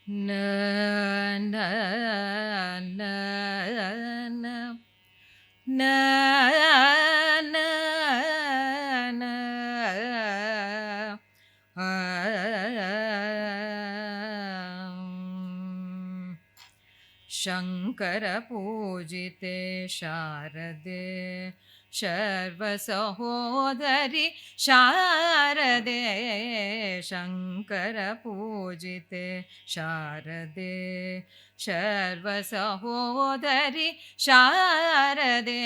ನ ನ ನ ನ ನ ನ ನ ಆ ಶಂಕರ ಪೂಜಿತೆ ಶಾರದೆ ಶರ್ವ ಸಹೋದರಿ ಶಾರದೆ ಶಂಕರ ಪೂಜಿತೆ ಶಾರದೆ ಶರ್ವ ಸಹೋದರಿ ಶಾರದೆ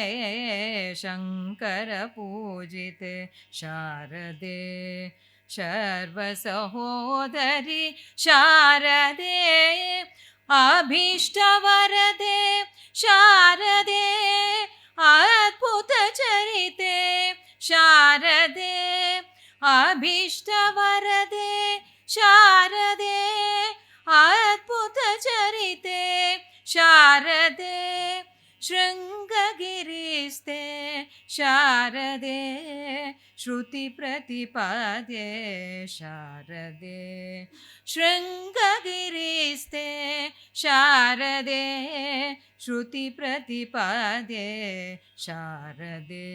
ಶಂಕರ ಪೂಜಿತೆ ಶಾರದೆ ಶರ್ವ ಸಹೋದರಿ ಶಾರದೆ ಅಭೀಷ್ಟವರದೆ ಶಾರದೆ ಅದ್ಭುತ ಚರಿತೆ ಶಾರದೆ ಅಭೀಷ್ಟವರದೆ ಶಾರದೆ ಅದ್ಭುತ ಚರಿತೆ ಶಾರದೆ ಶೃಂಗಗಿರಿಸ್ತೆ ಶಾರದೆ ಶ್ರುತಿ ಪ್ರತಿಪಾದ್ಯೆ ಶಾರದೆ ಶೃಂಗಗಿರಿಸ್ತೆ ಶಾರದೆ ಶ್ರುತಿ ಪ್ರತಿಪಾದ್ಯೆ ಶಾರದೆ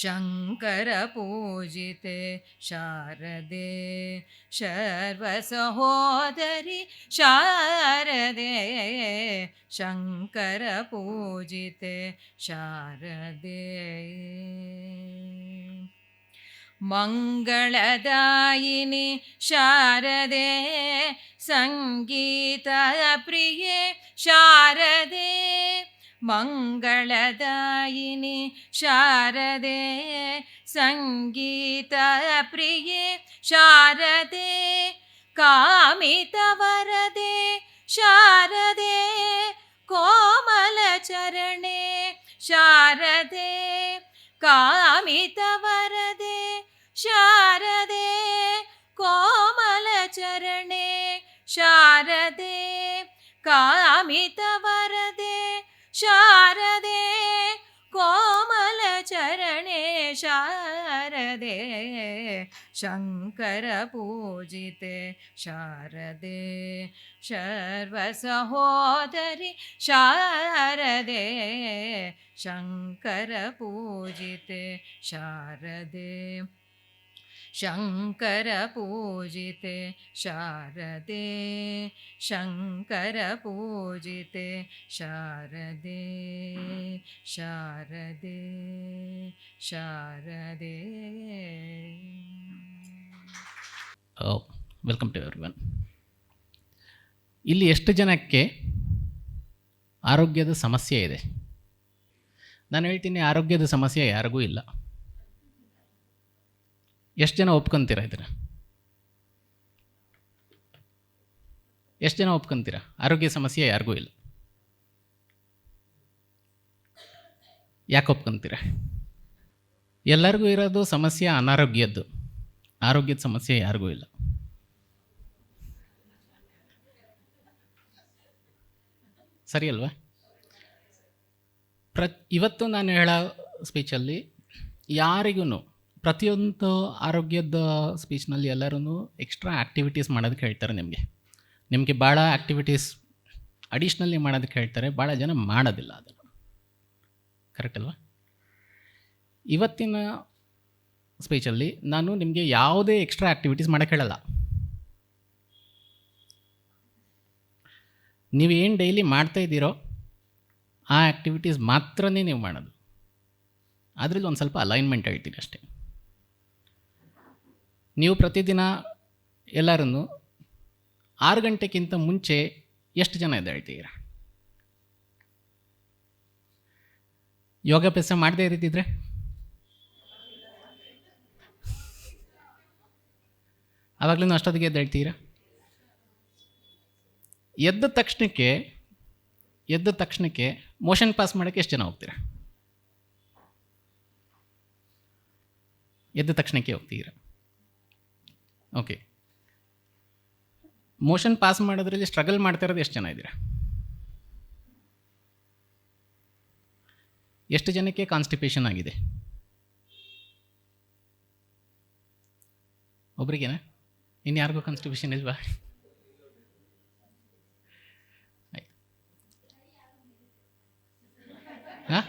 ಶಂಕರ ಪೂಜಿತೆ ಶಾರದೆ ಶರ್ವ ಸಹೋದರಿ ಶಾರದೆ ಶಂಕರ ಪೂಜಿತೆ ಶಾರದೆ ಮಂಗಳದಾಯಿನಿ ಶಾರದೆ ಸಂಗೀತ ಪ್ರಿಯೆ ಶಾರದೆ ಮಂಗಳದಾಯಿನಿ ಶಾರದೆ ಸಂಗೀತ ಪ್ರಿಯೆ ಶಾರದೆ ಕಾಮಿತವರದೆ ಶಾರದೆ ಕೋಮಲ ಚರಣೆ ಶಾರದೆ ಕಾಮಿತವರದೆ ಶಾರದೆ ಕೋಮಲ ಚರಣೆ ಶಾರದೆ ಕಾಮಿತವರದೆ ಶಾರದೆ ಕೋಮಲ ಚರಣೆ ಶಾರದೆ ಶಂಕರ ಪೂಜಿತೆ ಶಾರದೆ ಶರ್ವ ಸಹೋದರಿ ಶಾರದೆ ಶಂಕರ ಪೂಜಿತೆ ಶಾರದೆ ಶಂಕರ ಪೂಜಿತೆ ಶಾರದೆ ಶಂಕರ ಪೂಜಿತೆ Sharade Sharade Sharade. Welcome to everyone. ಇಲ್ಲಿ ಎಷ್ಟು ಜನಕ್ಕೆ ಆರೋಗ್ಯದ ಸಮಸ್ಯೆ ಇದೆ? ನಾನು ಹೇಳ್ತೀನಿ, ಆರೋಗ್ಯದ ಸಮಸ್ಯೆ ಯಾರಿಗೂ ಇಲ್ಲ. ಎಷ್ಟು ಜನ ಒಪ್ಕೊಂತೀರಾ ಇದನ್ನು? ಎಷ್ಟು ಜನ ಒಪ್ಕೊಂತೀರಾ ಆರೋಗ್ಯ ಸಮಸ್ಯೆ ಯಾರಿಗೂ ಇಲ್ಲ? ಯಾಕೆ ಒಪ್ಕೊಂತೀರಾ? ಎಲ್ಲರಿಗೂ ಇರೋದು ಸಮಸ್ಯೆ ಅನಾರೋಗ್ಯದ್ದು, ಆರೋಗ್ಯದ ಸಮಸ್ಯೆ ಯಾರಿಗೂ ಇಲ್ಲ. ಸರಿ ಅಲ್ವಾ? ಇವತ್ತು ನಾನು ಹೇಳೋ ಸ್ಪೀಚಲ್ಲಿ ಯಾರಿಗೂ, ಪ್ರತಿಯೊಂದು ಆರೋಗ್ಯದ ಸ್ಪೀಚ್ನಲ್ಲಿ ಎಲ್ಲರೂ ಎಕ್ಸ್ಟ್ರಾ ಆ್ಯಕ್ಟಿವಿಟೀಸ್ ಮಾಡೋದಕ್ಕೆ ಹೇಳ್ತಾರೆ. ನಿಮಗೆ ಭಾಳ ಆ್ಯಕ್ಟಿವಿಟೀಸ್ ಅಡಿಷ್ನಲಿ ಮಾಡೋದಕ್ಕೆ ಹೇಳ್ತಾರೆ. ಭಾಳ ಜನ ಮಾಡೋದಿಲ್ಲ ಅದನ್ನು. ಕರೆಕ್ಟ್ ಅಲ್ವಾ? ಇವತ್ತಿನ ಸ್ಪೀಚಲ್ಲಿ ನಾನು ನಿಮಗೆ ಯಾವುದೇ ಎಕ್ಸ್ಟ್ರಾ ಆ್ಯಕ್ಟಿವಿಟೀಸ್ ಮಾಡೋಕ್ಕೆ ಹೇಳಲ್ಲ. ನೀವೇನು ಡೈಲಿ ಮಾಡ್ತಾಯಿದ್ದೀರೋ ಆ ಆ್ಯಕ್ಟಿವಿಟೀಸ್ ಮಾತ್ರನೇ ನೀವು ಮಾಡೋದು. ಅದರಲ್ಲಿ ಒಂದು ಸ್ವಲ್ಪ ಅಲೈನ್ಮೆಂಟ್ ಹೇಳ್ತೀನಿ ಅಷ್ಟೇ. ನೀವು ಪ್ರತಿದಿನ ಎಲ್ಲರೂ 6 ಗಂಟೆಗಿಂತ ಮುಂಚೆ ಎಷ್ಟು ಜನ ಎದ್ದೇಳ್ತೀರ? ಯೋಗಾಭ್ಯಾಸ ಮಾಡದೇ ಇರ್ತಿದ್ರೆ ಆವಾಗಲೂ ಅಷ್ಟೊತ್ತಿಗೆ ಎದ್ದೇಳ್ತೀರ? ಎದ್ದ ತಕ್ಷಣಕ್ಕೆ ಮೋಷನ್ ಪಾಸ್ ಮಾಡೋಕ್ಕೆ ಎಷ್ಟು ಜನ ಹೋಗ್ತೀರ? ಎದ್ದ ತಕ್ಷಣಕ್ಕೆ ಹೋಗ್ತೀರ. ಓಕೆ, ಮೋಷನ್ ಪಾಸ್ ಮಾಡೋದ್ರಲ್ಲಿ ಸ್ಟ್ರಗಲ್ ಮಾಡ್ತಾ ಇರೋದು ಎಷ್ಟು ಜನ ಇದ್ದೀರಾ? ಎಷ್ಟು ಜನಕ್ಕೆ ಕಾನ್ಸ್ಟಿಪೇಷನ್ ಆಗಿದೆ? ಒಬ್ರಿಗೇನಾ? ಇನ್ನು ಯಾರಿಗೂ ಕಾನ್ಸ್ಟಿಪೇಷನ್ ಇಲ್ವಾ? ಹಾಂ,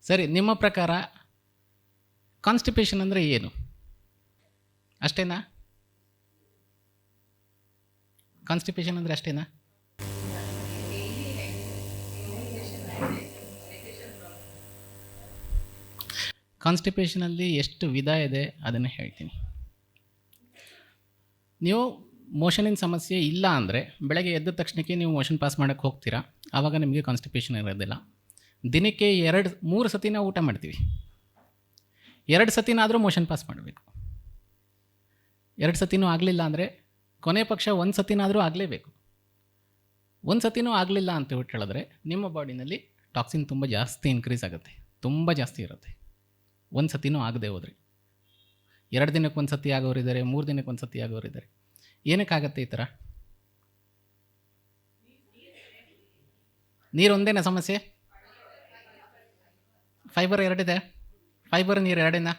ಸರಿ. ನಿಮ್ಮ ಪ್ರಕಾರ ಕಾನ್ಸ್ಟಿಪೇಷನ್ ಅಂದರೆ ಏನು? ಅಷ್ಟೇನಾ? ಕಾನ್ಸ್ಟಿಪೇಷನ್ ಅಂದರೆ ಅಷ್ಟೇನಾ? ಕಾನ್ಸ್ಟಿಪೇಷನಲ್ಲಿ ಎಷ್ಟು ವಿಧ ಇದೆ ಅದನ್ನು ಹೇಳ್ತೀನಿ. ನೀವು ಮೋಷನಿನ ಸಮಸ್ಯೆ ಇಲ್ಲ ಅಂದರೆ ಬೆಳಗ್ಗೆ ಎದ್ದ ತಕ್ಷಣಕ್ಕೆ ನೀವು ಮೋಷನ್ ಪಾಸ್ ಮಾಡೋಕ್ಕೆ ಹೋಗ್ತೀರಾ, ಆವಾಗ ನಿಮಗೆ ಕಾನ್ಸ್ಟಿಪೇಷನ್ ಇರೋದಿಲ್ಲ. ದಿನಕ್ಕೆ 2-3 ಸತಿ ನಾವು ಊಟ ಮಾಡ್ತೀವಿ, 2 ಸತಿನಾದರೂ ಮೋಷನ್ ಪಾಸ್ ಮಾಡಬೇಕು. 2 ಸತಿನೂ ಆಗಲಿಲ್ಲ ಅಂದರೆ ಕೊನೆ ಪಕ್ಷ 1 ಸತಿನಾದರೂ ಆಗಲೇಬೇಕು. 1 ಸತಿನೂ ಆಗಲಿಲ್ಲ ಅಂತ ಹೇಳಿದ್ರೆ ನಿಮ್ಮ ಬಾಡಿನಲ್ಲಿ ಟಾಕ್ಸಿನ್ ತುಂಬ ಜಾಸ್ತಿ ಇನ್ಕ್ರೀಸ್ ಆಗುತ್ತೆ, ತುಂಬ ಜಾಸ್ತಿ ಇರುತ್ತೆ. 1 ಸತಿನೂ ಆಗದೆ ಹೋದ್ರಿ 2 ದಿನಕ್ಕೆ 1 ಸತಿ ಆಗೋರಿದ್ದಾರೆ, 3 ದಿನಕ್ಕೆ 1 ಸತಿ ಆಗೋರಿದ್ದಾರೆ. ಏನಕ್ಕಾಗತ್ತೆ ಈ ಥರ? ನೀರು ಒಂದೇನಾ ಸಮಸ್ಯೆ? ಫೈಬರ್ 2 ಇದೆ. ಫೈಬರ್ ನೀರು 2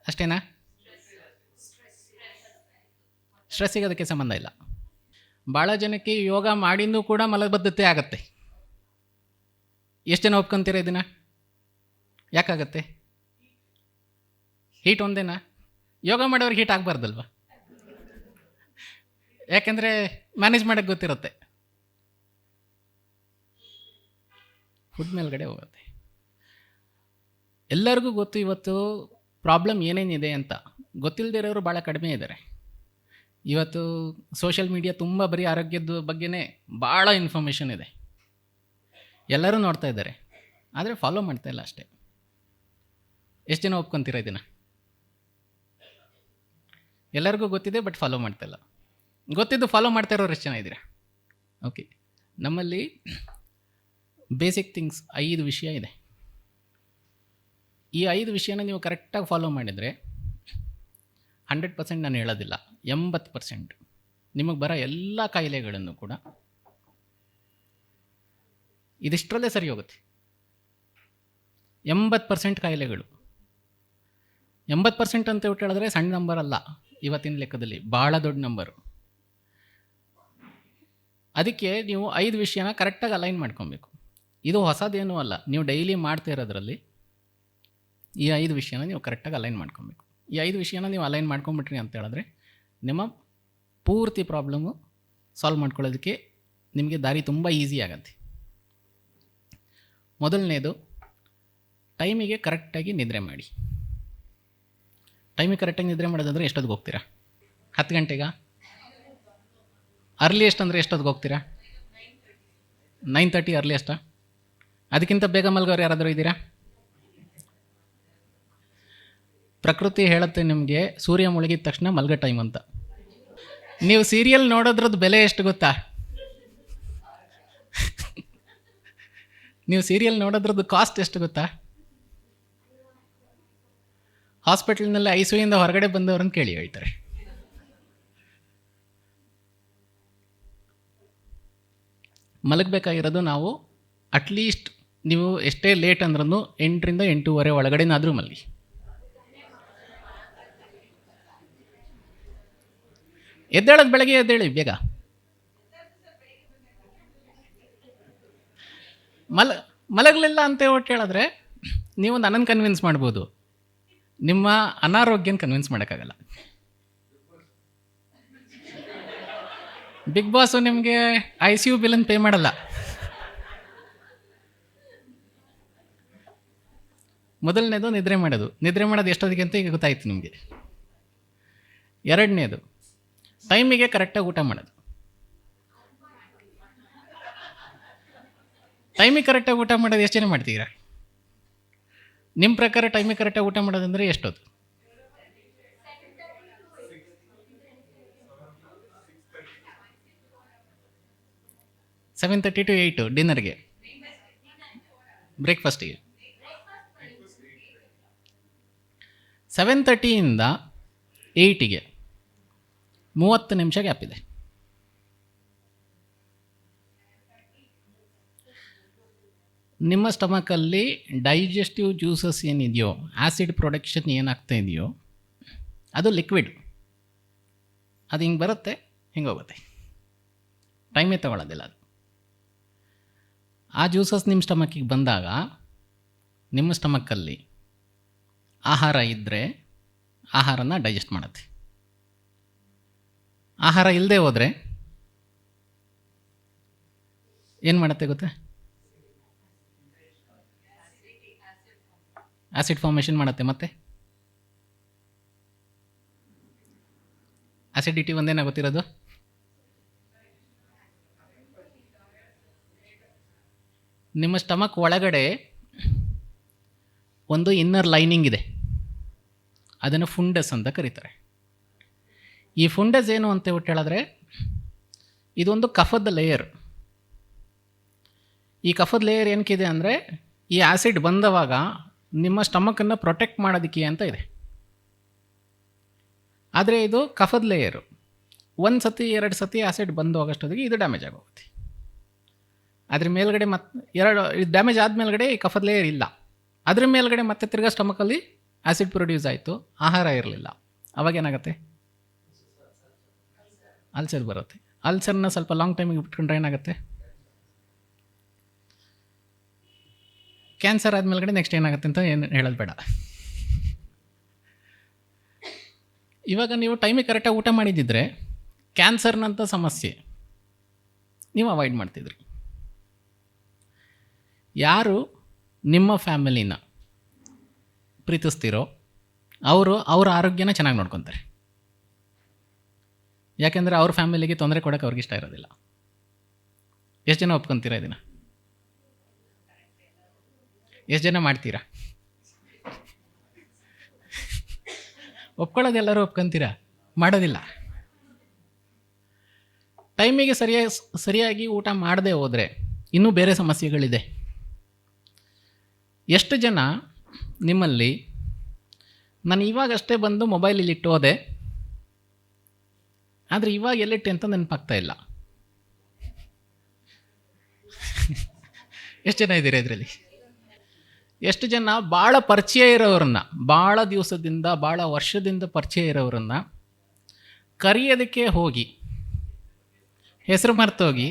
ಅಷ್ಟೇನಾ? ಸ್ಟ್ರೆಸ್ಸಿಗೆ ಅದಕ್ಕೆ ಸಂಬಂಧ ಇಲ್ಲ. ಭಾಳ ಜನಕ್ಕೆ ಯೋಗ ಮಾಡಿಂದು ಕೂಡ ಮಲಬದ್ಧತೆ ಆಗತ್ತೆ. ಎಷ್ಟು ಜನ ಒಪ್ಕೊಂತೀರ ಇದನ್ನು? ಯಾಕಾಗತ್ತೆ? ಹೀಟ್ ಒಂದೇನಾ? ಯೋಗ ಮಾಡೋರಿಗೆ ಹೀಟ್ ಆಗಬಾರ್ದಲ್ವ? ಯಾಕೆಂದರೆ ಮ್ಯಾನೇಜ್ ಮಾಡೋಕ್ಕೆ ಗೊತ್ತಿರುತ್ತೆ, ಫುಡ್ ಮೇಲ್ಗಡೆ ಹೋಗುತ್ತೆ. ಎಲ್ಲರಿಗೂ ಗೊತ್ತು ಇವತ್ತು ಪ್ರಾಬ್ಲಮ್ ಏನೇನಿದೆ ಅಂತ. ಗೊತ್ತಿಲ್ಲದೆ ಇರೋರು ಭಾಳ ಕಡಿಮೆ ಇದ್ದಾರೆ. ಇವತ್ತು ಸೋಷಿಯಲ್ ಮೀಡಿಯಾ ತುಂಬ ಬರೀ ಆರೋಗ್ಯದ ಬಗ್ಗೆನೇ ಭಾಳ ಇನ್ಫಾರ್ಮೇಷನ್ ಇದೆ, ಎಲ್ಲರೂ ನೋಡ್ತಾ ಇದ್ದಾರೆ, ಆದರೆ ಫಾಲೋ ಮಾಡ್ತಾ ಇಲ್ಲ ಅಷ್ಟೇ. ಎಷ್ಟು ಜನ ಒಪ್ಕೊತೀರ ಇದನ್ನು? ಎಲ್ಲರಿಗೂ ಗೊತ್ತಿದೆ ಬಟ್ ಫಾಲೋ ಮಾಡ್ತಾ ಇಲ್ಲ. ಗೊತ್ತಿದ್ದು ಫಾಲೋ ಮಾಡ್ತಾ ಇರೋರು ಎಷ್ಟು ಜನ ಇದ್ದೀರಾ? ಓಕೆ, ನಮ್ಮಲ್ಲಿ ಬೇಸಿಕ್ ಥಿಂಗ್ಸ್ 5 ವಿಷಯ ಇದೆ. ಈ 5 ವಿಷಯನ ನೀವು ಕರೆಕ್ಟಾಗಿ ಫಾಲೋ ಮಾಡಿದರೆ 100% ನಾನು ಹೇಳೋದಿಲ್ಲ, 80% ನಿಮಗೆ ಬರೋ ಎಲ್ಲ ಕಾಯಿಲೆಗಳನ್ನು ಕೂಡ ಇದಿಷ್ಟರಲ್ಲೇ ಸರಿ ಹೋಗುತ್ತೆ. 80% ಕಾಯಿಲೆಗಳು. 80% ಅಂತ ಹೇಳಿದ್ರೆ ಸಣ್ಣ ನಂಬರ್ ಅಲ್ಲ, ಇವತ್ತಿನ ಲೆಕ್ಕದಲ್ಲಿ ಭಾಳ ದೊಡ್ಡ ನಂಬರು. ಅದಕ್ಕೆ ನೀವು 5 ವಿಷಯನ ಕರೆಕ್ಟಾಗಿ ಅಲೈನ್ ಮಾಡ್ಕೊಬೇಕು. ಇದು ಹೊಸದೇನೂ ಅಲ್ಲ, ನೀವು ಡೈಲಿ ಮಾಡ್ತಾ ಇರೋದ್ರಲ್ಲಿ ಈ 5 ವಿಷಯನ ನೀವು ಕರೆಕ್ಟಾಗಿ ಅಲೈನ್ ಮಾಡ್ಕೊಬೇಕು. ಈ 5 ವಿಷಯನ ನೀವು ಅಲೈನ್ ಮಾಡ್ಕೊಂಬಿಟ್ರಿ ಅಂತ ಹೇಳಿದ್ರೆ ನಿಮ್ಮ ಪೂರ್ತಿ ಪ್ರಾಬ್ಲಮ್ಮು ಸಾಲ್ವ್ ಮಾಡ್ಕೊಳ್ಳೋದಕ್ಕೆ ನಿಮಗೆ ದಾರಿ ತುಂಬ ಈಸಿ ಆಗುತ್ತೆ. ಮೊದಲನೇದು, ಟೈಮಿಗೆ ಕರೆಕ್ಟಾಗಿ ನಿದ್ರೆ ಮಾಡಿ. ಟೈಮಿಗೆ ಕರೆಕ್ಟಾಗಿ ನಿದ್ರೆ ಮಾಡೋದಂದರೆ ಎಷ್ಟೊತ್ತಿಗೆ ಹೋಗ್ತೀರಾ? 10 ಗಂಟೆಗಾ? ಅರ್ಲಿಯೆಸ್ಟ್ ಅಂದರೆ ಎಷ್ಟೊತ್ತಿಗೆ ಹೋಗ್ತೀರಾ? 9:30 ಅರ್ಲಿಯೆಸ್ಟಾ? ಅದಕ್ಕಿಂತ ಬೇಗ ಮಲ್ಗೋರು ಯಾರಾದರೂ ಇದ್ದೀರಾ? ಪ್ರಕೃತಿ ಹೇಳುತ್ತೆ ನಿಮಗೆ ಸೂರ್ಯ ಮುಳುಗಿದ ತಕ್ಷಣ ಮಲ್ಗೋ ಟೈಮ್ ಅಂತ. ನೀವು ಸೀರಿಯಲ್ ನೋಡೋದ್ರದ್ದು ಬೆಲೆ ಎಷ್ಟು ಗೊತ್ತಾ? ನೀವು ಸೀರಿಯಲ್ ನೋಡೋದ್ರದ್ದು ಕಾಸ್ಟ್ ಎಷ್ಟು ಗೊತ್ತಾ? ಹಾಸ್ಪಿಟಲ್ನಲ್ಲಿ ICUಯಿಂದ ಹೊರಗಡೆ ಬಂದವ್ರನ್ನ ಕೇಳಿ ಹೇಳ್ತಾರೆ. ಮಲಗಬೇಕಾಗಿರೋದು ನಾವು ಅಟ್ಲೀಸ್ಟ್ ನೀವು ಎಷ್ಟೇ ಲೇಟ್ ಅಂದ್ರೂ 8ರಿಂದ 8:30 ಒಳಗಡೆನಾದರೂ ಮಲಗಿ. ಎದ್ದೇಳೋದು ಬೆಳಗ್ಗೆ ಎದ್ದೇಳಿ ಬೇಗ. ಮಲಗಲಿಲ್ಲ ಅಂತ ಒಟ್ಟು ಹೇಳಿದ್ರೆ ನೀವು ನನ್ನನ್ನು ಕನ್ವಿನ್ಸ್ ಮಾಡ್ಬೋದು, ನಿಮ್ಮ ಅನಾರೋಗ್ಯನ ಕನ್ವಿನ್ಸ್ ಮಾಡೋಕ್ಕಾಗಲ್ಲ. ಬಿಗ್ ಬಾಸು ನಿಮಗೆ ICU ಬಿಲ್ಲನ್ನು ಪೇ ಮಾಡಲ್ಲ. ಮೊದಲನೇದು ನಿದ್ರೆ ಮಾಡೋದು. ನಿದ್ರೆ ಮಾಡೋದು ಎಷ್ಟೊತ್ತಿಗೆ ಅಂತ ಈಗ ಗೊತ್ತಾಯ್ತು ನಿಮಗೆ. ಎರಡನೇದು, ಟೈಮಿಗೆ ಕರೆಕ್ಟಾಗಿ ಊಟ ಮಾಡೋದು. ಟೈಮಿಗೆ ಕರೆಕ್ಟಾಗಿ ಊಟ ಮಾಡೋದು ಎಷ್ಟು ಜನ ಮಾಡ್ತೀರಾ? ನಿಮ್ಮ ಪ್ರಕಾರ ಟೈಮಿಗೆ ಕರೆಕ್ಟಾಗಿ ಊಟ ಮಾಡೋದಂದರೆ ಎಷ್ಟೊತ್ತು? $7:30 to 8 ಡಿನ್ನರ್ಗೆ, ಬ್ರೇಕ್ಫಾಸ್ಟಿಗೆ. 7:30ಯಿಂದ 8ಗೆ 30 ನಿಮಿಷ ಗ್ಯಾಪ್ ಇದೆ. ನಿಮ್ಮ ಸ್ಟಮಕಲ್ಲಿ ಡೈಜೆಸ್ಟಿವ್ ಜ್ಯೂಸಸ್ ಏನಿದೆಯೋ, ಆ್ಯಸಿಡ್ ಪ್ರೊಡಕ್ಷನ್ ಏನಾಗ್ತಾ ಇದೆಯೋ ಅದು ಲಿಕ್ವಿಡ್. ಅದು ಹಿಂಗೆ ಬರುತ್ತೆ, ಹಿಂಗೆ ಹೋಗುತ್ತೆ, ಟೈಮೇ ತೊಗೊಳ್ಳೋದಿಲ್ಲ ಅದು. ಆ ಜ್ಯೂಸಸ್ ನಿಮ್ಮ ಸ್ಟಮಕ್ಕಿಗೆ ಬಂದಾಗ ನಿಮ್ಮ ಸ್ಟಮಕ್ಕಲ್ಲಿ ಆಹಾರ ಇದ್ದರೆ ಆಹಾರನ ಡೈಜೆಸ್ಟ್ ಮಾಡುತ್ತೆ. ಆಹಾರ ಇಲ್ಲದೆ ಹೋದರೆ ಏನು ಮಾಡುತ್ತೆ ಗೊತ್ತಾ? ಆ್ಯಸಿಡ್ ಫಾರ್ಮೇಷನ್ ಮಾಡುತ್ತೆ. ಮತ್ತು ಆ್ಯಸಿಡಿಟಿ ಒಂದೇನ ಗೊತ್ತಿರೋದು? ನಿಮ್ಮ ಸ್ಟಮಕ್ ಒಳಗಡೆ ಒಂದು ಇನ್ನರ್ ಲೈನಿಂಗ್ ಇದೆ, ಅದನ್ನು ಫುಂಡಸ್ ಅಂತ ಕರೀತಾರೆ. ಈ ಫುಂಡಸ್ ಏನು ಅಂತ ಹೇಳಿದ್ರೆ ಇದೊಂದು ಕಫದ ಲೇಯರ್. ಈ ಕಫದ ಲೇಯರ್ ಏನಕ್ಕಿದೆ ಅಂದರೆ ಈ ಆ್ಯಸಿಡ್ ಬಂದವಾಗ ನಿಮ್ಮ ಸ್ಟಮಕನ್ನು ಪ್ರೊಟೆಕ್ಟ್ ಮಾಡೋದಕ್ಕೆ ಅಂತ ಇದೆ. ಆದರೆ ಇದು ಕಫದ ಲೇಯರು. 1 ಸತಿ 2 ಸತಿ ಆ್ಯಸಿಡ್ ಬಂದು ಹೋಗೋಷ್ಟೊತ್ತಿಗೆ ಇದು ಡ್ಯಾಮೇಜ್ ಆಗೋಗುತ್ತೆ. ಅದ್ರ ಮೇಲ್ಗಡೆ ಇದು ಡ್ಯಾಮೇಜ್ ಆದಮೇಲ್ಗಡೆ ಈ ಕಫದ ಲೇಯರ್ ಇಲ್ಲ, ಅದ್ರ ಮೇಲ್ಗಡೆ ಮತ್ತೆ ತಿರ್ಗಾ ಸ್ಟಮಕಲ್ಲಿ ಆ್ಯಸಿಡ್ ಪ್ರೊಡ್ಯೂಸ್ ಆಯಿತು, ಆಹಾರ ಇರಲಿಲ್ಲ. ಅವಾಗೇನಾಗುತ್ತೆ? ಅಲ್ಸರ್ ಬರುತ್ತೆ. ಅಲ್ಸರ್ನ ಸ್ವಲ್ಪ ಲಾಂಗ್ ಟೈಮಿಗೆ ಬಿಟ್ಕೊಂಡ್ರೆ ಏನಾಗುತ್ತೆ? ಕ್ಯಾನ್ಸರ್ ಆದಮೇಲ್ಗಡೆ ನೆಕ್ಸ್ಟ್ ಏನಾಗುತ್ತೆ ಅಂತ ಏನು ಹೇಳೋದು ಬೇಡ. ಇವಾಗ ನೀವು ಟೈಮಿಗೆ ಕರೆಕ್ಟಾಗಿ ಊಟ ಮಾಡಿದ್ದಿದ್ರೆ ಕ್ಯಾನ್ಸರ್ನಂಥ ಸಮಸ್ಯೆ ನೀವು ಅವಾಯ್ಡ್ ಮಾಡ್ತಿದ್ರಿ. ಯಾರು ನಿಮ್ಮ ಫ್ಯಾಮಿಲಿನ ಪ್ರೀತಿಸ್ತಿರೋ ಅವ್ರ ಆರೋಗ್ಯನ ಚೆನ್ನಾಗಿ ನೋಡ್ಕೊತಾರೆ. ಯಾಕೆಂದರೆ ಅವ್ರ ಫ್ಯಾಮಿಲಿಗೆ ತೊಂದರೆ ಕೊಡೋಕ್ಕೆ ಅವ್ರಿಗೆ ಇಷ್ಟ ಇರೋದಿಲ್ಲ. ಎಷ್ಟು ಜನ ಒಪ್ಕೊತೀರಾ ಇದನ್ನು? ಎಷ್ಟು ಜನ ಮಾಡ್ತೀರಾ? ಒಪ್ಕೊಳ್ಳೋದೆಲ್ಲರೂ ಒಪ್ಕೊತೀರಾ? ಮಾಡೋದಿಲ್ಲ. ಟೈಮಿಗೆ ಸರಿಯಾಗಿ ಊಟ ಮಾಡದೆ ಹೋದರೆ ಇನ್ನೂ ಬೇರೆ ಸಮಸ್ಯೆಗಳಿದೆ. ಎಷ್ಟು ಜನ ನಿಮ್ಮಲ್ಲಿ ನಾನು ಇವಾಗಷ್ಟೇ ಬಂದು ಮೊಬೈಲಲ್ಲಿ ಇಟ್ಟು ಹೋದೆ, ಆದರೆ ಇವಾಗ ಎಲ್ಲಿಟ್ಟೆ ಅಂತ ನೆನಪಾಗ್ತಾ ಇಲ್ಲ? ಎಷ್ಟು ಜನ ಇದ್ದೀರಾ ಇದರಲ್ಲಿ? ಎಷ್ಟು ಜನ ಭಾಳ ಪರಿಚಯ ಇರೋರನ್ನ, ಭಾಳ ದಿವಸದಿಂದ ಭಾಳ ವರ್ಷದಿಂದ ಪರಿಚಯ ಇರೋರನ್ನ ಕರೆಯೋದಕ್ಕೆ ಹೋಗಿ ಹೆಸರು ಮರ್ತೋಗಿ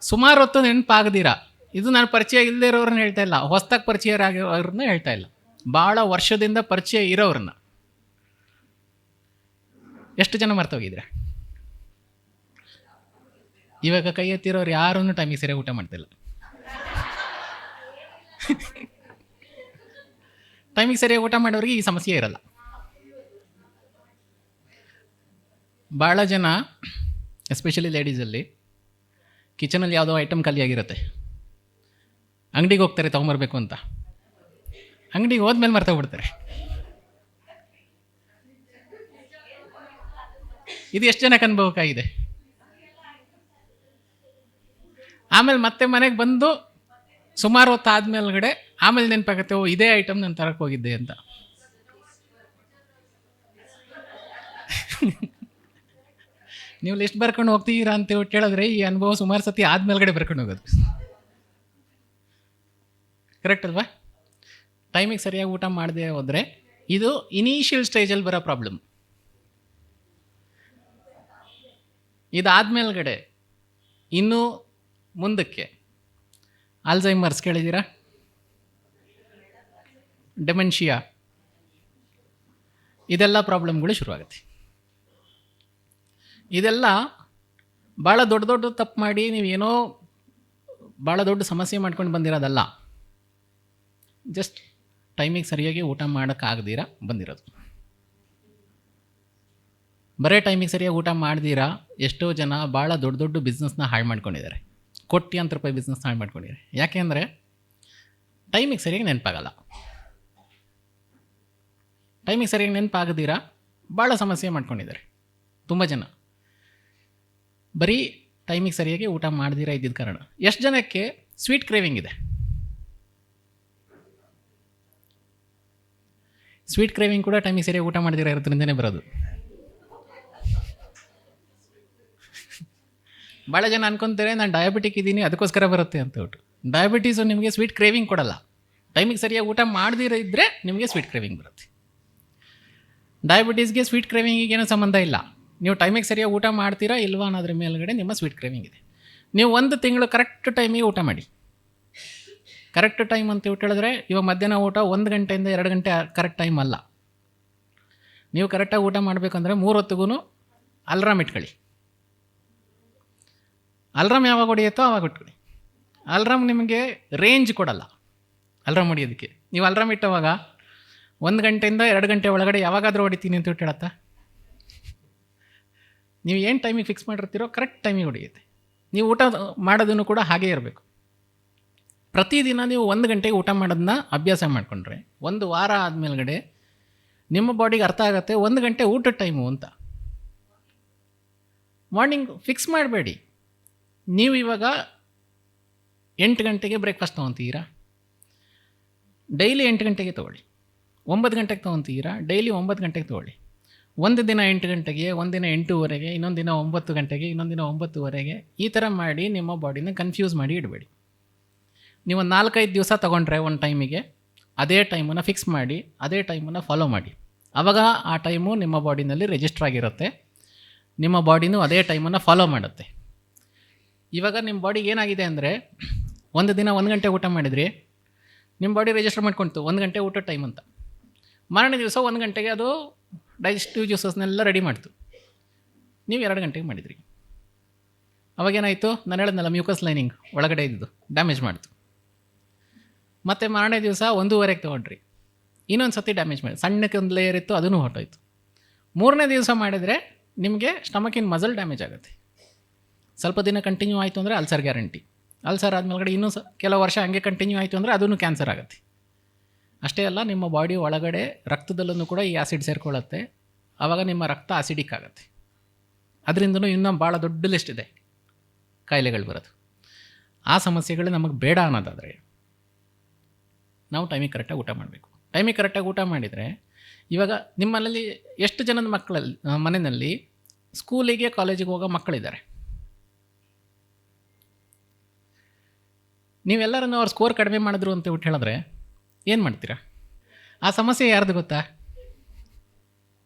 ಸುಮಾರು ಹೊತ್ತು ನೆನಪಾಗದಿರಾ, ಇದು ನಾನು ಪರಿಚಯ ಇಲ್ಲದೆ ಇರೋರನ್ನ ಹೇಳ್ತಾ ಇಲ್ಲ, ಹೊಸ್ದಾಗಿ ಪರಿಚಯ ಆಗಿರೋರನ್ನ ಹೇಳ್ತಾ ಇಲ್ಲ, ಭಾಳ ವರ್ಷದಿಂದ ಪರಿಚಯ ಇರೋರನ್ನ ಎಷ್ಟು ಜನ ಮರ್ತೋಗಿದ್ದೀರಾ? ಇವಾಗ ಕೈ ಎತ್ತಿರೋರು ಯಾರನ್ನು ಟೈಮಿಗೆ ಸರಿಯಾಗಿ ಊಟ ಮಾಡ್ತಿಲ್ಲ. ಟೈಮಿಗೆ ಸರಿಯಾಗಿ ಊಟ ಮಾಡೋರಿಗೆ ಈ ಸಮಸ್ಯೆ ಇರಲ್ಲ. ಭಾಳ ಜನ ಎಸ್ಪೆಷಲಿ ಲೇಡೀಸಲ್ಲಿ ಕಿಚನಲ್ಲಿ ಯಾವುದೋ ಐಟಮ್ ಖಾಲಿಯಾಗಿರುತ್ತೆ, ಅಂಗಡಿಗೆ ಹೋಗ್ತಾರೆ ತೊಗೊಂಬರ್ಬೇಕು ಅಂತ, ಅಂಗಡಿಗೆ ಹೋದ್ಮೇಲೆ ಮರ್ತೋಗ್ಬಿಡ್ತಾರೆ. ಇದು ಎಷ್ಟು ಜನಕ್ಕೆ ಅನುಭವಕ್ಕಾಗಿದೆ? ಆಮೇಲೆ ಮತ್ತೆ ಮನೆಗೆ ಬಂದು ಸುಮಾರು ಹೊತ್ತು ಆದಮೇಲ್ಗಡೆ ಆಮೇಲೆ ನೆನಪಾಗುತ್ತೆ, ಓ ಇದೇ ಐಟಮ್ ನಾನು ತರಕ್ಕೆ ಹೋಗಿದ್ದೆ ಅಂತ. ನೀವು ಲಿಸ್ಟ್ ಬರ್ಕೊಂಡು ಹೋಗ್ತೀರಾ ಅಂತ ಕೇಳಿದ್ರೆ ಈ ಅನುಭವ ಸುಮಾರು ಸತಿ ಆದಮೇಲ್ಗಡೆ ಬರ್ಕೊಂಡು ಹೋಗೋದು. ಕರೆಕ್ಟ್ ಅಲ್ವಾ? ಟೈಮಿಗೆ ಸರಿಯಾಗಿ ಊಟ ಮಾಡದೆ ಹೋದರೆ ಇದು ಇನಿಷಿಯಲ್ ಸ್ಟೇಜಲ್ಲಿ ಬರೋ ಪ್ರಾಬ್ಲಮ್. ಇದಾದಮೇಲ್ಗಡೆ ಇನ್ನೂ ಮುಂದಕ್ಕೆ ಆಲ್ಝೈಮರ್ಸ್ ಕೇಳಿದ್ದೀರಾ? ಡೆಮೆನ್ಷಿಯಾ, ಇದೆಲ್ಲ ಪ್ರಾಬ್ಲಮ್ಗಳು ಶುರುವಾಗುತ್ತೆ. ಇದೆಲ್ಲ ಭಾಳ ದೊಡ್ಡ ತಪ್ಪು ಮಾಡಿ ನೀವೇನೋ ಭಾಳ ದೊಡ್ಡ ಸಮಸ್ಯೆ ಮಾಡ್ಕೊಂಡು ಬಂದಿರೋದಲ್ಲ, ಜಸ್ಟ್ ಟೈಮಿಗೆ ಸರಿಯಾಗಿ ಊಟ ಮಾಡೋಕ್ಕಾಗದಿರಾ ಬಂದಿರೋದು. ಬರೀ ಟೈಮಿಗೆ ಸರಿಯಾಗಿ ಊಟ ಮಾಡ್ದಿರಾ ಎಷ್ಟೋ ಜನ ಭಾಳ ದೊಡ್ಡ ಬಿಸ್ನೆಸ್ನ ಹಾಳು ಮಾಡ್ಕೊಂಡಿದ್ದಾರೆ, ಕೋಟ್ಯಾಂತರ ರೂಪಾಯಿ ಬಿಸ್ನೆಸ್ನ ಹಾಳು ಮಾಡ್ಕೊಂಡಿದ್ದಾರೆ. ಯಾಕೆ ಅಂದರೆ ಟೈಮಿಗೆ ಸರಿಯಾಗಿ ನೆನಪಾಗಲ್ಲ. ಟೈಮಿಗೆ ಸರಿಯಾಗಿ ನೆನಪಾಗದಿರಾ ಭಾಳ ಸಮಸ್ಯೆ ಮಾಡ್ಕೊಂಡಿದ್ದಾರೆ ತುಂಬ ಜನ, ಬರೀ ಟೈಮಿಗೆ ಸರಿಯಾಗಿ ಊಟ ಮಾಡ್ದಿರಾ ಇದ್ದಿದ್ದ ಕಾರಣ. ಎಷ್ಟು ಜನಕ್ಕೆ ಸ್ವೀಟ್ ಕ್ರೇವಿಂಗ್ ಇದೆ? ಸ್ವೀಟ್ ಕ್ರೇವಿಂಗ್ ಕೂಡ ಟೈಮಿಗೆ ಸರಿಯಾಗಿ ಊಟ ಮಾಡ್ದಿರಾ ಇರೋದ್ರಿಂದನೇ ಬರೋದು. ಭಾಳ ಜನ ಅನ್ಕೊತಾರೆ ನಾನು ಡಯಾಬಿಟಿಕ್ ಇದ್ದೀನಿ ಅದಕ್ಕೋಸ್ಕರ ಬರುತ್ತೆ ಅಂತ ಹೇಳ್ಬಿಟ್ಟು. ಡಯಾಬಿಟೀಸು ನಿಮಗೆ ಸ್ವೀಟ್ ಕ್ರೇವಿಂಗ್ ಕೊಡಲ್ಲ, ಟೈಮಿಗೆ ಸರಿಯಾಗಿ ಊಟ ಮಾಡದಿರ ಇದ್ದರೆ ನಿಮಗೆ ಸ್ವೀಟ್ ಕ್ರೇವಿಂಗ್ ಬರುತ್ತೆ. ಡಯಾಬಿಟೀಸ್ಗೆ ಸ್ವೀಟ್ ಕ್ರೇವಿಂಗಿಗೆ ಏನೂ ಸಂಬಂಧ ಇಲ್ಲ. ನೀವು ಟೈಮಿಗೆ ಸರಿಯಾಗಿ ಊಟ ಮಾಡ್ತೀರಾ ಇಲ್ವಾ ಅನ್ನೋದ್ರ ಮೇಲ್ಗಡೆ ನಿಮ್ಮ ಸ್ವೀಟ್ ಕ್ರೇವಿಂಗ್ ಇದೆ. ನೀವು ಒಂದು ತಿಂಗಳು ಕರೆಕ್ಟ್ ಟೈಮಿಗೆ ಊಟ ಮಾಡಿ. ಕರೆಕ್ಟ್ ಟೈಮ್ ಅಂತ ಹೇಳಿದ್ರೆ ಇವಾಗ ಮಧ್ಯಾಹ್ನ ಊಟ 1 ಗಂಟೆಯಿಂದ 2 ಗಂಟೆ ಕರೆಕ್ಟ್ ಟೈಮ್ ಅಲ್ಲ. ನೀವು ಕರೆಕ್ಟಾಗಿ ಊಟ ಮಾಡಬೇಕಂದ್ರೆ 3 ಹೊತ್ತಿಗೂ ಅಲ್ರಾಮ್ ಇಟ್ಕೊಳ್ಳಿ. ಅಲ್ರಾಮ್ ಯಾವಾಗ ಹೊಡೆಯುತ್ತೋ ಆವಾಗ ಇಟ್ಕೊಳ್ಳಿ. ಅಲ್ರಾಮ್ ನಿಮಗೆ ರೇಂಜ್ ಕೊಡಲ್ಲ ಅಲ್ರಾಮ್ ಹೊಡಿಯೋದಕ್ಕೆ. ನೀವು ಅಲ್ರಾಮ್ ಇಟ್ಟವಾಗ 1 ಗಂಟೆಯಿಂದ 2 ಗಂಟೆ ಒಳಗಡೆ ಯಾವಾಗಾದರೂ ಹೊಡಿತೀನಿ ಅಂತ ಹೇಳತ್ತಾ? ನೀವು ಏನು ಟೈಮಿಗೆ ಫಿಕ್ಸ್ ಮಾಡಿರ್ತೀರೋ ಕರೆಕ್ಟ್ ಟೈಮಿಗೆ ಹೊಡೆಯುತ್ತೆ. ನೀವು ಊಟ ಮಾಡೋದನ್ನು ಕೂಡ ಹಾಗೇ ಇರಬೇಕು. ಪ್ರತಿದಿನ ನೀವು 1 ಗಂಟೆಗೆ ಊಟ ಮಾಡೋದನ್ನ ಅಭ್ಯಾಸ ಮಾಡಿಕೊಂಡ್ರೆ 1 ವಾರ ಆದಮೇಲ್ಗಡೆ ನಿಮ್ಮ ಬಾಡಿಗೆ ಅರ್ಥ ಆಗುತ್ತೆ 1 ಗಂಟೆ ಊಟದ ಟೈಮು ಅಂತ. ಮಾರ್ನಿಂಗ್ ಫಿಕ್ಸ್ ಮಾಡಬೇಡಿ. ನೀವು ಇವಾಗ 8 ಗಂಟೆಗೆ ಬ್ರೇಕ್ಫಾಸ್ಟ್ ತೊಗೊತೀರಾ, ಡೈಲಿ 8 ಗಂಟೆಗೆ ತೊಗೊಳ್ಳಿ. 9 ಗಂಟೆಗೆ ತೊಗೊತೀರಾ, ಡೈಲಿ 9 ಗಂಟೆಗೆ ತೊಗೊಳ್ಳಿ. ಒಂದು ದಿನ 8 ಗಂಟೆಗೆ, ಒಂದು ದಿನ 8:30ಗೆ, ಇನ್ನೊಂದು ದಿನ 9 ಗಂಟೆಗೆ, ಇನ್ನೊಂದು ದಿನ 9:30ಗೆ, ಈ ಥರ ಮಾಡಿ ನಿಮ್ಮ ಬಾಡಿನ ಕನ್ಫ್ಯೂಸ್ ಮಾಡಿ ಇಡಬೇಡಿ. ನೀವು 4-5 ದಿವಸ ತೊಗೊಂಡ್ರೆ ಒಂದು ಟೈಮಿಗೆ ಅದೇ ಟೈಮನ್ನು ಫಿಕ್ಸ್ ಮಾಡಿ ಅದೇ ಟೈಮನ್ನು ಫಾಲೋ ಮಾಡಿ. ಆವಾಗ ಆ ಟೈಮು ನಿಮ್ಮ ಬಾಡಿನಲ್ಲಿ ರಿಜಿಸ್ಟರ್ ಆಗಿರುತ್ತೆ. ನಿಮ್ಮ ಬಾಡಿನೂ ಅದೇ ಟೈಮನ್ನು ಫಾಲೋ ಮಾಡುತ್ತೆ. ಇವಾಗ ನಿಮ್ಮ ಬಾಡಿಗೆ ಏನಾಗಿದೆ ಅಂದರೆ, ಒಂದು ದಿನ 1 ಗಂಟೆ ಊಟ ಮಾಡಿದ್ರಿ, ನಿಮ್ಮ ಬಾಡಿ ರಿಜಿಸ್ಟರ್ ಮಾಡ್ಕೊಳ್ತು 1 ಗಂಟೆ ಊಟ ಟೈಮ್ ಅಂತ. ಮಾರನೇ ದಿವಸ 1 ಗಂಟೆಗೆ ಅದು ಡೈಜೆಸ್ಟಿವ್ ಜ್ಯೂಸಸ್ನೆಲ್ಲ ರೆಡಿ ಮಾಡ್ತು. ನೀವು 2 ಗಂಟೆಗೆ ಮಾಡಿದ್ರಿ. ಅವಾಗೇನಾಯಿತು? ನಾನು ಹೇಳಿದ್ನಲ್ಲ, ಮ್ಯೂಕಸ್ ಲೈನಿಂಗ್ ಒಳಗಡೆ ಇದ್ದು ಡ್ಯಾಮೇಜ್ ಮಾಡ್ತು. ಮತ್ತು ಮಾರನೇ ದಿವಸ 1:30ಗೆ ತೊಗೊಂಡ್ರಿ, ಇನ್ನೊಂದು ಸತಿ ಡ್ಯಾಮೇಜ್ ಮಾಡಿ, ಸಣ್ಣಕ್ಕೆ ಒಂದು ಲೇಯರ್ ಇತ್ತು ಅದನ್ನು ಹೊರಟೋಯ್ತು. 3ನೇ ದಿವಸ ಮಾಡಿದರೆ ನಿಮಗೆ ಸ್ಟಮಕಿನ ಮಸಲ್ ಡ್ಯಾಮೇಜ್ ಆಗುತ್ತೆ. ಸ್ವಲ್ಪ ದಿನ ಕಂಟಿನ್ಯೂ ಆಯಿತು ಅಂದರೆ ಅಲ್ಸರ್ ಗ್ಯಾರಂಟಿ. ಅಲ್ಸರ್ ಆದಮೇಲೆ ಇನ್ನೂ ಕೆಲವು ವರ್ಷ ಹಂಗೆ ಕಂಟಿನ್ಯೂ ಆಯಿತು ಅಂದರೆ ಅದನ್ನು ಕ್ಯಾನ್ಸರ್ ಆಗುತ್ತೆ. ಅಷ್ಟೇ ಅಲ್ಲ, ನಿಮ್ಮ ಬಾಡಿ ಒಳಗಡೆ ರಕ್ತದಲ್ಲೂ ಕೂಡ ಈ ಆ್ಯಸಿಡ್ ಸೇರ್ಕೊಳ್ಳುತ್ತೆ. ಆವಾಗ ನಿಮ್ಮ ರಕ್ತ ಆಸಿಡಿಕ್ ಆಗುತ್ತೆ. ಅದರಿಂದನೂ ಇನ್ನೂ ಭಾಳ ದೊಡ್ಡ ಲಿಸ್ಟ್ ಇದೆ ಕಾಯಿಲೆಗಳು ಬರೋದು. ಆ ಸಮಸ್ಯೆಗಳು ನಮಗೆ ಬೇಡ ಅನ್ನೋದಾದರೆ ನಾವು ಟೈಮಿಗೆ ಕರೆಕ್ಟಾಗಿ ಊಟ ಮಾಡಬೇಕು. ಟೈಮಿಗೆ ಕರೆಕ್ಟಾಗಿ ಊಟ ಮಾಡಿದರೆ, ಇವಾಗ ನಿಮ್ಮಲ್ಲಿ ಎಷ್ಟು ಜನದ ಮಕ್ಕಳಲ್ಲಿ ಮನೆಯಲ್ಲಿ ಸ್ಕೂಲಿಗೆ ಕಾಲೇಜಿಗೆ ಹೋಗೋ ಮಕ್ಕಳಿದ್ದಾರೆ. ನೀವೆಲ್ಲರನ್ನು ಅವ್ರ ಸ್ಕೋರ್ ಕಡಿಮೆ ಮಾಡಿದ್ರು ಅಂತ ಬಿಟ್ಟು ಹೇಳಿದ್ರೆ ಏನು ಮಾಡ್ತೀರಾ? ಆ ಸಮಸ್ಯೆ ಯಾರ್ದು ಗೊತ್ತಾ?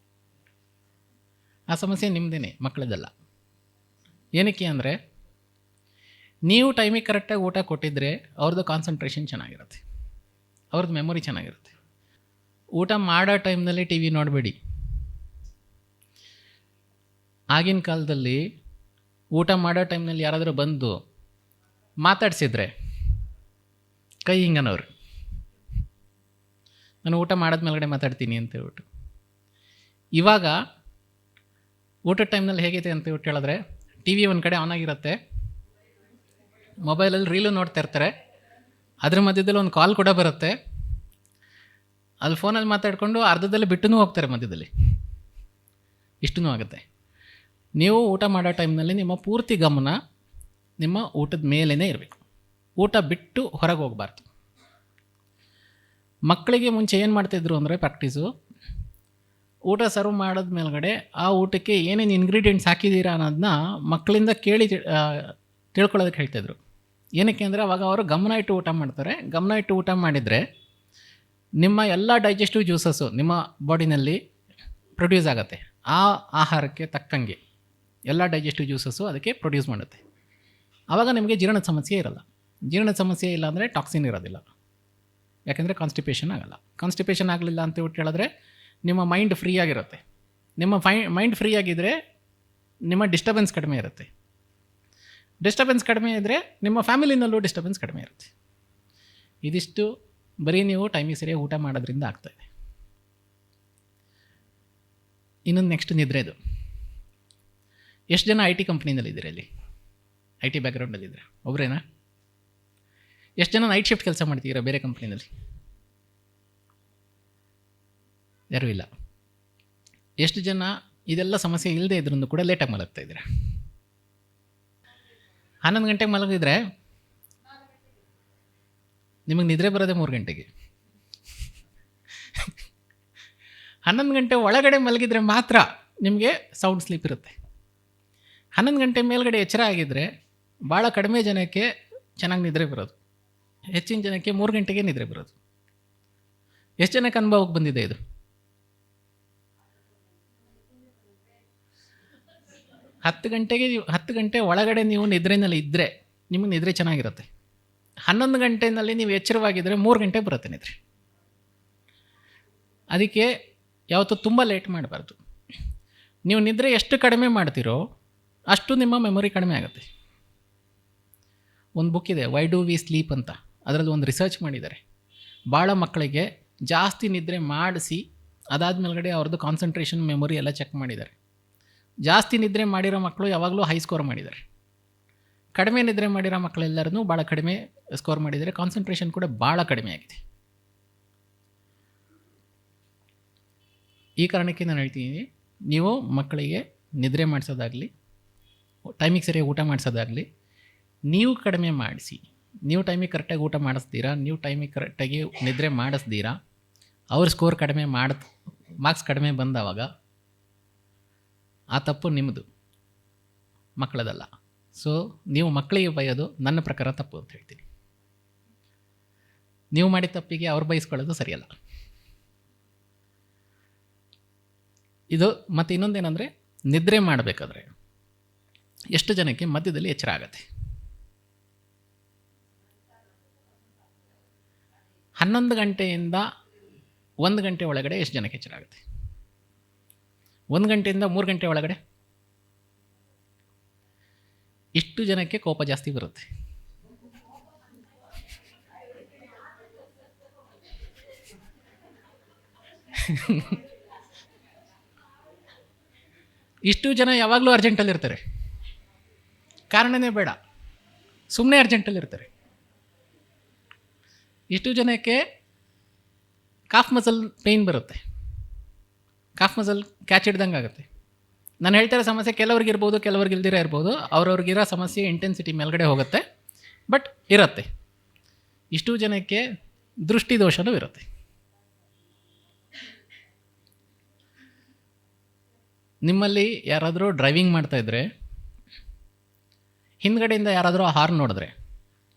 ಆ ಸಮಸ್ಯೆ ನಿಮ್ಮದೇ, ಮಕ್ಕಳದಲ್ಲ. ಏನಕ್ಕೆ ಅಂದರೆ, ನೀವು ಟೈಮಿಗೆ ಕರೆಕ್ಟಾಗಿ ಊಟ ಕೊಟ್ಟಿದ್ದರೆ ಅವ್ರದ್ದು ಕಾನ್ಸಂಟ್ರೇಷನ್ ಚೆನ್ನಾಗಿರುತ್ತೆ, ಅವ್ರದ್ದು ಮೆಮೊರಿ ಚೆನ್ನಾಗಿರುತ್ತೆ. ಊಟ ಮಾಡೋ ಟೈಮ್ನಲ್ಲಿ ಟಿ ವಿ ನೋಡಬೇಡಿ. ಆಗಿನ ಕಾಲದಲ್ಲಿ ಊಟ ಮಾಡೋ ಟೈಮ್ನಲ್ಲಿ ಯಾರಾದರೂ ಬಂದು ಮಾತಾಡ್ಸಿದ್ರೆ ಕೈ ಹಿಂಗನವ್ರು, ನಾನು ಊಟ ಮಾಡೋದ ಮೇಲ್ಗಡೆ ಮಾತಾಡ್ತೀನಿ ಅಂತ ಹೇಳ್ಬಿಟ್ಟು. ಇವಾಗ ಊಟದ ಟೈಮ್ನಲ್ಲಿ ಹೇಗಿದೆ ಅಂತ ಹೇಳ್ಬಿಟ್ಟು ಹೇಳಿದ್ರೆ, ಟಿ ವಿ ಒಂದು ಕಡೆ ಆನ್ ಆಗಿರುತ್ತೆ, ಮೊಬೈಲಲ್ಲಿ ರೀಲು ನೋಡ್ತಾ ಇರ್ತಾರೆ, ಅದ್ರ ಮಧ್ಯದಲ್ಲಿ ಒಂದು ಕಾಲ್ ಕೂಡ ಬರುತ್ತೆ, ಅಲ್ಲಿ ಫೋನಲ್ಲಿ ಮಾತಾಡಿಕೊಂಡು ಅರ್ಧದಲ್ಲಿ ಬಿಟ್ಟೂ ಹೋಗ್ತಾರೆ ಮಧ್ಯದಲ್ಲಿ. ಇಷ್ಟೂ ಆಗುತ್ತೆ. ನೀವು ಊಟ ಮಾಡೋ ಟೈಮ್ನಲ್ಲಿ ನಿಮ್ಮ ಪೂರ್ತಿ ಗಮನ ನಿಮ್ಮ ಊಟದ ಮೇಲೇ ಇರಬೇಕು. ಊಟ ಬಿಟ್ಟು ಹೊರಗೆ ಹೋಗಬಾರ್ದು. ಮಕ್ಕಳಿಗೆ ಮುಂಚೆ ಏನು ಮಾಡ್ತಾಯಿದ್ರು ಅಂದರೆ ಪ್ರಾಕ್ಟೀಸು, ಊಟ ಸರ್ವ್ ಮಾಡೋದ ಮೇಲ್ಗಡೆ ಆ ಊಟಕ್ಕೆ ಏನೇನು ಇಂಗ್ರೀಡಿಯೆಂಟ್ಸ್ ಹಾಕಿದ್ದೀರಾ ಅನ್ನೋದನ್ನ ಮಕ್ಕಳಿಂದ ಕೇಳಿ ತಿಳ್ಕೊಳ್ಳೋದಕ್ಕೆ ಹೇಳ್ತಾಯಿದ್ರು. ಏನಕ್ಕೆ ಅಂದರೆ ಅವಾಗ ಅವರು ಗಮನ ಇಟ್ಟು ಊಟ ಮಾಡ್ತಾರೆ. ಗಮನ ಇಟ್ಟು ಊಟ ಮಾಡಿದರೆ ನಿಮ್ಮ ಎಲ್ಲ ಡೈಜೆಸ್ಟಿವ್ ಜ್ಯೂಸಸ್ಸು ನಿಮ್ಮ ಬಾಡಿನಲ್ಲಿ ಪ್ರೊಡ್ಯೂಸ್ ಆಗುತ್ತೆ. ಆ ಆಹಾರಕ್ಕೆ ತಕ್ಕಂಗೆ ಎಲ್ಲ ಡೈಜೆಸ್ಟಿವ್ ಜ್ಯೂಸಸ್ಸು ಅದಕ್ಕೆ ಪ್ರೊಡ್ಯೂಸ್ ಮಾಡುತ್ತೆ. ಆವಾಗ ನಿಮಗೆ ಜೀರ್ಣದ ಸಮಸ್ಯೆ ಇರಲ್ಲ. ಜೀರ್ಣದ ಸಮಸ್ಯೆ ಇಲ್ಲ ಅಂದರೆ ಟಾಕ್ಸಿನ್ ಇರೋದಿಲ್ಲ, ಯಾಕೆಂದರೆ ಕಾನ್ಸ್ಟಿಪೇಷನ್ ಆಗಲ್ಲ. ಕಾನ್ಸ್ಟಿಪೇಷನ್ ಆಗಲಿಲ್ಲ ಅಂತ ಬಿಟ್ಟು ಹೇಳಿದ್ರೆ ನಿಮ್ಮ ಮೈಂಡ್ ಫ್ರೀ ಆಗಿರುತ್ತೆ. ನಿಮ್ಮ ಮೈಂಡ್ ಫ್ರೀ ಆಗಿದ್ದರೆ ನಿಮ್ಮ ಡಿಸ್ಟರ್ಬೆನ್ಸ್ ಕಡಿಮೆ ಇರುತ್ತೆ. ಡಿಸ್ಟರ್ಬೆನ್ಸ್ ಕಡಿಮೆ ಇದ್ದರೆ ನಿಮ್ಮ ಫ್ಯಾಮಿಲಿನಲ್ಲೂ ಡಿಸ್ಟರ್ಬೆನ್ಸ್ ಕಡಿಮೆ ಇರುತ್ತೆ. ಇದಿಷ್ಟು ಬರೀ ನೀವು ಟೈಮಿಗೆ ಸರಿಯಾಗಿ ಊಟ ಮಾಡೋದ್ರಿಂದ ಆಗ್ತಾಯಿದೆ. ಇನ್ನೊಂದು ನೆಕ್ಸ್ಟ್ ನಿದ್ರೆದು. ಎಷ್ಟು ಜನ IT ಕಂಪ್ನಿನಲ್ಲಿದ್ದೀರಾ? ಇಲ್ಲಿ IT ಬ್ಯಾಕ್ಗ್ರೌಂಡಲ್ಲಿದ್ದೀರಾ? ಒಬ್ಬರೇನಾ? ಎಷ್ಟು ಜನ ನೈಟ್ ಶಿಫ್ಟ್ ಕೆಲಸ ಮಾಡ್ತೀರಾ ಬೇರೆ ಕಂಪ್ನಿನಲ್ಲಿ? ಯಾರೂ ಇಲ್ಲ. ಎಷ್ಟು ಜನ ಇದೆಲ್ಲ ಸಮಸ್ಯೆ ಇಲ್ಲದೆ ಇದ್ರೂ ಕೂಡ ಲೇಟಾಗಿ ಮಲಗ್ತಾ ಇದ್ದೀರಾ? 11 ಗಂಟೆಗೆ ಮಲಗಿದ್ರೆ ನಿಮಗೆ ನಿದ್ರೆ ಬರೋದೇ 3 ಗಂಟೆಗೆ. 11 ಗಂಟೆ ಒಳಗಡೆ ಮಲಗಿದ್ರೆ ಮಾತ್ರ ನಿಮಗೆ ಸೌಂಡ್ ಸ್ಲೀಪ್ ಇರುತ್ತೆ. 11 ಗಂಟೆ ಮೇಲ್ಗಡೆ ಎಚ್ಚರ ಆಗಿದ್ದರೆ ಭಾಳ ಕಡಿಮೆ ಜನಕ್ಕೆ ಚೆನ್ನಾಗಿ ನಿದ್ರೆ ಬರೋದು. ಹೆಚ್ಚಿನ ಜನಕ್ಕೆ 3 ಗಂಟೆಗೆ ನಿದ್ರೆ ಬರೋದು. ಎಷ್ಟು ಜನಕ್ಕೆ ಅನುಭವಕ್ಕೆ ಬಂದಿದೆ ಇದು? 10 ಗಂಟೆ ಒಳಗಡೆ ನೀವು ನಿದ್ರೆನಲ್ಲಿ ಇದ್ದರೆ ನಿಮಗೆ ನಿದ್ರೆ ಚೆನ್ನಾಗಿರುತ್ತೆ. 11 ಗಂಟೆಯಲ್ಲಿ ನೀವು ಎಚ್ಚರವಾಗಿದ್ದರೆ 3 ಗಂಟೆ ಬರುತ್ತೆ ನಿದ್ರೆ. ಅದಕ್ಕೆ ಯಾವತ್ತೂ ತುಂಬ ಲೇಟ್ ಮಾಡಬಾರ್ದು. ನೀವು ನಿದ್ರೆ ಎಷ್ಟು ಕಡಿಮೆ ಮಾಡ್ತೀರೋ ಅಷ್ಟು ನಿಮ್ಮ ಮೆಮೊರಿ ಕಡಿಮೆ ಆಗುತ್ತೆ. ಒಂದು ಬುಕ್ ಇದೆ, ವೈ ಡು ವಿ ಸ್ಲೀಪ್ ಅಂತ. ಅದರಲ್ಲಿ ಒಂದು ರಿಸರ್ಚ್ ಮಾಡಿದ್ದಾರೆ. ಭಾಳ ಮಕ್ಕಳಿಗೆ ಜಾಸ್ತಿ ನಿದ್ರೆ ಮಾಡಿಸಿ ಅದಾದಮೇಲೆ ಅವ್ರದ್ದು ಕಾನ್ಸಂಟ್ರೇಷನ್, ಮೆಮೊರಿ ಎಲ್ಲ ಚೆಕ್ ಮಾಡಿದ್ದಾರೆ. ಜಾಸ್ತಿ ನಿದ್ರೆ ಮಾಡಿರೋ ಮಕ್ಕಳು ಯಾವಾಗಲೂ ಹೈ ಸ್ಕೋರ್ ಮಾಡಿದ್ದಾರೆ. ಕಡಿಮೆ ನಿದ್ರೆ ಮಾಡಿರೋ ಮಕ್ಕಳೆಲ್ಲರೂ ಭಾಳ ಕಡಿಮೆ ಸ್ಕೋರ್ ಮಾಡಿದ್ದಾರೆ. ಕಾನ್ಸಂಟ್ರೇಷನ್ ಕೂಡ ಭಾಳ ಕಡಿಮೆ ಆಗಿದೆ. ಈ ಕಾರಣಕ್ಕೆ ನಾನು ಹೇಳ್ತೀನಿ, ನೀವು ಮಕ್ಕಳಿಗೆ ನಿದ್ರೆ ಮಾಡಿಸೋದಾಗಲಿ, ಟೈಮಿಗೆ ಸರಿಯಾಗಿ ಊಟ ಮಾಡಿಸೋದಾಗಲಿ ನೀವು ಕಡಿಮೆ ಮಾಡಿಸಿ. ನೀವು ಟೈಮಿಗೆ ಕರೆಕ್ಟಾಗಿ ಊಟ ಮಾಡಿಸ್ತೀರಾ, ನೀವು ಟೈಮಿಗೆ ಕರೆಕ್ಟಾಗಿ ನಿದ್ರೆ ಮಾಡಿಸ್ತೀರಾ, ಅವ್ರ ಸ್ಕೋರ್ ಕಡಿಮೆ ಮಾರ್ಕ್ಸ್ ಕಡಿಮೆ ಬಂದವಾಗ ಆ ತಪ್ಪು ನಿಮ್ಮದು, ಮಕ್ಕಳದಲ್ಲ. ಸೊ ನೀವು ಮಕ್ಕಳಿಗೆ ಬೈಯೋದು ನನ್ನ ಪ್ರಕಾರ ತಪ್ಪು ಅಂತ ಹೇಳ್ತೀನಿ. ನೀವು ಮಾಡಿದ ತಪ್ಪಿಗೆ ಅವ್ರು ಬಯಸ್ಕೊಳ್ಳೋದು ಸರಿಯಲ್ಲ. ಇದು ಮತ್ತು ಇನ್ನೊಂದೇನೆಂದರೆ, ನಿದ್ರೆ ಮಾಡಬೇಕಾದ್ರೆ ಎಷ್ಟು ಜನಕ್ಕೆ ಮಧ್ಯದಲ್ಲಿ ಎಚ್ಚರ ಆಗುತ್ತೆ? 11 ಗಂಟೆಯಿಂದ 1 ಗಂಟೆ ಒಳಗಡೆ ಎಷ್ಟು ಜನಕ್ಕೆ ಎಚ್ಚರ ಆಗುತ್ತೆ? 1 ಗಂಟೆಯಿಂದ 3 ಗಂಟೆ ಒಳಗಡೆ ಇಷ್ಟು ಜನಕ್ಕೆ ಕೋಪ ಜಾಸ್ತಿ ಬರುತ್ತೆ. ಇಷ್ಟು ಜನ ಯಾವಾಗಲೂ ಅರ್ಜೆಂಟಲ್ಲಿರ್ತಾರೆ. ಕಾರಣನೇ ಬೇಡ, ಸುಮ್ಮನೆ ಅರ್ಜೆಂಟಲ್ಲಿರ್ತಾರೆ. ಇಷ್ಟು ಜನಕ್ಕೆ ಕಾಫ್ ಮಸಲ್ ಪೇಯ್ನ್ ಬರುತ್ತೆ, ಕಾಫ್ ಮಸಲ್ ಕ್ಯಾಚ್ ಹಿಡ್ದಂಗೆ ಆಗುತ್ತೆ. ನಾನು ಹೇಳ್ತಿರೋ ಸಮಸ್ಯೆ ಕೆಲವ್ರಿಗೆ ಇರ್ಬೋದು, ಕೆಲವ್ರಿಗೆ ಇಲ್ದಿರ ಇರ್ಬೋದು. ಅವ್ರವ್ರಿಗಿರೋ ಸಮಸ್ಯೆ ಇಂಟೆನ್ಸಿಟಿ ಮೇಲ್ಗಡೆ ಹೋಗುತ್ತೆ, ಬಟ್ ಇರುತ್ತೆ. ಇಷ್ಟು ಜನಕ್ಕೆ ದೃಷ್ಟಿ ದೋಷನೂ ಇರುತ್ತೆ. ನಿಮ್ಮಲ್ಲಿ ಯಾರಾದರೂ ಡ್ರೈವಿಂಗ್ ಮಾಡ್ತಾಯಿದ್ರೆ ಹಿಂದ್ಗಡೆಯಿಂದ ಯಾರಾದರೂ ಹಾರ್ನ್ ನೋಡಿದ್ರೆ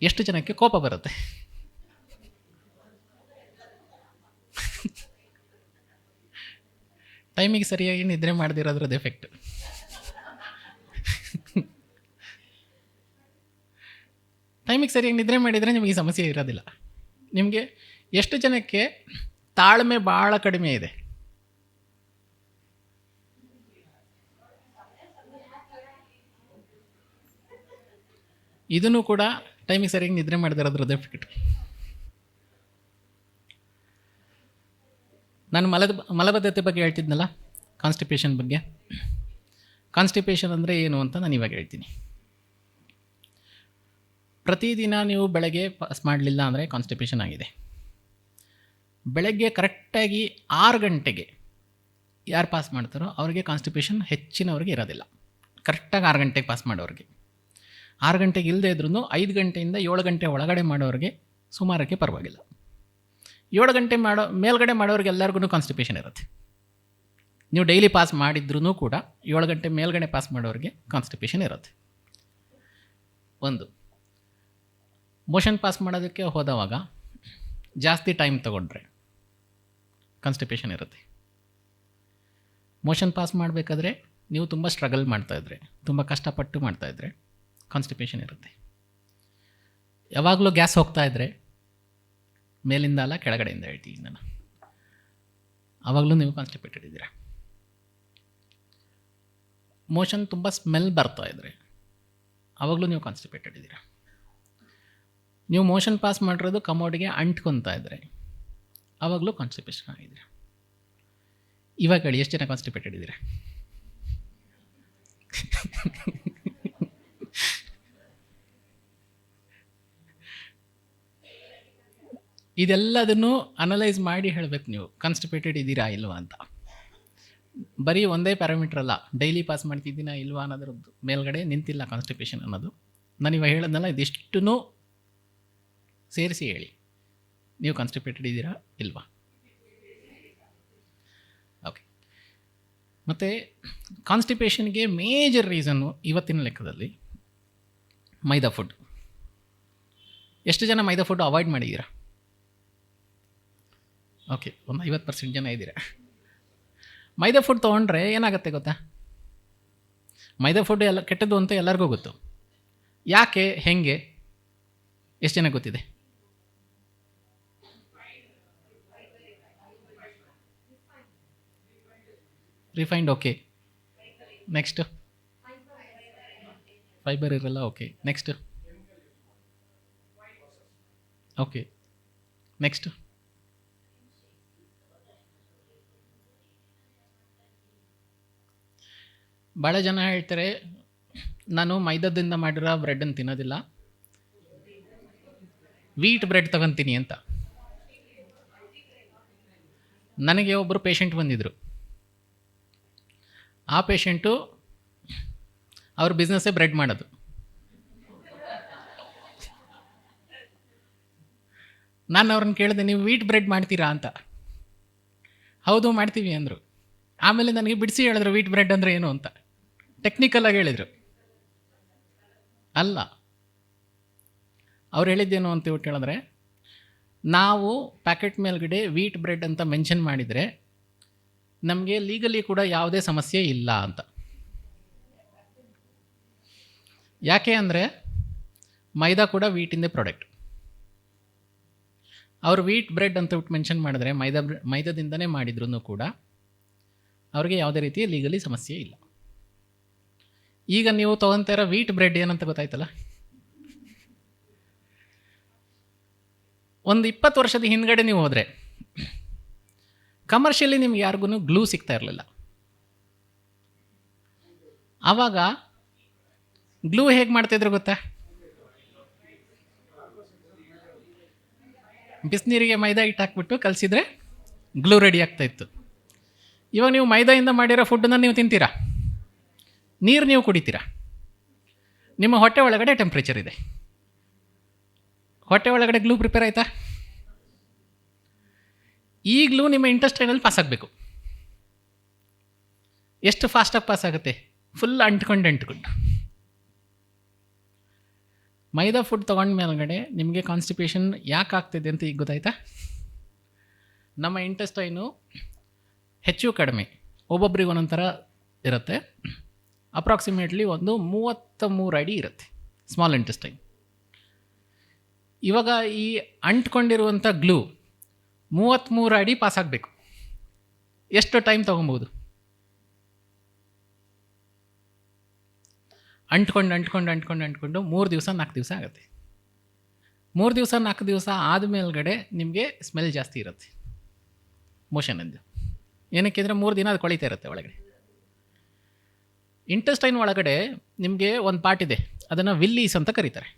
ಎಷ್ಟು ಜನಕ್ಕೆ ಕೋಪ ಬರುತ್ತೆ? ಟೈಮಿಗೆ ಸರಿಯಾಗಿ ನಿದ್ರೆ ಮಾಡದಿರೋದ್ರದ್ದು ಎಫೆಕ್ಟ್. ಟೈಮಿಗೆ ಸರಿಯಾಗಿ ನಿದ್ರೆ ಮಾಡಿದರೆ ನಿಮಗೆ ಸಮಸ್ಯೆ ಇರೋದಿಲ್ಲ. ನಿಮಗೆ ಎಷ್ಟು ಜನಕ್ಕೆ ತಾಳ್ಮೆ ಭಾಳ ಕಡಿಮೆ ಇದೆ? ಇದನ್ನು ಕೂಡ ಟೈಮಿಗೆ ಸರಿಯಾಗಿ ನಿದ್ರೆ ಮಾಡದಿರೋದ್ರದ್ದು ಎಫೆಕ್ಟ್. ನಾನು ಮಲಬದ್ಧತೆ ಬಗ್ಗೆ ಹೇಳ್ತಿದ್ನಲ್ಲ, ಕಾನ್ಸ್ಟಿಪೇಷನ್ ಬಗ್ಗೆ. ಕಾನ್ಸ್ಟಿಪೇಷನ್ ಅಂದರೆ ಏನು ಅಂತ ನಾನು ಇವಾಗ ಹೇಳ್ತೀನಿ. ಪ್ರತಿದಿನ ನೀವು ಬೆಳಗ್ಗೆ ಪಾಸ್ ಮಾಡಲಿಲ್ಲ ಅಂದರೆ ಕಾನ್ಸ್ಟಿಪೇಷನ್ ಆಗಿದೆ. ಬೆಳಗ್ಗೆ ಕರೆಕ್ಟಾಗಿ 6 ಗಂಟೆಗೆ ಯಾರು ಪಾಸ್ ಮಾಡ್ತಾರೋ ಅವ್ರಿಗೆ ಕಾನ್ಸ್ಟಿಪೇಷನ್ ಹೆಚ್ಚಿನವ್ರಿಗೆ ಇರೋದಿಲ್ಲ. ಕರೆಕ್ಟಾಗಿ 6 ಗಂಟೆಗೆ ಪಾಸ್ ಮಾಡೋರಿಗೆ. 6 ಗಂಟೆಗೆ ಇಲ್ಲದೆ ಇದ್ರೂ 5 ಗಂಟೆಯಿಂದ 7 ಗಂಟೆ ಒಳಗಡೆ ಮಾಡೋರಿಗೆ ಸುಮಾರಕ್ಕೆ ಪರವಾಗಿಲ್ಲ. 7 ಗಂಟೆ ಮೇಲ್ಗಡೆ ಮಾಡೋರಿಗೆ ಎಲ್ಲರಿಗೂ ಕಾನ್ಸ್ಟಿಪೇಷನ್ ಇರುತ್ತೆ. ನೀವು ಡೈಲಿ ಪಾಸ್ ಮಾಡಿದ್ರೂ ಕೂಡ 7 ಗಂಟೆ ಮೇಲ್ಗಡೆ ಪಾಸ್ ಮಾಡೋರಿಗೆ ಕಾನ್ಸ್ಟಿಪೇಷನ್ ಇರುತ್ತೆ. ಒಂದು, ಮೋಷನ್ ಪಾಸ್ ಮಾಡೋದಕ್ಕೆ ಹೋದವಾಗ ಜಾಸ್ತಿ ಟೈಮ್ ತಗೊಂಡ್ರೆ ಕಾನ್ಸ್ಟಿಪೇಷನ್ ಇರುತ್ತೆ. ಮೋಷನ್ ಪಾಸ್ ಮಾಡಬೇಕಾದ್ರೆ ನೀವು ತುಂಬ ಸ್ಟ್ರಗಲ್ ಮಾಡ್ತಾಯಿದ್ರೆ, ತುಂಬ ಕಷ್ಟಪಟ್ಟು ಮಾಡ್ತಾಯಿದ್ರೆ ಕಾನ್ಸ್ಟಿಪೇಷನ್ ಇರುತ್ತೆ. ಯಾವಾಗಲೂ ಗ್ಯಾಸ್ ಹೋಗ್ತಾಯಿದ್ರೆ, ಮೇಲಿಂದ ಅಲ್ಲ ಕೆಳಗಡೆಯಿಂದ ಹೇಳ್ತೀನಿ ನಾನು, ಆವಾಗಲೂ ನೀವು ಕಾನ್ಸ್ಟಿಪೇಟೆಡ್ ಇದ್ದೀರಾ. ಮೋಷನ್ ತುಂಬ ಸ್ಮೆಲ್ ಬರ್ತಾಯಿದ್ರೆ ಆವಾಗಲೂ ನೀವು ಕಾನ್ಸ್ಟಿಪೇಟೆಡ್ ಇದ್ದೀರಾ. ನೀವು ಮೋಷನ್ ಪಾಸ್ ಮಾಡಿರೋದು ಕಮೋಡಿಗೆ ಅಂಟ್ಕೊತಾ ಇದ್ದರೆ ಆವಾಗಲೂ ಕಾನ್ಸ್ಟಿಪೇಷನ್ ಆಗಿದ್ದೀರಾ. ಇವಾಗ ಹೇಳಿ, ಎಷ್ಟು ಜನ ಕಾನ್ಸ್ಟಿಪೇಟೆಡ್ ಇದ್ದೀರಾ? ಇದೆಲ್ಲದನ್ನು ಅನಲೈಸ್ ಮಾಡಿ ಹೇಳಬೇಕು ನೀವು, ಕಾನ್ಸ್ಟಿಪೇಟೆಡ್ ಇದ್ದೀರಾ ಇಲ್ವಾ ಅಂತ. ಬರೀ ಒಂದೇ ಪ್ಯಾರಾಮೀಟ್ರ್ ಅಲ್ಲ, ಡೈಲಿ ಪಾಸ್ ಮಾಡ್ತಿದ್ದೀನಾ ಇಲ್ವಾ ಅನ್ನೋದ್ರದ್ದು ಮೇಲ್ಗಡೆ ನಿಂತಿಲ್ಲ ಕಾನ್ಸ್ಟಿಪೇಷನ್ ಅನ್ನೋದು. ನಾನು ಇವಾಗ ಹೇಳೋದನ್ನೆಲ್ಲ ಇದಿಷ್ಟೂ ಸೇರಿಸಿ ಹೇಳಿ, ನೀವು ಕಾನ್ಸ್ಟಿಪೇಟೆಡ್ ಇದ್ದೀರಾ ಇಲ್ವಾ? ಓಕೆ. ಮತ್ತು ಕಾನ್ಸ್ಟಿಪೇಷನ್ಗೆ ಮೇಜರ್ ರೀಸನ್ನು ಇವತ್ತಿನ ಲೆಕ್ಕದಲ್ಲಿ ಮೈದಾ ಫುಡ್. ಎಷ್ಟು ಜನ ಮೈದಾ ಫುಡ್ ಅವಾಯ್ಡ್ ಮಾಡಿದ್ದೀರಾ? ಓಕೆ, ಒಂದು 50% ಜನ ಇದ್ದೀರಾ. ಮೈದಾ ಫುಡ್ ತೊಗೊಂಡ್ರೆ ಏನಾಗುತ್ತೆ ಗೊತ್ತಾ? ಮೈದಾ ಫುಡ್ ಎಲ್ಲ ಕೆಟ್ಟದ್ದು ಅಂತ ಎಲ್ಲರಿಗೂ ಗೊತ್ತು. ಯಾಕೆ, ಹೆಂಗೆ, ಎಷ್ಟು ಜನ ಗೊತ್ತಿದೆ? Refined, okay. ನೆಕ್ಸ್ಟ್, ಫೈಬರ್ ಇರಲ್ಲ, ಓಕೆ. Next, okay. ನೆಕ್ಸ್ಟ್, ಭಾಳ ಜನ ಹೇಳ್ತಾರೆ ನಾನು ಮೈದಾದಿಂದ ಮಾಡಿರೋ ಬ್ರೆಡ್ಡನ್ನು ತಿನ್ನೋದಿಲ್ಲ, ವೀಟ್ ಬ್ರೆಡ್ ತಗೊತೀನಿ ಅಂತ. ನನಗೆ ಒಬ್ಬರು ಪೇಷಂಟ್ ಬಂದಿದ್ದರು. ಆ ಪೇಷಂಟು ಅವ್ರ ಬಿಸ್ನೆಸ್ಸೇ ಬ್ರೆಡ್ ಮಾಡೋದು. ನಾನು ಅವ್ರನ್ನ ಕೇಳಿದೆ, ನೀವು ವೀಟ್ ಬ್ರೆಡ್ ಮಾಡ್ತೀರಾ ಅಂತ. ಹೌದು ಮಾಡ್ತೀವಿ ಅಂದರು. ಆಮೇಲೆ ನನಗೆ ಬಿಡಿಸಿ ಹೇಳಿದ್ರು ವೀಟ್ ಬ್ರೆಡ್ ಅಂದರೆ ಏನು ಅಂತ. ಟೆಕ್ನಿಕಲಾಗಿ ಹೇಳಿದರು. ಅಲ್ಲ, ಅವ್ರು ಹೇಳಿದ್ದೇನು ಅಂತ ಹೇಳಿದ್ರೆ, ನಾವು ಪ್ಯಾಕೆಟ್ ಮೇಲ್ಗಡೆ ವೀಟ್ ಬ್ರೆಡ್ ಅಂತ ಮೆನ್ಷನ್ ಮಾಡಿದರೆ ನಮಗೆ ಲೀಗಲಿ ಕೂಡ ಯಾವುದೇ ಸಮಸ್ಯೆ ಇಲ್ಲ ಅಂತ. ಯಾಕೆ ಅಂದರೆ ಮೈದಾ ಕೂಡ ವೀಟಿಂದೇ ಪ್ರಾಡಕ್ಟ್. ಅವರು ವೀಟ್ ಬ್ರೆಡ್ ಅಂತ ಬಿಟ್ಟು ಮೆನ್ಷನ್ ಮಾಡಿದ್ರೆ ಮೈದಾದಿಂದನೇ ಮಾಡಿದ್ರೂ ಕೂಡ ಅವ್ರಿಗೆ ಯಾವುದೇ ರೀತಿಯ ಲೀಗಲಿ ಸಮಸ್ಯೆ ಇಲ್ಲ. ಈಗ ನೀವು ತೊಗೊತಾ ಇರೋ ವೀಟ್ ಬ್ರೆಡ್ ಏನಂತ ಗೊತ್ತಾಯ್ತಲ್ಲ. ಒಂದು 20 ವರ್ಷದ ಹಿಂದ್ಗಡೆ ನೀವು ಹೋದರೆ ಕಮರ್ಷಿಯಲಿ ನಿಮ್ಗೆ ಯಾರಿಗೂ ಗ್ಲೂ ಸಿಗ್ತಾ ಇರಲಿಲ್ಲ. ಆವಾಗ ಗ್ಲೂ ಹೇಗೆ ಮಾಡ್ತಾಯಿದ್ರು ಗೊತ್ತಾ? ಬಿಸಿನೀರಿಗೆ ಮೈದಾ ಹಿಟ್ಟು ಹಾಕ್ಬಿಟ್ಟು ಕಲಸಿದ್ರೆ ಗ್ಲೂ ರೆಡಿ ಆಗ್ತಾಯಿತ್ತು. ಇವಾಗ ನೀವು ಮೈದಾಯಿಂದ ಮಾಡಿರೋ ಫುಡ್ಡನ್ನು ನೀವು ತಿಂತೀರಾ, ನೀರು ನೀವು ಕುಡಿತೀರಾ, ನಿಮ್ಮ ಹೊಟ್ಟೆ ಒಳಗಡೆ ಟೆಂಪ್ರೇಚರ್ ಇದೆ, ಹೊಟ್ಟೆ ಒಳಗಡೆ ಗ್ಲೂ ಪ್ರಿಪೇರ್ ಆಯಿತಾ? ಈ ಗ್ಲೂ ನಿಮ್ಮ ಇಂಟೆಸ್ಟೈನಲ್ಲಿ ಪಾಸ್ ಆಗಬೇಕು. ಎಷ್ಟು ಫಾಸ್ಟಾಗಿ ಪಾಸ್ ಆಗುತ್ತೆ? ಫುಲ್ ಅಂಟ್ಕೊಂಡು ಮೈದಾ ಫುಡ್ ತೊಗೊಂಡ ಮೇಲ್ಗಡೆ ನಿಮಗೆ ಕಾನ್ಸ್ಟಿಪೇಷನ್ ಯಾಕೆ ಆಗ್ತಿದೆ ಅಂತ ಈಗ ಗೊತ್ತಾಯ್ತಾ? ನಮ್ಮ ಇಂಟೆಸ್ಟೈನು ಹೆಚ್ಚು ಕಡಿಮೆ ಒಬ್ಬೊಬ್ರಿಗೆ ಒಂದೊಂಥರ ಇರುತ್ತೆ. ಅಪ್ರಾಕ್ಸಿಮೇಟ್ಲಿ ಒಂದು 33 ಅಡಿ ಇರುತ್ತೆ ಸ್ಮಾಲ್ ಇಂಟೆಸ್ಟೈನ್. ಇವಾಗ ಈ ಅಂಟ್ಕೊಂಡಿರುವಂಥ ಗ್ಲೂ 33 ಅಡಿ ಪಾಸ್ ಆಗಬೇಕು. ಎಷ್ಟು ಟೈಮ್ ತೊಗೊಬೋದು? ಅಂಟ್ಕೊಂಡು 3 ದಿವಸ 4 ದಿವಸ ಆಗುತ್ತೆ. 3 ದಿವಸ 4 ದಿವಸ ಆದಮೇಲ್ಗಡೆ ನಿಮಗೆ ಸ್ಮೆಲ್ ಜಾಸ್ತಿ ಇರುತ್ತೆ ಮೋಷನಿಂದ. ಏನಕ್ಕೆಂದರೆ 3 ದಿನ ಅದು ಕೊಳಿತಾ ಇರುತ್ತೆ ಒಳಗಡೆ. ಇಂಟೆಸ್ಟೈನ್ ಒಳಗಡೆ ನಿಮಗೆ ಒಂದು ಪಾರ್ಟ್ ಇದೆ, ಅದನ್ನು ವಿಲ್ಲೀಸ್ ಅಂತ ಕರೀತಾರೆ.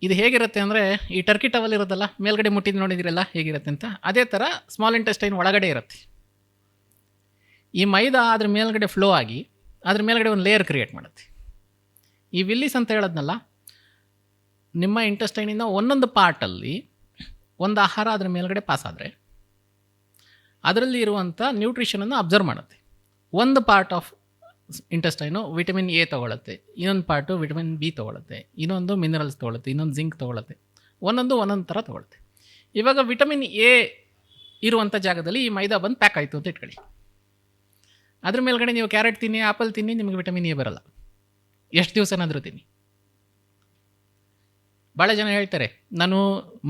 ಇದು ಹೇಗಿರುತ್ತೆ ಅಂದರೆ, ಈ ಟರ್ಕಿ ಟವಲ್ ಇರೋದಲ್ಲ ಮೇಲ್ಗಡೆ ಮುಟ್ಟಿದ್ದು ನೋಡಿದಿರಲ್ಲ ಹೇಗಿರುತ್ತೆ ಅಂತ, ಅದೇ ಥರ ಸ್ಮಾಲ್ ಇಂಟೆಸ್ಟೈನ್ ಒಳಗಡೆ ಇರುತ್ತೆ. ಈ ಮೈದಾ ಅದ್ರ ಮೇಲ್ಗಡೆ ಫ್ಲೋ ಆಗಿ ಅದ್ರ ಮೇಲ್ಗಡೆ ಒಂದು ಲೇಯರ್ ಕ್ರಿಯೇಟ್ ಮಾಡುತ್ತೆ. ಈ ವಿಲ್ಲೀಸ್ ಅಂತ ಹೇಳೋದ್ನಲ್ಲ, ನಿಮ್ಮ ಇಂಟೆಸ್ಟೈನಿಂದ ಒಂದೊಂದು ಪಾರ್ಟಲ್ಲಿ ಒಂದು ಆಹಾರ ಅದ್ರ ಮೇಲ್ಗಡೆ ಪಾಸ್ ಆದರೆ ಅದರಲ್ಲಿ ಇರುವಂಥ ನ್ಯೂಟ್ರಿಷನನ್ನು ಅಬ್ಸರ್ವ್ ಮಾಡುತ್ತೆ. ಒಂದು part of intestine vitamin A ತೊಗೊಳುತ್ತೆ, ಇನ್ನೊಂದು ಪಾರ್ಟು ವಿಟಮಿನ್ ಬಿ ತೊಗೊಳುತ್ತೆ, ಇನ್ನೊಂದು ಮಿನರಲ್ಸ್ ತೊಗೊಳುತ್ತೆ, ಇನ್ನೊಂದು ಜಿಂಕ್ ತೊಗೊಳುತ್ತೆ, ಒಂದೊಂದು ಥರ ತೊಗೊಳುತ್ತೆ. ಇವಾಗ ವಿಟಮಿನ್ ಎ ಇರುವಂಥ ಜಾಗದಲ್ಲಿ ಈ ಮೈದಾ ಬಂದು ಪ್ಯಾಕ್ ಆಯಿತು ಅಂತ ಇಟ್ಕೊಳ್ಳಿ. ಅದ್ರ ಮೇಲ್ಗಡೆ ನೀವು ಕ್ಯಾರೆಟ್ ತಿನ್ನಿ, ಆ್ಯಪಲ್ ತಿನ್ನಿ, ನಿಮಗೆ ವಿಟಮಿನ್ ಎ ಬರಲ್ಲ. ಎಷ್ಟು ದಿವಸನಾದರೂ ತಿನ್ನಿ. ಭಾಳ ಜನ ಹೇಳ್ತಾರೆ ನಾನು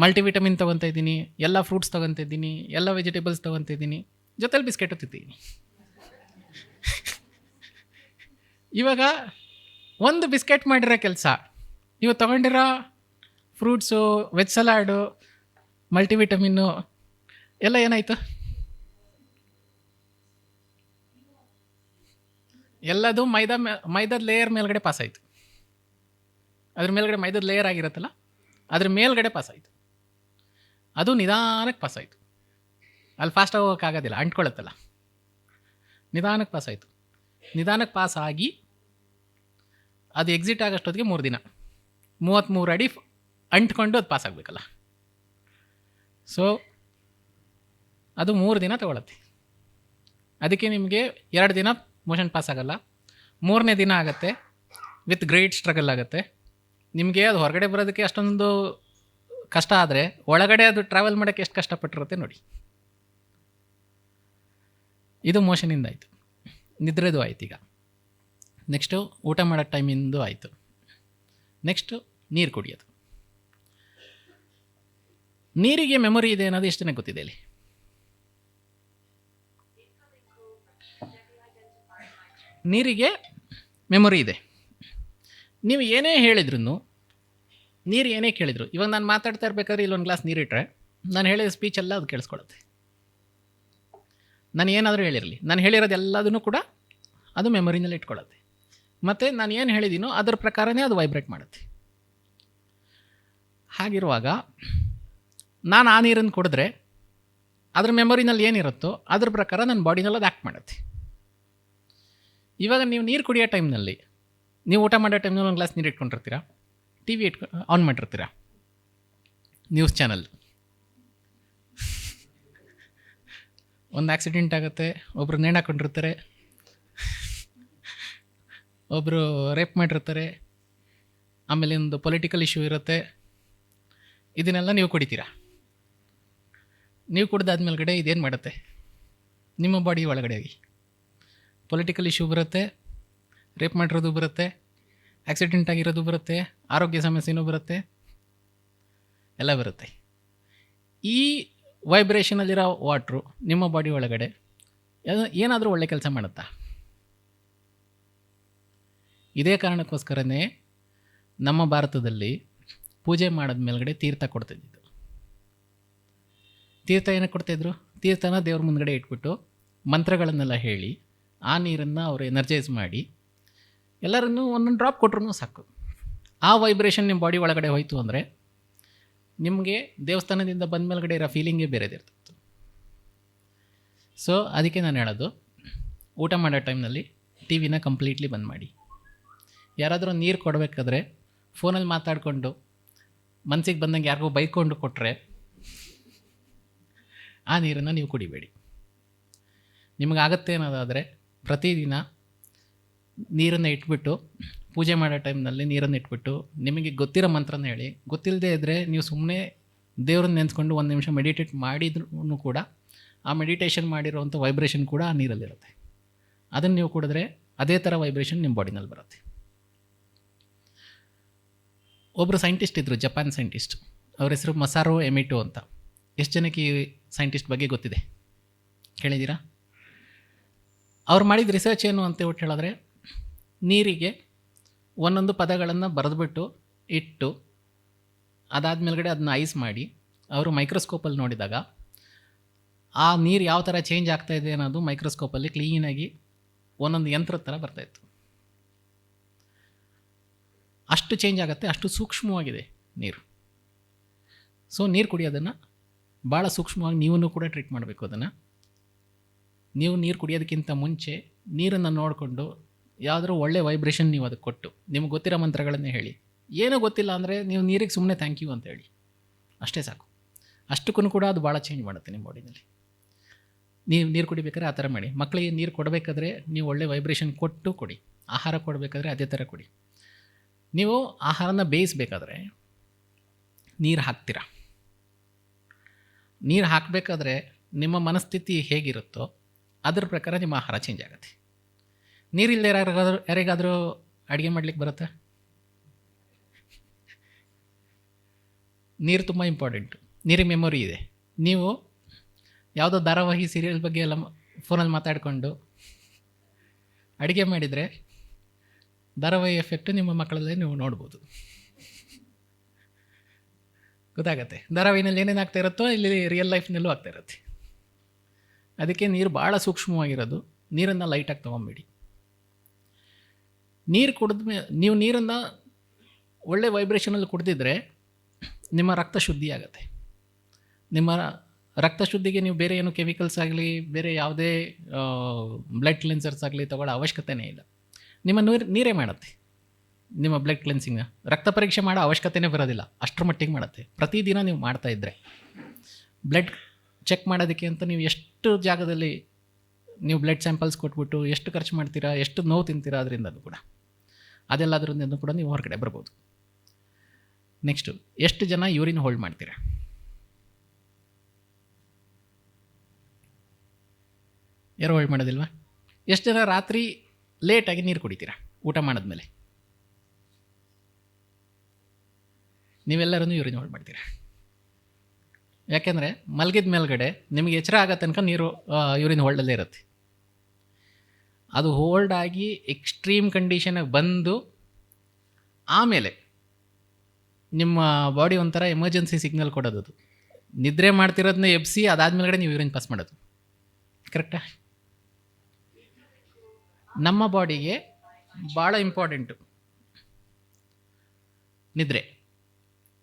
ಮಲ್ಟಿವಿಟಮಿನ್ ತೊಗೊತಾ ಇದ್ದೀನಿ, ಎಲ್ಲ ಫ್ರೂಟ್ಸ್ ತೊಗೊತಾ ಇದ್ದೀನಿ, ಎಲ್ಲ ವೆಜಿಟೇಬಲ್ಸ್ ತೊಗೊತಾ ಇದ್ದೀನಿ, ಜೊತೆಲಿ ಬಿಸ್ಕೆಟು ತಿಂತೀನಿ. ಇವಾಗ ಒಂದು ಬಿಸ್ಕೆಟ್ ಮಾಡಿರೋ ಕೆಲಸ, ನೀವು ತೊಗೊಂಡಿರೋ ಫ್ರೂಟ್ಸು, ವೆಜ್ ಸಲಾಡು, ಮಲ್ಟಿವಿಟಮಿನ್ನು ಎಲ್ಲ ಏನಾಯಿತು? ಎಲ್ಲದು ಮೈದಾದ ಲೇಯರ್ ಮೇಲ್ಗಡೆ ಪಾಸ್ ಆಯಿತು. ಅದ್ರ ಮೇಲ್ಗಡೆ ಮೈದಾದ ಲೇಯರ್ ಆಗಿರುತ್ತಲ್ಲ, ಅದ್ರ ಮೇಲ್ಗಡೆ ಪಾಸ್ ಆಯಿತು. ಅದು ನಿಧಾನಕ್ಕೆ ಪಾಸ್ ಆಯಿತು. ಅಲ್ಲಿ ಫಾಸ್ಟಾಗಿ ಹೋಗೋಕ್ಕಾಗೋದಿಲ್ಲ, ಅಂಟ್ಕೊಳ್ಳುತ್ತಲ್ಲ, ನಿಧಾನಕ್ಕೆ ಪಾಸ್ ಆಯಿತು. ನಿಧಾನಕ್ಕೆ ಪಾಸ್ ಆಗಿ ಅದು ಎಕ್ಸಿಟ್ ಆಗೋಷ್ಟೊತ್ತಿಗೆ 3 ದಿನ, 33 ಅಡಿ ಅಂಟ್ಕೊಂಡು ಅದು ಪಾಸ್ ಆಗಬೇಕಲ್ಲ. ಸೊ ಅದು 3 ದಿನ ತಗೊಳುತ್ತೆ. ಅದಕ್ಕೆ ನಿಮಗೆ 2 ದಿನ ಮೋಷನ್ ಪಾಸ್ ಆಗೋಲ್ಲ, 3ನೇ ದಿನ ಆಗುತ್ತೆ, ವಿತ್ ಗ್ರೇಟ್ ಸ್ಟ್ರಗಲ್ ಆಗುತ್ತೆ. ನಿಮಗೆ ಅದು ಹೊರಗಡೆ ಬರೋದಕ್ಕೆ ಅಷ್ಟೊಂದು ಕಷ್ಟ ಆದರೆ ಒಳಗಡೆ ಅದು ಟ್ರಾವೆಲ್ ಮಾಡೋಕ್ಕೆ ಎಷ್ಟು ಕಷ್ಟಪಟ್ಟಿರುತ್ತೆ ನೋಡಿ. ಇದು ಮೋಷನಿಂದ ಆಯಿತು. ನಿದ್ರೆದು ಆಯ್ತು. ಈಗ ನೆಕ್ಸ್ಟು ಊಟ ಮಾಡೋ ಟೈಮಿಂದು ಆಯಿತು. ನೆಕ್ಸ್ಟು ನೀರು ಕುಡಿಯೋದು. ನೀರಿಗೆ ಮೆಮೊರಿ ಇದೆ ಅನ್ನೋದು ಎಷ್ಟು ಜನಕ್ಕೆ ಗೊತ್ತಿದೆ ಇಲ್ಲಿ? ನೀರಿಗೆ ಮೆಮೊರಿ ಇದೆ. ನೀವು ಏನೇ ಹೇಳಿದ್ರು, ನೀರು ಏನೇ ಕೇಳಿದ್ರು, ಇವಾಗ ನಾನು ಮಾತಾಡ್ತಾ ಇರ್ಬೇಕಾದ್ರೆ ಇಲ್ಲೊಂದು ಗ್ಲಾಸ್ ನೀರಿಟ್ಟರೆ ನಾನು ಹೇಳಿದ ಸ್ಪೀಚ್ ಎಲ್ಲ ಅದು ಕೇಳಿಸ್ಕೊಳುತ್ತೆ. ನಾನು ಏನಾದರೂ ಹೇಳಿರಲಿ, ನಾನು ಹೇಳಿರೋದೆಲ್ಲದನ್ನು ಕೂಡ ಅದು ಮೆಮೊರಿನಲ್ಲಿ ಇಟ್ಕೊಳ್ಳುತ್ತೆ. ಮತ್ತು ನಾನು ಏನು ಹೇಳಿದ್ದೀನೋ ಅದರ ಪ್ರಕಾರನೇ ಅದು ವೈಬ್ರೇಟ್ ಮಾಡುತ್ತೆ. ಹಾಗಿರುವಾಗ ನಾನು ಆ ನೀರನ್ನು ಕುಡಿದ್ರೆ ಅದ್ರ ಮೆಮೊರಿನಲ್ಲಿ ಏನಿರುತ್ತೋ ಅದ್ರ ಪ್ರಕಾರ ನನ್ನ ಬಾಡಿನಲ್ಲಿ ಅದು ಆ್ಯಕ್ಟ್ ಮಾಡುತ್ತೆ. ಇವಾಗ ನೀವು ನೀರು ಕುಡಿಯೋ ಟೈಮ್ನಲ್ಲಿ, ನೀವು ಊಟ ಮಾಡೋ ಟೈಮ್ನಲ್ಲಿ ಒಂದು ಗ್ಲಾಸ್ ನೀರು ಇಟ್ಕೊಂಡಿರ್ತೀರಾ, ಟಿ ವಿ ಆನ್ ಮಾಡಿರ್ತೀರಾ, ನ್ಯೂಸ್ ಚಾನಲ್, ಒಂದು ಆಕ್ಸಿಡೆಂಟ್ ಆಗುತ್ತೆ, ಒಬ್ಬರು ನೇಣು ಹಾಕೊಂಡಿರ್ತಾರೆ, ಒಬ್ಬರು ರೇಪ್ ಮಾಡಿರ್ತಾರೆ, ಆಮೇಲೆ ಒಂದು ಪೊಲಿಟಿಕಲ್ ಇಶ್ಯೂ ಇರುತ್ತೆ. ಇದನ್ನೆಲ್ಲ ನೀವು ಕುಡಿತೀರಾ. ನೀವು ಕುಡ್ದಾದ್ಮೇಲೆ ಇದೇನು ಮಾಡುತ್ತೆ? ನಿಮ್ಮ ಬಾಡಿ ಒಳಗಡೆ ಪೊಲಿಟಿಕಲ್ ಇಶ್ಯೂ ಬರುತ್ತೆ, ರೇಪ್ ಮಾಡಿರೋದು ಬರುತ್ತೆ, ಆಕ್ಸಿಡೆಂಟ್ ಆಗಿರೋದು ಬರುತ್ತೆ, ಆರೋಗ್ಯ ಸಮಸ್ಯೆನೂ ಬರುತ್ತೆ, ಎಲ್ಲ ಬರುತ್ತೆ. ಈ ವೈಬ್ರೇಷನಲ್ಲಿರೋ ವಾಟ್ರು ನಿಮ್ಮ ಬಾಡಿ ಒಳಗಡೆ ಏನಾದರೂ ಒಳ್ಳೆ ಕೆಲಸ ಮಾಡುತ್ತಾ? ಇದೇ ಕಾರಣಕ್ಕೋಸ್ಕರನೇ ನಮ್ಮ ಭಾರತದಲ್ಲಿ ಪೂಜೆ ಮಾಡಿದ ಮೇಲ್ಗಡೆ ತೀರ್ಥ ಕೊಡ್ತಿದ್ದಿದ್ದು. ತೀರ್ಥ ಏನಕ್ಕೆ ಕೊಡ್ತಾಯಿದ್ರು? ತೀರ್ಥನ ದೇವ್ರ ಮುಂದ್ಗಡೆ ಇಟ್ಬಿಟ್ಟು ಮಂತ್ರಗಳನ್ನೆಲ್ಲ ಹೇಳಿ ಆ ನೀರನ್ನು ಅವರು ಎನರ್ಜೈಸ್ ಮಾಡಿ ಎಲ್ಲರನ್ನೂ ಒಂದೊಂದು ಡ್ರಾಪ್ ಕೊಟ್ರೂ ಸಾಕು. ಆ ವೈಬ್ರೇಷನ್ ನಿಮ್ಮ ಬಾಡಿ ಒಳಗಡೆ ಹೋಯಿತು ಅಂದರೆ ನಿಮಗೆ ದೇವಸ್ಥಾನದಿಂದ ಬಂದ ಮೇಲ್ಗಡೆ ಇರೋ ಫೀಲಿಂಗೇ ಬೇರೆದಿರ್ತಿತ್ತು. ಸೊ ಅದಕ್ಕೆ ನಾನು ಹೇಳೋದು, ಊಟ ಮಾಡೋ ಟೈಮ್ನಲ್ಲಿ ಟಿ ವಿನ ಕಂಪ್ಲೀಟ್ಲಿ ಬಂದ್ ಮಾಡಿ. ಯಾರಾದರೂ ನೀರು ಕೊಡಬೇಕಾದ್ರೆ ಫೋನಲ್ಲಿ ಮಾತಾಡಿಕೊಂಡು ಮನಸ್ಸಿಗೆ ಬಂದಂಗೆ ಯಾರಿಗೂ ಬೈಕೊಂಡು ಕೊಟ್ಟರೆ ಆ ನೀರನ್ನು ನೀವು ಕುಡಿಬೇಡಿ. ನಿಮಗಾಗತ್ತೆ ಅನ್ನೋದಾದರೆ ಪ್ರತಿದಿನ ನೀರನ್ನು ಇಟ್ಬಿಟ್ಟು, ಪೂಜೆ ಮಾಡೋ ಟೈಮ್ನಲ್ಲಿ ನೀರನ್ನು ಇಟ್ಬಿಟ್ಟು ನಿಮಗೆ ಗೊತ್ತಿರೋ ಮಂತ್ರನ ಹೇಳಿ. ಗೊತ್ತಿಲ್ಲದೆ ಇದ್ದರೆ ನೀವು ಸುಮ್ಮನೆ ದೇವ್ರನ್ನ ನೆನೆಸ್ಕೊಂಡು ಒಂದು ನಿಮಿಷ ಮೆಡಿಟೇಟ್ ಮಾಡಿದ್ರೂ ಕೂಡ ಆ ಮೆಡಿಟೇಷನ್ ಮಾಡಿರೋವಂಥ ವೈಬ್ರೇಷನ್ ಕೂಡ ಆ ನೀರಲ್ಲಿರುತ್ತೆ. ಅದನ್ನು ನೀವು ಕುಡಿದ್ರೆ ಅದೇ ಥರ ವೈಬ್ರೇಷನ್ ನಿಮ್ಮ ಬಾಡಿನಲ್ಲಿ ಬರುತ್ತೆ. ಒಬ್ಬರು ಸೈಂಟಿಸ್ಟ್ ಇದ್ದರು, ಜಪಾನ್ ಸೈಂಟಿಸ್ಟ್. ಅವ್ರ ಹೆಸರು ಮಸಾರೋ ಎಮಿಟೋ ಅಂತ. ಎಷ್ಟು ಜನಕ್ಕೆ ಈ ಸೈಂಟಿಸ್ಟ್ ಬಗ್ಗೆ ಗೊತ್ತಿದೆ? ಕೇಳಿದ್ದೀರಾ? ಅವ್ರು ಮಾಡಿದ ರಿಸರ್ಚ್ ಏನು ಅಂತ ಹೇಳಿದ್ರೆ, ನೀರಿಗೆ ಒಂದೊಂದು ಪದಗಳನ್ನು ಬರೆದುಬಿಟ್ಟು ಇಟ್ಟು ಅದಾದಮೇಲೆ ಅದನ್ನ ಐಸ್ ಮಾಡಿ ಅವರು ಮೈಕ್ರೋಸ್ಕೋಪಲ್ಲಿ ನೋಡಿದಾಗ ಆ ನೀರು ಯಾವ ಥರ ಚೇಂಜ್ ಆಗ್ತಾಯಿದೆ ಅನ್ನೋದು ಮೈಕ್ರೋಸ್ಕೋಪಲ್ಲಿ ಕ್ಲೀನಾಗಿ ಒಂದೊಂದು ಯಂತ್ರದ ಥರ ಬರ್ತಾಯಿತ್ತು. ಅಷ್ಟು ಚೇಂಜ್ ಆಗುತ್ತೆ, ಅಷ್ಟು ಸೂಕ್ಷ್ಮವಾಗಿದೆ ನೀರು. ಸೊ ನೀರು ಕುಡಿಯೋದನ್ನು ಭಾಳ ಸೂಕ್ಷ್ಮವಾಗಿ ನೀವೂ ಕೂಡ ಟ್ರೀಟ್ ಮಾಡಬೇಕು. ಅದನ್ನು ನೀವು ನೀರು ಕುಡಿಯೋದಕ್ಕಿಂತ ಮುಂಚೆ ನೀರನ್ನು ನೋಡಿಕೊಂಡು ಯಾವುದಾದ್ರೂ ಒಳ್ಳೆ ವೈಬ್ರೇಷನ್ ನೀವು ಅದಕ್ಕೆ ಕೊಟ್ಟು ನಿಮಗೆ ಗೊತ್ತಿರೋ ಮಂತ್ರಗಳನ್ನೇ ಹೇಳಿ. ಏನೂ ಗೊತ್ತಿಲ್ಲ ಅಂದರೆ ನೀವು ನೀರಿಗೆ ಸುಮ್ಮನೆ ಥ್ಯಾಂಕ್ ಯು ಅಂತ ಹೇಳಿ, ಅಷ್ಟೇ ಸಾಕು. ಅಷ್ಟಕ್ಕೂ ಕೂಡ ಅದು ಭಾಳ ಚೇಂಜ್ ಮಾಡುತ್ತೆ ನಿಮ್ಮ ಬಾಡಿನಲ್ಲಿ. ನೀವು ನೀರು ಕುಡಿಬೇಕಾದ್ರೆ ಆ ಥರ ಮಾಡಿ. ಮಕ್ಕಳಿಗೆ ನೀರು ಕೊಡಬೇಕಾದ್ರೆ ನೀವು ಒಳ್ಳೆ ವೈಬ್ರೇಷನ್ ಕೊಟ್ಟು ಕೊಡಿ. ಆಹಾರ ಕೊಡಬೇಕಾದ್ರೆ ಅದೇ ಥರ ಕೊಡಿ. ನೀವು ಆಹಾರನ ಬೇಯಿಸಬೇಕಾದ್ರೆ ನೀರು ಹಾಕ್ತೀರಾ. ನೀರು ಹಾಕಬೇಕಾದ್ರೆ ನಿಮ್ಮ ಮನಸ್ಥಿತಿ ಹೇಗಿರುತ್ತೋ ಅದ್ರ ಪ್ರಕಾರ ನಿಮ್ಮ ಆಹಾರ ಚೇಂಜ್ ಆಗುತ್ತೆ. ನೀರಿಲ್ಲದೆ ಯಾರಿಗಾದರೂ ಅಡುಗೆ ಮಾಡ್ಲಿಕ್ಕೆ ಬರುತ್ತಾ? ನೀರು ತುಂಬ ಇಂಪಾರ್ಟೆಂಟು. ನೀರಿಗೆ ಮೆಮೊರಿ ಇದೆ. ನೀವು ಯಾವುದೋ ಧಾರಾವಾಹಿ ಸೀರಿಯಲ್ ಬಗ್ಗೆ ಎಲ್ಲ ಫೋನಲ್ಲಿ ಮಾತಾಡಿಕೊಂಡು ಅಡುಗೆ ಮಾಡಿದರೆ ಧಾರಾವಾಹಿ ಎಫೆಕ್ಟು ನಿಮ್ಮ ಮಕ್ಕಳಲ್ಲೇ ನೀವು ನೋಡ್ಬೋದು, ಗೊತ್ತಾಗತ್ತೆ. ಧಾರಾವಾಹಿನಲ್ಲಿ ಏನೇನು ಆಗ್ತಾ ಇರುತ್ತೋ ಇಲ್ಲಿ ರಿಯಲ್ ಲೈಫ್ನಲ್ಲೂ ಆಗ್ತಾ ಇರುತ್ತೆ. ಅದಕ್ಕೆ ನೀರು ಭಾಳ ಸೂಕ್ಷ್ಮವಾಗಿರೋದು. ನೀರನ್ನು ಲೈಟಾಗಿ ತೊಗೊಂಬೇಡಿ. ನೀರು ನೀವು ನೀರನ್ನು ಒಳ್ಳೆ ವೈಬ್ರೇಷನಲ್ಲಿ ಕುಡಿದಿದ್ರೆ ನಿಮ್ಮ ರಕ್ತ ಶುದ್ಧಿ ಆಗುತ್ತೆ. ನಿಮ್ಮ ರಕ್ತ ಶುದ್ಧಿಗೆ ನೀವು ಬೇರೆ ಏನು ಕೆಮಿಕಲ್ಸ್ ಆಗಲಿ ಬೇರೆ ಯಾವುದೇ ಬ್ಲಡ್ ಕ್ಲೆನ್ಸರ್ಸ್ ಆಗಲಿ ತಗೊಳ್ಳೋ ಅವಶ್ಯಕತೆಯೇ ಇಲ್ಲ. ನಿಮ್ಮ ನೀರೇ ಮಾಡುತ್ತೆ ನಿಮ್ಮ ಬ್ಲಡ್ ಕ್ಲೆನ್ಸಿಂಗ್ನ. ರಕ್ತ ಪರೀಕ್ಷೆ ಮಾಡೋ ಅವಶ್ಯಕತೆಯೇ ಬರೋದಿಲ್ಲ, ಅಷ್ಟರ ಮಟ್ಟಿಗೆ ಮಾಡುತ್ತೆ. ಪ್ರತಿದಿನ ನೀವು ಮಾಡ್ತಾಯಿದ್ರೆ ಬ್ಲಡ್ ಚೆಕ್ ಮಾಡೋದಕ್ಕೆ ಅಂತ ನೀವು ಎಷ್ಟು ಜಾಗದಲ್ಲಿ ನೀವು ಬ್ಲಡ್ ಸ್ಯಾಂಪಲ್ಸ್ ಕೊಟ್ಬಿಟ್ಟು ಎಷ್ಟು ಖರ್ಚು ಮಾಡ್ತೀರಾ, ಎಷ್ಟು ನೋವು ತಿಂತೀರಾ, ಅದರಿಂದಲೂ ಕೂಡ ಅದೆಲ್ಲದರಿಂದ ಕೂಡ ನೀವು ಹೊರಗಡೆ ಬರ್ಬೋದು. ನೆಕ್ಸ್ಟು, ಎಷ್ಟು ಜನ ಯೂರಿನ್ ಹೋಲ್ಡ್ ಮಾಡ್ತೀರಾ? ಯಾರು ಹೋಲ್ಡ್ ಮಾಡೋದಿಲ್ವಾ? ಎಷ್ಟು ಜನ ರಾತ್ರಿ ಲೇಟಾಗಿ ನೀರು ಕುಡಿತೀರಾ? ಊಟ ಮಾಡಿದ್ಮೇಲೆ ನೀವೆಲ್ಲರೂ ಯೂರಿನ್ ಹೋಲ್ಡ್ ಮಾಡ್ತೀರಾ. ಯಾಕೆಂದರೆ ಮಲಗಿದ ಮೇಲ್ಗಡೆ ನಿಮಗೆ ಎಚ್ಚರ ಆಗೋ ತನಕ ನೀರು ಯೂರಿನ್ ಹೋಲ್ಡಲ್ಲೇ ಇರುತ್ತೆ. ಅದು ಹೋಲ್ಡ್ ಆಗಿ ಎಕ್ಸ್ಟ್ರೀಮ್ ಕಂಡೀಷನಿಗೆ ಬಂದು ಆಮೇಲೆ ನಿಮ್ಮ ಬಾಡಿ ಒಂಥರ ಎಮರ್ಜೆನ್ಸಿ ಸಿಗ್ನಲ್ ಕೊಡೋದು. ಅದು ನಿದ್ರೆ ಮಾಡ್ತಿರೋದನ್ನ ಎಬ್ಸಿ ಅದಾದ್ಮೇಲೆ ನೀವು ಯೂರಿನ್ ಪಾಸ್ ಮಾಡೋದು. ಕರೆಕ್ಟಾ? ನಮ್ಮ ಬಾಡಿಗೆ ಭಾಳ ಇಂಪಾರ್ಟೆಂಟು ನಿದ್ರೆ.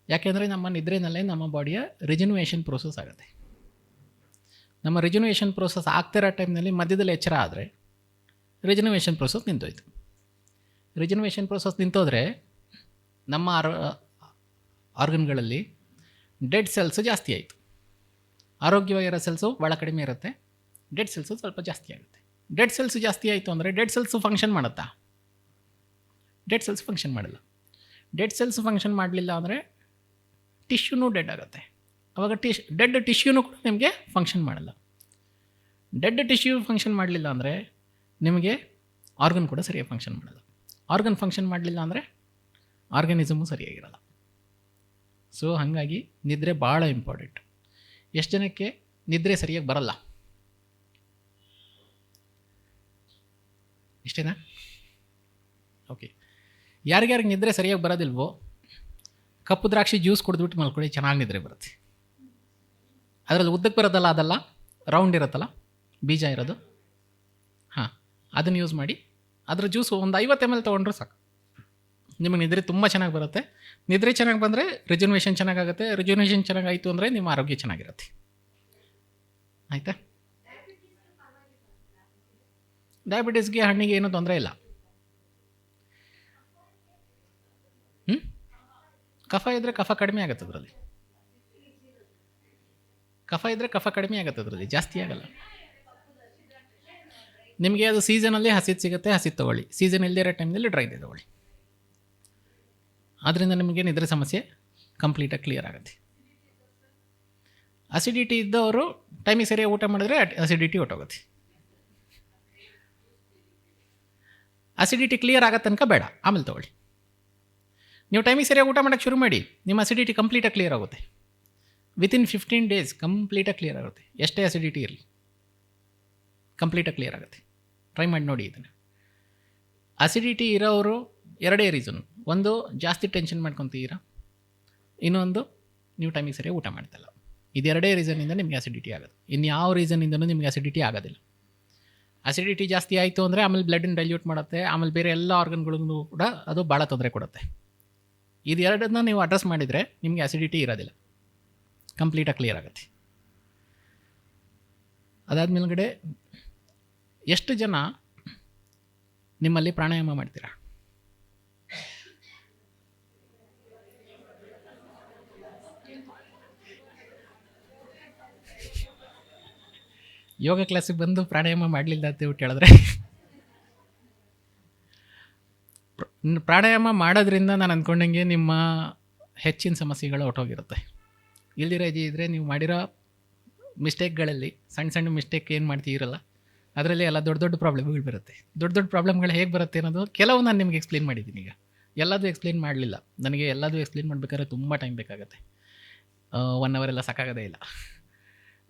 ಯಾಕೆಂದರೆ ನಮ್ಮ ನಿದ್ರೆನಲ್ಲೇ ನಮ್ಮ ಬಾಡಿಯ ರಿಜನ್ಯುವೇಷನ್ ಪ್ರೋಸೆಸ್ ಆಗುತ್ತೆ. ನಮ್ಮ ರಿಜನ್ಯುವೇಷನ್ ಪ್ರೋಸೆಸ್ ಆಗ್ತಿರೋ ಟೈಮ್ನಲ್ಲಿ ಮಧ್ಯದಲ್ಲಿ ಎಚ್ಚರ ಆದರೆ ರಿಜನ್ಯುವೇಷನ್ ಪ್ರೋಸೆಸ್ ನಿಂತೋಯ್ತು. ರಿಜನ್ಯುವೇಷನ್ ಪ್ರೋಸೆಸ್ ನಿಂತೋದ್ರೆ ನಮ್ಮ ಆರ್ಗನ್ಗಳಲ್ಲಿ ಡೆಡ್ ಸೆಲ್ಸು ಜಾಸ್ತಿ ಆಯಿತು. ಆರೋಗ್ಯವಾಗಿರೋ ಸೆಲ್ಸು ಭಾಳ ಕಡಿಮೆ ಇರುತ್ತೆ, ಡೆಡ್ ಸೆಲ್ಸು ಸ್ವಲ್ಪ ಜಾಸ್ತಿ ಆಗುತ್ತೆ. ಡೆಡ್ ಸೆಲ್ಸು ಜಾಸ್ತಿ ಆಯಿತು ಅಂದರೆ ಡೆಡ್ ಸೆಲ್ಸು ಫಂಕ್ಷನ್ ಮಾಡುತ್ತಾ? ಡೆಡ್ ಸೆಲ್ಸ್ ಫಂಕ್ಷನ್ ಮಾಡಲ್ಲ. ಡೆಡ್ ಸೆಲ್ಸ್ ಫಂಕ್ಷನ್ ಮಾಡಲಿಲ್ಲ ಅಂದರೆ ಟಿಶ್ಯೂನೂ ಡೆಡ್ ಆಗುತ್ತೆ. ಆವಾಗ ಡೆಡ್ ಟಿಶ್ಯೂನೂ ಕೂಡ ನಿಮಗೆ ಫಂಕ್ಷನ್ ಮಾಡಲ್ಲ. ಡೆಡ್ ಟಿಶ್ಯೂ ಫಂಕ್ಷನ್ ಮಾಡಲಿಲ್ಲ ಅಂದರೆ ನಿಮಗೆ ಆರ್ಗನ್ ಕೂಡ ಸರಿಯಾಗಿ ಫಂಕ್ಷನ್ ಮಾಡಲ್ಲ. ಆರ್ಗನ್ ಫಂಕ್ಷನ್ ಮಾಡಲಿಲ್ಲ ಅಂದರೆ ಆರ್ಗನಿಸಮು ಸರಿಯಾಗಿರಲ್ಲ. ಸೊ ಹಾಗಾಗಿ ನಿದ್ರೆ ಭಾಳ ಇಂಪಾರ್ಟೆಂಟ್. ಎಷ್ಟು ಜನಕ್ಕೆ ನಿದ್ರೆ ಸರಿಯಾಗಿ ಬರಲ್ಲ? ಇಷ್ಟೇನಾ? ಓಕೆ. ಯಾರಿಗ್ಯಾರಿಗೆ ನಿದ್ರೆ ಸರಿಯಾಗಿ ಬರೋದಿಲ್ವೋ ಕಪ್ಪು ದ್ರಾಕ್ಷಿ ಜ್ಯೂಸ್ ಕುಡಿದ್ಬಿಟ್ಟು ಮಲ್ಕೊಳ್ಳಿ, ಚೆನ್ನಾಗಿ ನಿದ್ರೆ ಬರುತ್ತೆ. ಅದರಲ್ಲಿ ಉದ್ದಕ್ಕೆ ಬರೋದಲ್ಲ, ಅದಲ್ಲ ರೌಂಡ್ ಇರುತ್ತಲ್ಲ ಬೀಜ ಇರೋದು, ಹಾಂ, ಅದನ್ನು ಯೂಸ್ ಮಾಡಿ. ಅದರ ಜ್ಯೂಸು ಒಂದು 50 ml ತೊಗೊಂಡ್ರೆ ಸಾಕು, ನಿಮಗೆ ನಿದ್ರೆ ತುಂಬ ಚೆನ್ನಾಗಿ ಬರುತ್ತೆ. ನಿದ್ರೆ ಚೆನ್ನಾಗಿ ಬಂದರೆ ರಿಜನ್ಯುವೇಷನ್ ಚೆನ್ನಾಗಾಗುತ್ತೆ. ರಿಜನ್ಯುವೇಷನ್ ಚೆನ್ನಾಗಾಯಿತು ಅಂದರೆ ನಿಮ್ಮ ಆರೋಗ್ಯ ಚೆನ್ನಾಗಿರುತ್ತೆ. ಆಯಿತಾ? ಡಯಾಬಿಟೀಸ್ಗೆ ಹಣ್ಣಿಗೆ ಏನೂ ತೊಂದರೆ ಇಲ್ಲ. ಕಫ ಇದ್ದರೆ ಕಫ ಕಡಿಮೆ ಆಗುತ್ತೆ ಅದರಲ್ಲಿ. ಕಫ ಇದ್ದರೆ ಕಫ ಕಡಿಮೆ ಆಗುತ್ತೆ ಅದರಲ್ಲಿ, ಜಾಸ್ತಿ ಆಗಲ್ಲ. ನಿಮಗೆ ಅದು ಸೀಸನಲ್ಲಿ ಹಸಿದು ಸಿಗುತ್ತೆ, ಹಸಿದು ತೊಗೊಳ್ಳಿ. ಸೀಸನ್ ಇಲ್ಲದೇ ಇರೋ ಟೈಮ್ನಲ್ಲಿ ಡ್ರೈದೆ ತೊಗೊಳ್ಳಿ. ಆದ್ದರಿಂದ ನಿಮಗೆ ನಿದ್ರೆ ಸಮಸ್ಯೆ ಕಂಪ್ಲೀಟಾಗಿ ಕ್ಲಿಯರ್ ಆಗುತ್ತೆ. ಅಸಿಡಿಟಿ ಇದ್ದವರು ಟೈಮಿಗೆ ಸರಿಯಾಗಿ ಊಟ ಮಾಡಿದ್ರೆ ಅಸಿಡಿಟಿ ಹೊಟ್ಟೋಗುತ್ತೆ. ಅಸಿಡಿಟಿ ಕ್ಲಿಯರ್ ಆಗೋ ತನಕ ಬೇಡ, ಆಮೇಲೆ ತೊಗೊಳ್ಳಿ. ನೀವು ಟೈಮಿಗೆ ಸರಿಯಾಗಿ ಊಟ ಮಾಡೋಕ್ಕೆ ಶುರು ಮಾಡಿ, ನಿಮ್ಮ ಅಸಿಡಿಟಿ ಕಂಪ್ಲೀಟಾಗಿ ಕ್ಲಿಯರ್ ಆಗುತ್ತೆ. ವಿತಿನ್ 15 days ಕಂಪ್ಲೀಟಾಗಿ ಕ್ಲಿಯರ್ ಆಗುತ್ತೆ. ಎಷ್ಟೇ ಅಸಿಡಿಟಿ ಇರಲಿ ಕಂಪ್ಲೀಟಾಗಿ ಕ್ಲಿಯರ್ ಆಗುತ್ತೆ. ಟ್ರೈ ಮಾಡಿ ನೋಡಿ ಇದನ್ನು. ಅಸಿಡಿಟಿ ಇರೋರು ಎರಡೇ ರೀಸನ್. ಒಂದು, ಜಾಸ್ತಿ ಟೆನ್ಷನ್ ಮಾಡ್ಕೊತೀರಾ. ಇನ್ನೊಂದು, ನೀವು ಟೈಮಿಗೆ ಸರಿಯಾಗಿ ಊಟ ಮಾಡ್ತಲ್ಲ. ಇದೆರಡೇ ರೀಸನ್ನಿಂದ ನಿಮಗೆ ಅಸಿಡಿಟಿ ಆಗೋದು. ಇನ್ಯಾವ ರೀಸನ್ನಿಂದನೂ ನಿಮಗೆ ಅಸಿಡಿಟಿ ಆಗೋದಿಲ್ಲ. ಅಸಿಡಿಟಿ ಜಾಸ್ತಿ ಆಯಿತು ಅಂದರೆ ಆಮೇಲೆ ಬ್ಲಡ್ಡನ್ನು ಡೈಲ್ಯೂಟ್ ಮಾಡುತ್ತೆ, ಆಮೇಲೆ ಬೇರೆ ಎಲ್ಲ ಆರ್ಗನ್ಗಳಿಗೂ ಕೂಡ ಅದು ಭಾಳ ತೊಂದರೆ ಕೊಡುತ್ತೆ. ಇದು ಎರಡನ್ನ ನೀವು ಅಡ್ರೆಸ್ ಮಾಡಿದರೆ ನಿಮಗೆ ಅಸಿಡಿಟಿ ಇರೋದಿಲ್ಲ, ಕಂಪ್ಲೀಟಾಗಿ ಕ್ಲಿಯರ್ ಆಗುತ್ತೆ. ಅದಾದಮೇಲೆ ಎಷ್ಟು ಜನ ನಿಮ್ಮಲ್ಲಿ ಪ್ರಾಣಾಯಾಮ ಮಾಡ್ತೀರಾ? ಯೋಗ ಕ್ಲಾಸಿಗೆ ಬಂದು ಪ್ರಾಣಾಯಾಮ ಮಾಡಲಿಲ್ಲ ಅಂತ ಹೇಳಿದ್ರೆ, ಪ್ರಾಣಾಯಾಮ ಮಾಡೋದ್ರಿಂದ ನಾನು ಅಂದ್ಕೊಂಡಂಗೆ ನಿಮ್ಮ ಹೆಚ್ಚಿನ ಸಮಸ್ಯೆಗಳು ಹೊರಟೋಗಿರುತ್ತೆ. ಇಲ್ದಿರೋ ಇದ್ದರೆ ನೀವು ಮಾಡಿರೋ ಮಿಸ್ಟೇಕ್ಗಳಲ್ಲಿ ಸಣ್ಣ ಸಣ್ಣ ಮಿಸ್ಟೇಕ್ ಏನು ಮಾಡ್ತೀರಲ್ಲ, ಅದರಲ್ಲಿ ಎಲ್ಲ ದೊಡ್ಡ ದೊಡ್ಡ ಪ್ರಾಬ್ಲಮ್ಗಳು ಬರುತ್ತೆ. ದೊಡ್ಡ ದೊಡ್ಡ ಪ್ರಾಬ್ಲಮ್ಗಳು ಹೇಗೆ ಬರುತ್ತೆ ಅನ್ನೋದು ಕೆಲವು ನಾನು ನಿಮಗೆ ಎಕ್ಸ್ಪ್ಲೇನ್ ಮಾಡಿದ್ದೀನಿ. ಈಗ ಎಲ್ಲದೂ ಎಕ್ಸ್ಪ್ಲೇನ್ ಮಾಡಲಿಲ್ಲ. ನನಗೆ ಎಲ್ಲದೂ ಎಕ್ಸ್ಪ್ಲೇನ್ ಮಾಡಬೇಕಾದ್ರೆ ತುಂಬ ಟೈಮ್ ಬೇಕಾಗುತ್ತೆ. 1 hour ಎಲ್ಲ ಸಾಕಾಗೋದೇ ಇಲ್ಲ.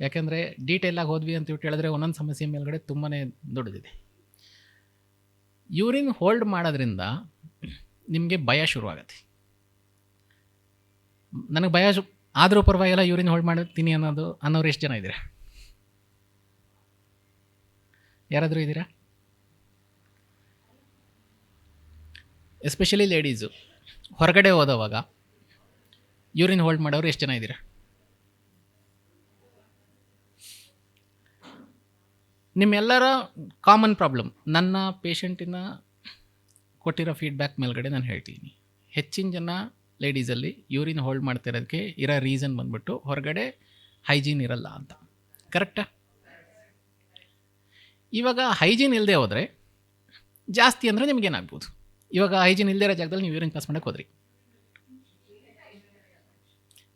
ಯಾಕೆಂದರೆ ಡೀಟೇಲಾಗಿ ಹೋದ್ವಿ ಅಂತ ಹೇಳಿದ್ರೆ ಒಂದೊಂದು ಸಮಸ್ಯೆ ಮೇಲ್ಗಡೆ ತುಂಬಾ ದೊಡ್ಡದಿದೆ. ಯೂರಿನ್ ಹೋಲ್ಡ್ ಮಾಡೋದ್ರಿಂದ ನಿಮಗೆ ಭಯ ಶುರುವಾಗುತ್ತೆ. ನನಗೆ ಭಯ ಆದರೂ ಪರವಾಗಿಲ್ಲ ಯೂರಿನ್ ಹೋಲ್ಡ್ ಮಾಡ್ತೀನಿ ಅನ್ನೋರು ಎಷ್ಟು ಜನ ಇದ್ದೀರಾ? ಯಾರಾದರೂ ಇದ್ದೀರಾ? ಎಸ್ಪೆಷಲಿ ಲೇಡೀಸು ಹೊರಗಡೆ ಹೋದವಾಗ ಯೂರಿನ್ ಹೋಲ್ಡ್ ಮಾಡೋರು ಎಷ್ಟು ಜನ ಇದ್ದೀರಾ? ನಿಮ್ಮೆಲ್ಲರ ಕಾಮನ್ ಪ್ರಾಬ್ಲಮ್. ನನ್ನ ಪೇಷಂಟಿನ ಕೊಟ್ಟಿರೋ ಫೀಡ್ಬ್ಯಾಕ್ ಮೇಲ್ಗಡೆ ನಾನು ಹೇಳ್ತೀನಿ, ಹೆಚ್ಚಿನ ಜನ ಲೇಡೀಸಲ್ಲಿ ಯೂರಿನ್ ಹೋಲ್ಡ್ ಮಾಡ್ತಿರೋದಕ್ಕೆ ಇರೋ ರೀಸನ್ ಬಂದ್ಬಿಟ್ಟು ಹೊರಗಡೆ ಹೈಜೀನ್ ಇರಲ್ಲ ಅಂತ. ಕರೆಕ್ಟಾ? ಇವಾಗ ಹೈಜೀನ್ ಇಲ್ಲದೆ ಹೋದರೆ ಜಾಸ್ತಿ ಅಂದರೆ ನಿಮಗೇನಾಗ್ಬೋದು? ಇವಾಗ ಹೈಜೀನ್ ಇಲ್ಲದೇ ಇರೋ ಜಾಗದಲ್ಲಿ ನೀವು ಯೂರಿನ್ ಪಾಸ್ ಮಾಡೋಕ್ಕೆ ಹೋದ್ರಿ,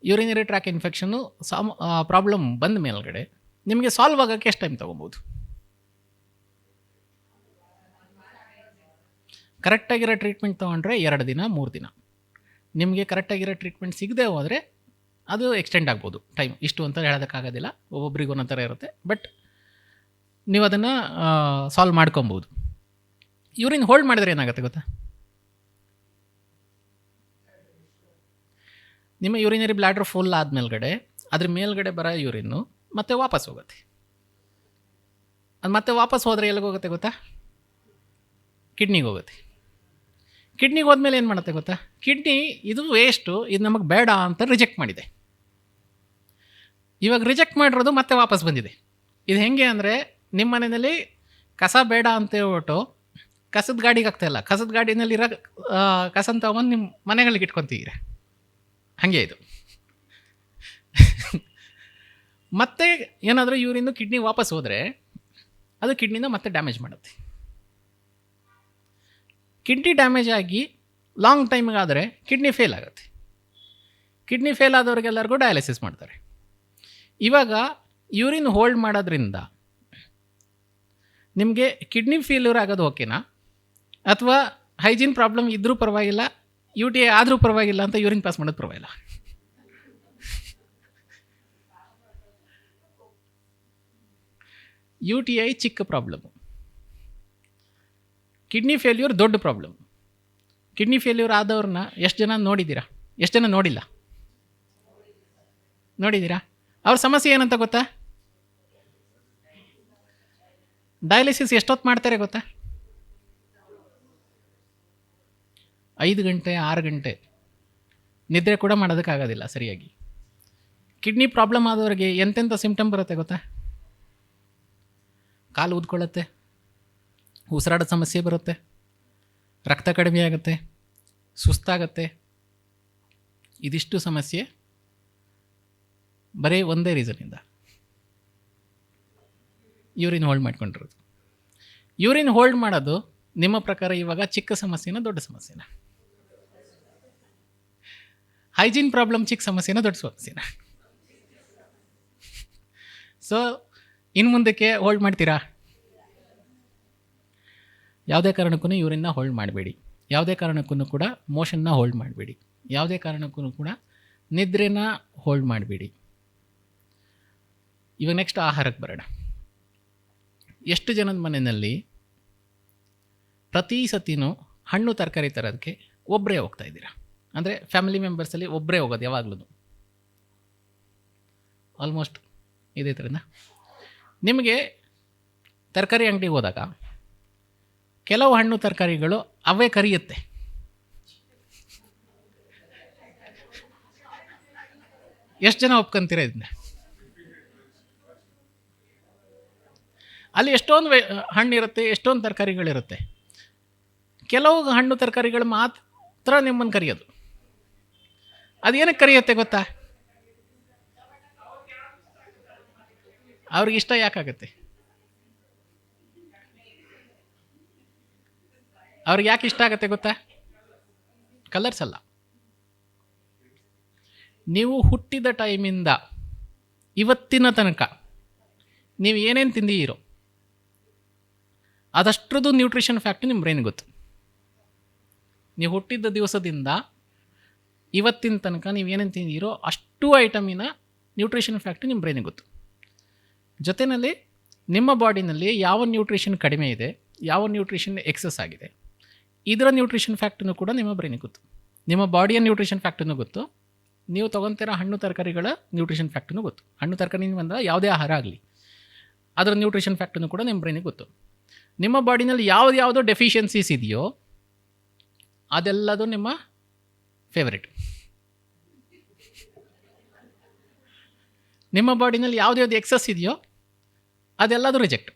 ಯೂರಿನರಿ ಟ್ರ್ಯಾಕ್ ಇನ್ಫೆಕ್ಷನ್ನು ಪ್ರಾಬ್ಲಮ್ ಬಂದ ಮೇಲ್ಗಡೆ ನಿಮಗೆ ಸಾಲ್ವ್ ಆಗೋಕ್ಕೆ ಎಷ್ಟು ಟೈಮ್ ತೊಗೊಬೋದು? ಕರೆಕ್ಟಾಗಿರೋ ಟ್ರೀಟ್ಮೆಂಟ್ ತೊಗೊಂಡ್ರೆ 2 ದಿನ 3 ದಿನ. ನಿಮಗೆ ಕರೆಕ್ಟಾಗಿರೋ ಟ್ರೀಟ್ಮೆಂಟ್ ಸಿಗದೆ ಹೋದರೆ ಅದು ಎಕ್ಸ್ಟೆಂಡ್ ಆಗ್ಬೋದು ಟೈಮ್. ಇಷ್ಟು ಅಂತ ಹೇಳೋದಕ್ಕಾಗೋದಿಲ್ಲ, ಒಬ್ಬೊಬ್ರಿಗೆ ಒಂದೊಂದು ಥರ ಇರುತ್ತೆ. ಬಟ್ ನೀವು ಅದನ್ನು ಸಾಲ್ವ್ ಮಾಡ್ಕೊಬೋದು. ಯೂರಿನ್ ಹೋಲ್ಡ್ ಮಾಡಿದ್ರೆ ಏನಾಗುತ್ತೆ ಗೊತ್ತಾ? ನಿಮ್ಮ ಯೂರಿನರಿ ಬ್ಲ್ಯಾಡ್ರ್ ಫುಲ್ ಆದಮೇಲ್ಗಡೆ ಅದ್ರ ಮೇಲ್ಗಡೆ ಬರೋ ಯೂರಿನ್ನು ಮತ್ತೆ ವಾಪಸ್ ಹೋಗುತ್ತೆ. ಅದು ಮತ್ತೆ ವಾಪಸ್ ಹೋದರೆ ಎಲ್ಲಿಗೆ ಹೋಗುತ್ತೆ ಗೊತ್ತಾ? ಕಿಡ್ನಿಗೆ ಹೋಗುತ್ತೆ. ಕಿಡ್ನಿಗೆ ಹೋದ್ಮೇಲೆ ಏನು ಮಾಡುತ್ತೆ ಗೊತ್ತಾ? ಕಿಡ್ನಿ ಇದು ವೇಸ್ಟು, ಇದು ನಮಗೆ ಬೇಡ ಅಂತ ರಿಜೆಕ್ಟ್ ಮಾಡಿದೆ. ಇವಾಗ ರಿಜೆಕ್ಟ್ ಮಾಡಿರೋದು ಮತ್ತೆ ವಾಪಸ್ ಬಂದಿದೆ. ಇದು ಹೆಂಗೆ ಅಂದರೆ, ನಿಮ್ಮ ಮನೆಯಲ್ಲಿ ಕಸ ಬೇಡ ಅಂತ ಹೇಳ್ಬಿಟ್ಟು ಕಸದ ಗಾಡಿಗೆ ಆಗ್ತಾಯಿಲ್ಲ, ಕಸದ ಗಾಡಿನಲ್ಲಿರೋ ಕಸನ ತಗೊಂಡು ನಿಮ್ಮ ಮನೆಗಳಿಗೆ ಇಟ್ಕೊತೀರ. ಹಾಗೆ ಇದು ಮತ್ತೆ ಏನಾದರೂ ಯೂರಿನ್ನು ಕಿಡ್ನಿ ವಾಪಸ್ ಹೋದರೆ ಅದು ಕಿಡ್ನಿನ ಮತ್ತೆ ಡ್ಯಾಮೇಜ್ ಮಾಡುತ್ತೆ. ಕಿಡ್ನಿ ಡ್ಯಾಮೇಜ್ ಆಗಿ ಲಾಂಗ್ ಟೈಮ್ಗಾದರೆ ಕಿಡ್ನಿ ಫೇಲ್ ಆಗುತ್ತೆ. ಕಿಡ್ನಿ ಫೇಲ್ ಆದವ್ರಿಗೆಲ್ಲರಿಗೂ ಡಯಾಲಿಸಿಸ್ ಮಾಡ್ತಾರೆ. ಇವಾಗ ಯೂರಿನ್ ಹೋಲ್ಡ್ ಮಾಡೋದ್ರಿಂದ ನಿಮಗೆ ಕಿಡ್ನಿ ಫೇಲ್ಯೂರ್ ಆಗೋದು ಓಕೆನಾ, ಅಥವಾ ಹೈಜೀನ್ ಪ್ರಾಬ್ಲಮ್ ಇದ್ದರೂ ಪರವಾಗಿಲ್ಲ, UTI ಆದರೂ ಪರವಾಗಿಲ್ಲ ಅಂತ ಯೂರಿನ್ ಪಾಸ್ ಮಾಡೋದು ಪರವಾಗಿಲ್ಲ? UTI ಚಿಕ್ಕ ಪ್ರಾಬ್ಲಮ್ಮು, ಕಿಡ್ನಿ ಫೇಲ್ಯೂರ್ ದೊಡ್ಡ ಪ್ರಾಬ್ಲಮ್. ಕಿಡ್ನಿ ಫೇಲ್ಯೂರ್ ಆದವ್ರನ್ನ ಎಷ್ಟು ಜನ ನೋಡಿದ್ದೀರಾ? ಎಷ್ಟು ಜನ ನೋಡಿಲ್ಲ? ನೋಡಿದ್ದೀರಾ? ಅವ್ರ ಸಮಸ್ಯೆ ಏನಂತ ಗೊತ್ತಾ? ಡಯಾಲಿಸಿಸ್ ಎಷ್ಟೊತ್ತು ಮಾಡ್ತಾರೆ ಗೊತ್ತಾ? 5 ಗಂಟೆ 6 ಗಂಟೆ ನಿದ್ರೆ ಕೂಡ ಮಾಡೋದಕ್ಕಾಗೋದಿಲ್ಲ ಸರಿಯಾಗಿ. ಕಿಡ್ನಿ ಪ್ರಾಬ್ಲಮ್ ಆದವ್ರಿಗೆ ಎಂತೆಂಥ ಸಿಂಪ್ಟಮ್ ಬರುತ್ತೆ ಗೊತ್ತಾ? ಕಾಲು ಊದ್ಕೊಳ್ಳುತ್ತೆ, ಉಸಿರಾಡೋದು ಸಮಸ್ಯೆ ಬರುತ್ತೆ, ರಕ್ತ ಕಡಿಮೆ ಆಗುತ್ತೆ, ಸುಸ್ತಾಗತ್ತೆ. ಇದಿಷ್ಟು ಸಮಸ್ಯೆ ಬರೀ ಒಂದೇ ರೀಸನಿಂದ, ಯೂರಿನ್ ಹೋಲ್ಡ್ ಮಾಡ್ಕೊಂಡಿರೋದು. ಯೂರಿನ್ ಹೋಲ್ಡ್ ಮಾಡೋದು ನಿಮ್ಮ ಪ್ರಕಾರ ಇವಾಗ ಚಿಕ್ಕ ಸಮಸ್ಯೆನ ದೊಡ್ಡ ಸಮಸ್ಯೆನ? ಹೈಜೀನ್ ಪ್ರಾಬ್ಲಮ್ ಚಿಕ್ಕ ಸಮಸ್ಯೆನ ದೊಡ್ಡ ಸಮಸ್ಯೆನ? ಸೊ ಇನ್ನು ಮುಂದಕ್ಕೆ ಹೋಲ್ಡ್ ಮಾಡ್ತೀರಾ? ಯಾವುದೇ ಕಾರಣಕ್ಕೂ ಯೂರಿನ್ನ ಹೋಲ್ಡ್ ಮಾಡಬೇಡಿ. ಯಾವುದೇ ಕಾರಣಕ್ಕೂ ಕೂಡ ಮೋಷನ್ನ ಹೋಲ್ಡ್ ಮಾಡಬೇಡಿ. ಯಾವುದೇ ಕಾರಣಕ್ಕೂ ಕೂಡ ನಿದ್ರೆನ ಹೋಲ್ಡ್ ಮಾಡಬೇಡಿ. ಇವಾಗ ನೆಕ್ಸ್ಟ್ ಆಹಾರಕ್ಕೆ ಬರೋಣ. ಎಷ್ಟು ಜನದ ಮನೆಯಲ್ಲಿ ಪ್ರತಿ ಸತಿನೂ ಹಣ್ಣು ತರಕಾರಿ ತರೋದಕ್ಕೆ ಒಬ್ಬರೇ ಹೋಗ್ತಾ ಇದ್ದೀರಾ? ಅಂದರೆ ಫ್ಯಾಮಿಲಿ ಮೆಂಬರ್ಸಲ್ಲಿ ಒಬ್ಬರೇ ಹೋಗೋದು ಯಾವಾಗಲೂ? ಆಲ್ಮೋಸ್ಟ್ ಇದೇ ಥರನ. ನಿಮಗೆ ತರಕಾರಿ ಅಂಗಡಿಗೆ ಹೋದಾಗ ಕೆಲವು ಹಣ್ಣು ತರಕಾರಿಗಳು ಅವೇ ಕರಿಯುತ್ತೆ. ಎಷ್ಟು ಜನ ಒಪ್ಕೊಂತೀರ ಇದನ್ನ? ಅಲ್ಲಿ ಎಷ್ಟೊಂದು ಹಣ್ಣಿರುತ್ತೆ, ಎಷ್ಟೊಂದು ತರಕಾರಿಗಳಿರುತ್ತೆ. ಕೆಲವು ಹಣ್ಣು ತರಕಾರಿಗಳು ಮಾತ್ರ ನಿಮ್ಮನ್ನು ಕರಿಯೋದು. ಅದೇನಕ್ಕೆ ಕರಿಯುತ್ತೆ ಗೊತ್ತಾ? ಅವ್ರಿಗೆ ಇಷ್ಟ ಯಾಕಾಗತ್ತೆ? ಅವ್ರಿಗೆ ಯಾಕೆ ಇಷ್ಟ ಆಗುತ್ತೆ ಗೊತ್ತಾ? ಕಲರ್ಸ್ ಅಲ್ಲ. ನೀವು ಹುಟ್ಟಿದ ಟೈಮಿಂದ ಇವತ್ತಿನ ತನಕ ನೀವು ಏನೇನು ತಿಂದಿರೋ ಅದಷ್ಟರದ್ದು ನ್ಯೂಟ್ರಿಷನ್ ಫ್ಯಾಕ್ಟ್ ನಿಮ್ಮ ಬ್ರೈನ್ಗೆ ಗೊತ್ತು. ನೀವು ಹುಟ್ಟಿದ್ದ ದಿವಸದಿಂದ ಇವತ್ತಿನ ತನಕ ನೀವು ಏನೇನು ತಿಂದಿರೋ ಅಷ್ಟು ಐಟಮಿನ ನ್ಯೂಟ್ರಿಷನ್ ಫ್ಯಾಕ್ಟ್ ನಿಮ್ಮ ಬ್ರೈನಿಗೆ ಗೊತ್ತು. ಜೊತೆಯಲ್ಲಿ ನಿಮ್ಮ ಬಾಡಿನಲ್ಲಿ ಯಾವ ನ್ಯೂಟ್ರಿಷನ್ ಕಡಿಮೆ ಇದೆ, ಯಾವ ನ್ಯೂಟ್ರಿಷನ್ ಎಕ್ಸಸ್ ಆಗಿದೆ, ಇದರ ನ್ಯೂಟ್ರಿಷನ್ ಫ್ಯಾಕ್ಟನ್ನು ಕೂಡ ನಿಮ್ಮ ಬ್ರೈನಿಗೆ ಗೊತ್ತು. ನಿಮ್ಮ ಬಾಡಿಯ ನ್ಯೂಟ್ರಿಷನ್ ಫ್ಯಾಕ್ಟನ್ನು ಗೊತ್ತು. ನೀವು ತೊಗೊತಿರೋ ಹಣ್ಣು ತರಕಾರಿಗಳ ನ್ಯೂಟ್ರಿಷನ್ ಫ್ಯಾಕ್ಟನ್ನು ಗೊತ್ತು. ಹಣ್ಣು ತರಕಾರಿ ಬಂದ ಯಾವುದೇ ಆಹಾರ ಆಗಲಿ ಅದರ ನ್ಯೂಟ್ರಿಷನ್ ಫ್ಯಾಕ್ಟನ್ನು ಕೂಡ ನಿಮ್ಮ ಬ್ರೈನಿಗೆ ಗೊತ್ತು. ನಿಮ್ಮ ಬಾಡಿನಲ್ಲಿ ಯಾವುದ್ಯಾವುದೋ ಡೆಫಿಷಿಯನ್ಸೀಸ್ ಇದೆಯೋ ಅದೆಲ್ಲದು ನಿಮ್ಮ ಫೇವರೇಟ್. ನಿಮ್ಮ ಬಾಡಿನಲ್ಲಿ ಯಾವುದ್ಯಾವುದು ಎಕ್ಸಸ್ ಇದೆಯೋ ಅದೆಲ್ಲದು ರಿಜೆಕ್ಟ್.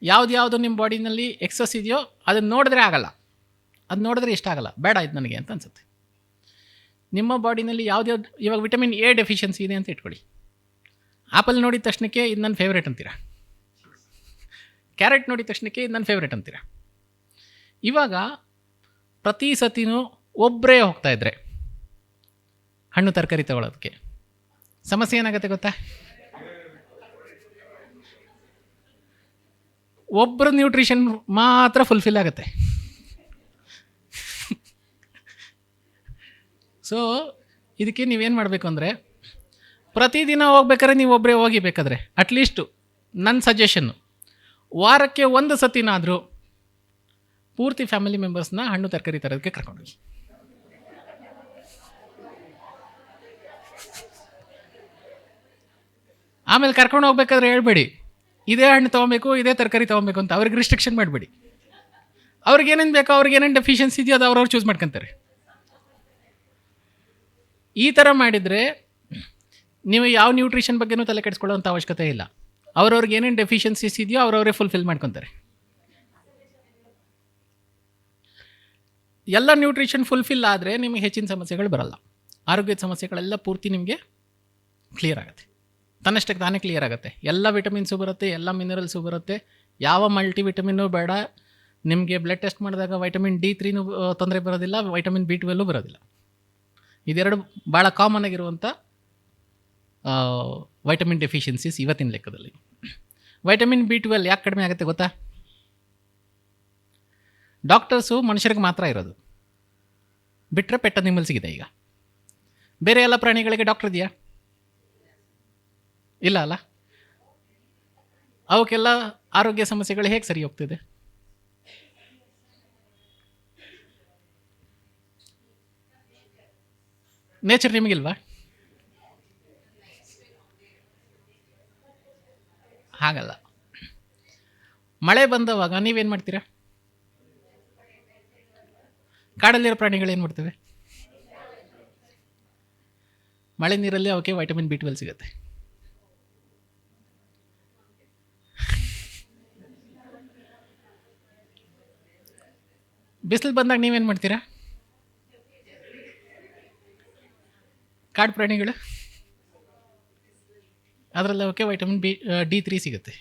ಯಾವುದು ನಿಮ್ಮ ಬಾಡಿನಲ್ಲಿ ಎಕ್ಸಸ್ ಇದೆಯೋ ಅದನ್ನು ನೋಡಿದ್ರೆ ಆಗಲ್ಲ, ಅದು ನೋಡಿದ್ರೆ ಇಷ್ಟ ಆಗಲ್ಲ, ಬೇಡ ಇದು ನನಗೆ ಅಂತ ಅನಿಸುತ್ತೆ. ನಿಮ್ಮ ಬಾಡಿನಲ್ಲಿ ಯಾವ್ದ್ಯಾವ್ದು, ಇವಾಗ ವಿಟಮಿನ್ ಎ ಡೆಫಿಷಿಯನ್ಸಿ ಇದೆ ಅಂತ ಇಟ್ಕೊಳ್ಳಿ. ಆ್ಯಪಲ್ ನೋಡಿದ ತಕ್ಷಣಕ್ಕೆ ಇದು ನನ್ನ ಫೇವ್ರೇಟ್ ಅಂತೀರ, ಕ್ಯಾರೆಟ್ ನೋಡಿದ ತಕ್ಷಣಕ್ಕೆ ಇದು ನನ್ನ ಫೇವ್ರೇಟ್ ಅಂತೀರ. ಇವಾಗ ಪ್ರತಿ ಸತಿನೂ ಒಬ್ಬರೇ ಹೋಗ್ತಾಯಿದ್ರೆ ಹಣ್ಣು ತರಕಾರಿ ತಗೊಳ್ಳೋದಕ್ಕೆ ಸಮಸ್ಯೆ ಏನಾಗುತ್ತೆ ಗೊತ್ತಾ? ಒಬ್ಬರ ನ್ಯೂಟ್ರಿಷನ್ ಮಾತ್ರ ಫುಲ್ಫಿಲ್ ಆಗುತ್ತೆ, ಸೊ ಇದಕ್ಕೆ ನೀವೇನು ಮಾಡಬೇಕು ಅಂದರೆ, ಪ್ರತಿದಿನ ಹೋಗ್ಬೇಕಾದ್ರೆ ನೀವು ಒಬ್ಬರೇ ಹೋಗಿ ಬೇಕಾದ್ರೆ ಅಟ್ಲೀಸ್ಟು ನನ್ನ ಸಜೆಷನ್ನು ವಾರಕ್ಕೆ ಒಂದು ಸತಿನಾದರೂ ಪೂರ್ತಿ ಫ್ಯಾಮಿಲಿ ಮೆಂಬರ್ಸ್ನ ಹಣ್ಣು ತರಕಾರಿ ತರೋದಕ್ಕೆ ಕರ್ಕೊಂಡೋಗಿ. ಆಮೇಲೆ ಕರ್ಕೊಂಡು ಹೋಗ್ಬೇಕಾದ್ರೆ ಹೇಳ್ಬೇಡಿ ಇದೇ ಹಣ್ಣು ತೊಗೊಬೇಕು, ಇದೇ ತರಕಾರಿ ತೊಗೊಬೇಕು ಅಂತ. ಅವ್ರಿಗೆ ರಿಸ್ಟ್ರಿಕ್ಷನ್ ಮಾಡಬೇಡಿ. ಅವ್ರಿಗೆ ಏನೇನು ಬೇಕೋ, ಅವ್ರಿಗೆ ಏನೇನು ಡೆಫಿಷಿಯನ್ಸಿ ಇದೆಯೋ ಅದು ಅವ್ರವ್ರು ಚೂಸ್ ಮಾಡ್ಕೊತಾರೆ. ಈ ಥರ ಮಾಡಿದರೆ ನೀವು ಯಾವ ನ್ಯೂಟ್ರಿಷನ್ ಬಗ್ಗೆನೂ ತಲೆ ಕೆಡಿಸ್ಕೊಳ್ಳೋಂಥ ಅವಶ್ಯಕತೆ ಇಲ್ಲ. ಅವ್ರವ್ರಿಗೆ ಏನೇನು ಡೆಫಿಷಿಯನ್ಸೀಸ್ ಇದೆಯೋ ಅವ್ರವರೇ ಫುಲ್ಫಿಲ್ ಮಾಡ್ಕೊತಾರೆ. ಎಲ್ಲ ನ್ಯೂಟ್ರಿಷನ್ ಫುಲ್ಫಿಲ್ ಆದರೆ ನಿಮಗೆ ಹೆಚ್ಚಿನ ಸಮಸ್ಯೆಗಳು ಬರಲ್ಲ. ಆರೋಗ್ಯದ ಸಮಸ್ಯೆಗಳೆಲ್ಲ ಪೂರ್ತಿ ನಿಮಗೆ ಕ್ಲಿಯರ್ ಆಗುತ್ತೆ, ತನ್ನಷ್ಟಕ್ಕೆ ತಾನೇ ಕ್ಲಿಯರ್ ಆಗುತ್ತೆ. ಎಲ್ಲ ವಿಟಮಿನ್ಸು ಬರುತ್ತೆ, ಎಲ್ಲ ಮಿನರಲ್ಸು ಬರುತ್ತೆ. ಯಾವ ಮಲ್ಟಿ ವಿಟಮಿನ್ನೂ ಬೇಡ. ನಿಮಗೆ ಬ್ಲಡ್ ಟೆಸ್ಟ್ ಮಾಡಿದಾಗ ವೈಟಮಿನ್ D3 ತೊಂದರೆ ಬರೋದಿಲ್ಲ, ವೈಟಮಿನ್ B12 ಬರೋದಿಲ್ಲ. ಇದೆರಡು ಭಾಳ ಕಾಮನ್ ಆಗಿರುವಂಥ ವೈಟಮಿನ್ ಡೆಫಿಷಿಯನ್ಸೀಸ್ ಇವತ್ತಿನ ಲೆಕ್ಕದಲ್ಲಿ. ವೈಟಮಿನ್ B12 ಯಾಕೆ ಕಡಿಮೆ ಆಗುತ್ತೆ ಗೊತ್ತಾ? ಡಾಕ್ಟರ್ಸು ಮನುಷ್ಯರಿಗೆ ಮಾತ್ರ ಇರೋದು, ಬಿಟ್ಟರೆ ಪೆಟ್ ಅನಿಮಲ್ಸಿಗಿದೆ. ಈಗ ಬೇರೆ ಎಲ್ಲ ಪ್ರಾಣಿಗಳಿಗೆ ಡಾಕ್ಟರ್ ಇದೆಯಾ? ಇಲ್ಲ ಅಲ್ಲ. ಅವಕ್ಕೆಲ್ಲ ಆರೋಗ್ಯ ಸಮಸ್ಯೆಗಳು ಹೇಗೆ ಸರಿ ಹೋಗ್ತಿದೆ? ನೇಚರ್ ನಿಮಗಿಲ್ವಾ? ಹಾಗಲ್ಲ. ಮಳೆ ಬಂದವಾಗ ನೀವೇನು ಮಾಡ್ತೀರಾ? ಕಾಡಲ್ಲಿರೋ ಪ್ರಾಣಿಗಳು ಏನು ಮಾಡ್ತವೆ? ಮಳೆ ನೀರಲ್ಲಿ ಅವಕ್ಕೆ ವೈಟಮಿನ್ B12 ಸಿಗುತ್ತೆ. ಬಿಸಿಲು ಬಂದಾಗ ನೀವೇನು ಮಾಡ್ತೀರಾ? ಕಾಡು ಪ್ರಾಣಿಗಳು ಅದರಲ್ಲಿ ಅವಕ್ಕೆ ವೈಟಮಿನ್ D3 ಸಿಗುತ್ತೆ.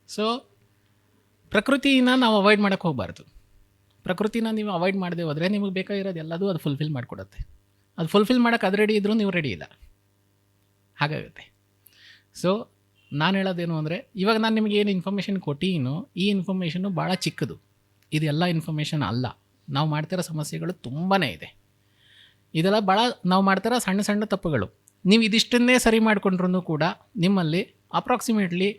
ಸೊ ಪ್ರಕೃತಿನ ನಾವು ಅವಾಯ್ಡ್ ಮಾಡೋಕ್ಕೆ ಹೋಗಬಾರ್ದು. ಪ್ರಕೃತಿನ ನೀವು ಅವಾಯ್ಡ್ ಮಾಡದೆ ಹೋದರೆ ನಿಮಗೆ ಬೇಕಾಗಿರೋದು ಎಲ್ಲದೂ ಅದು ಫುಲ್ಫಿಲ್ ಮಾಡಿಕೊಡುತ್ತೆ. ಅದು ಫುಲ್ಫಿಲ್ ಮಾಡೋಕ್ಕೆ ಅದು ರೆಡಿ ಇದ್ದರೂ ನೀವು ರೆಡಿ ಇಲ್ಲ, ಹಾಗಾಗುತ್ತೆ. ಸೊ ನಾನು ಹೇಳೋದೇನು ಅಂದರೆ, ಇವಾಗ ನಾನು ನಿಮಗೆ ಏನು ಇನ್ಫಾರ್ಮೇಷನ್ ಕೊಟ್ಟಿನೋ ಈ ಇನ್ಫಾರ್ಮೇಷನ್ನು ಭಾಳ ಚಿಕ್ಕದು. ಇದೆಲ್ಲ ಇನ್ಫಾರ್ಮೇಷನ್ ಅಲ್ಲ. ನಾವು ಮಾಡ್ತಿರೋ ಸಮಸ್ಯೆಗಳು ತುಂಬಾ ಇದೆ. ಇದೆಲ್ಲ ಭಾಳ ನಾವು ಮಾಡ್ತಿರೋ ಸಣ್ಣ ಸಣ್ಣ ತಪ್ಪುಗಳು. ನೀವು ಇದಿಷ್ಟನ್ನೇ ಸರಿ ಮಾಡಿಕೊಂಡ್ರೂ ಕೂಡ ನಿಮ್ಮಲ್ಲಿ ಅಪ್ರಾಕ್ಸಿಮೇಟ್ಲಿ